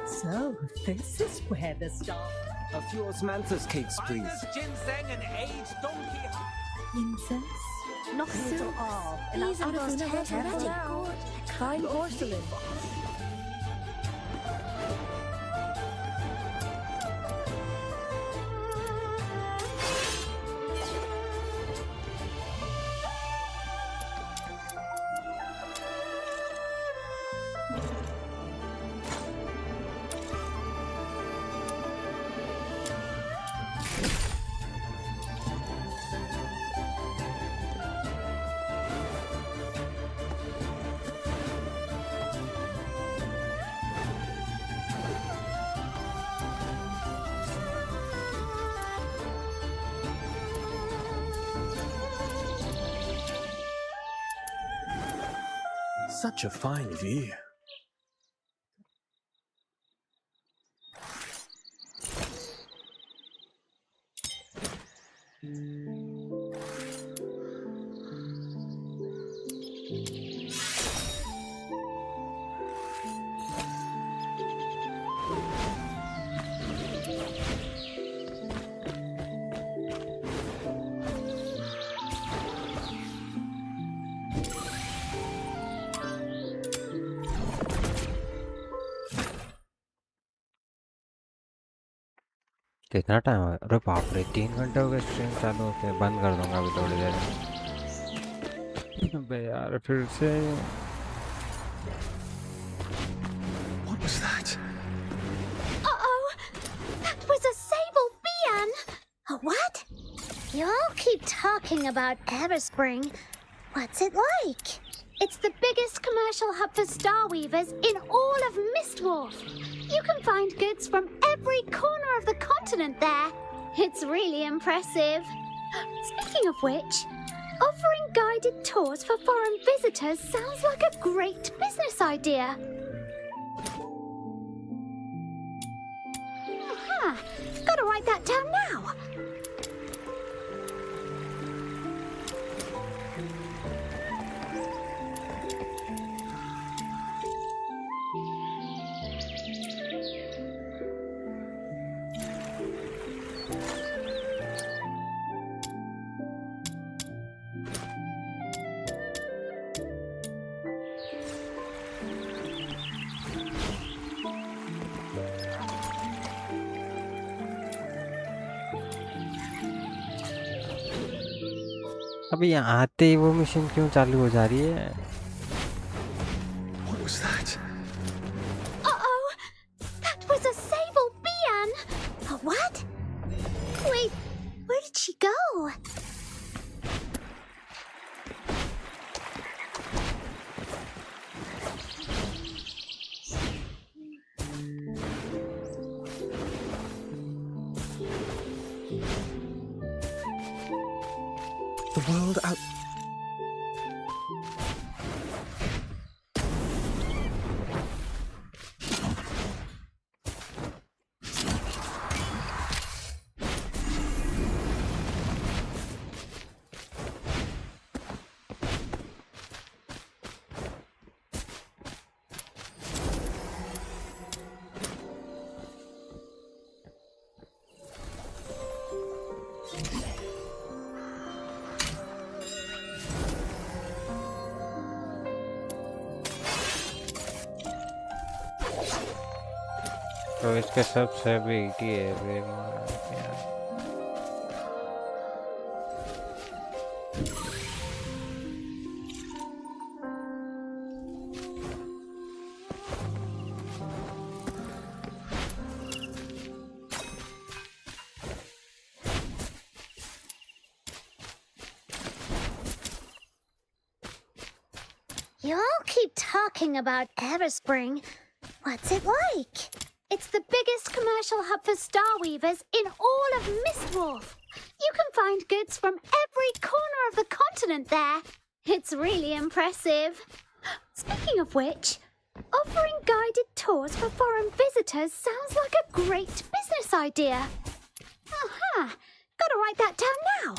So, this is where the star... A few osmanthus cakes, please. Ginseng and aged donkey... Incense? Not so off. These are most heterotic. Fine porcelain. Such a fine view. कितना time है? अरे बाप रे 3 घंटे हो गए stream चालू होके बंद कर दूंगा अभी थोड़ी देर में। अबे यार फिर से What was that? Uh-oh! That was a sable Bian! A what? You all keep talking about Everspring. What's it like? It's the biggest commercial hub for Star Weavers in all of Mistwolf. You can find goods from every corner of the continent there. It's really impressive. Speaking of which, offering guided tours for foreign visitors sounds like a great business idea. Aha! Gotta write that down now. अभी यहाँ आते ही वो mission क्यों चालू हो जा रही है? What was that? Uh-oh! That was a sable Bian! A what? Wait, where did she go? The world out... तो इसके सबसे बेटी है वे यार। You all keep talking about Everspring. What's it like? It's the biggest commercial hub for Starweavers in all of Mistwolf. You can find goods from every corner of the continent there. It's really impressive. Speaking of which, offering guided tours for foreign visitors sounds like a great business idea. Aha! Gotta write that down now.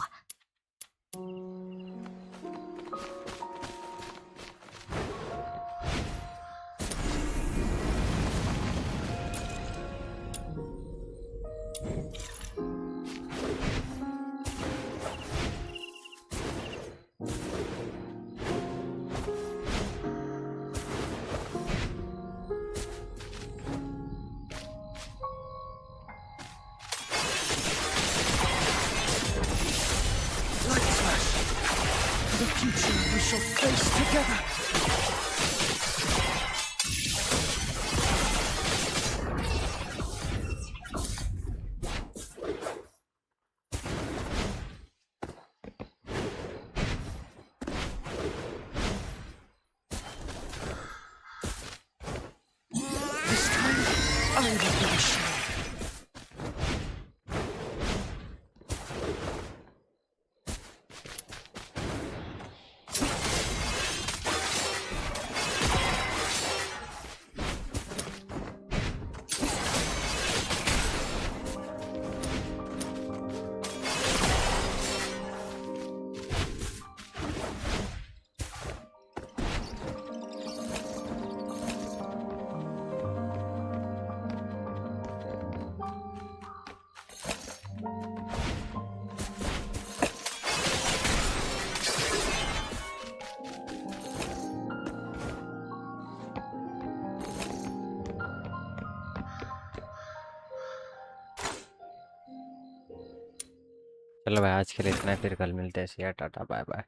The future we shall face together. This time, I will be sure. चलो भाई आज के लिए इतना है, फिर कल मिलते हैं। Tata bye bye.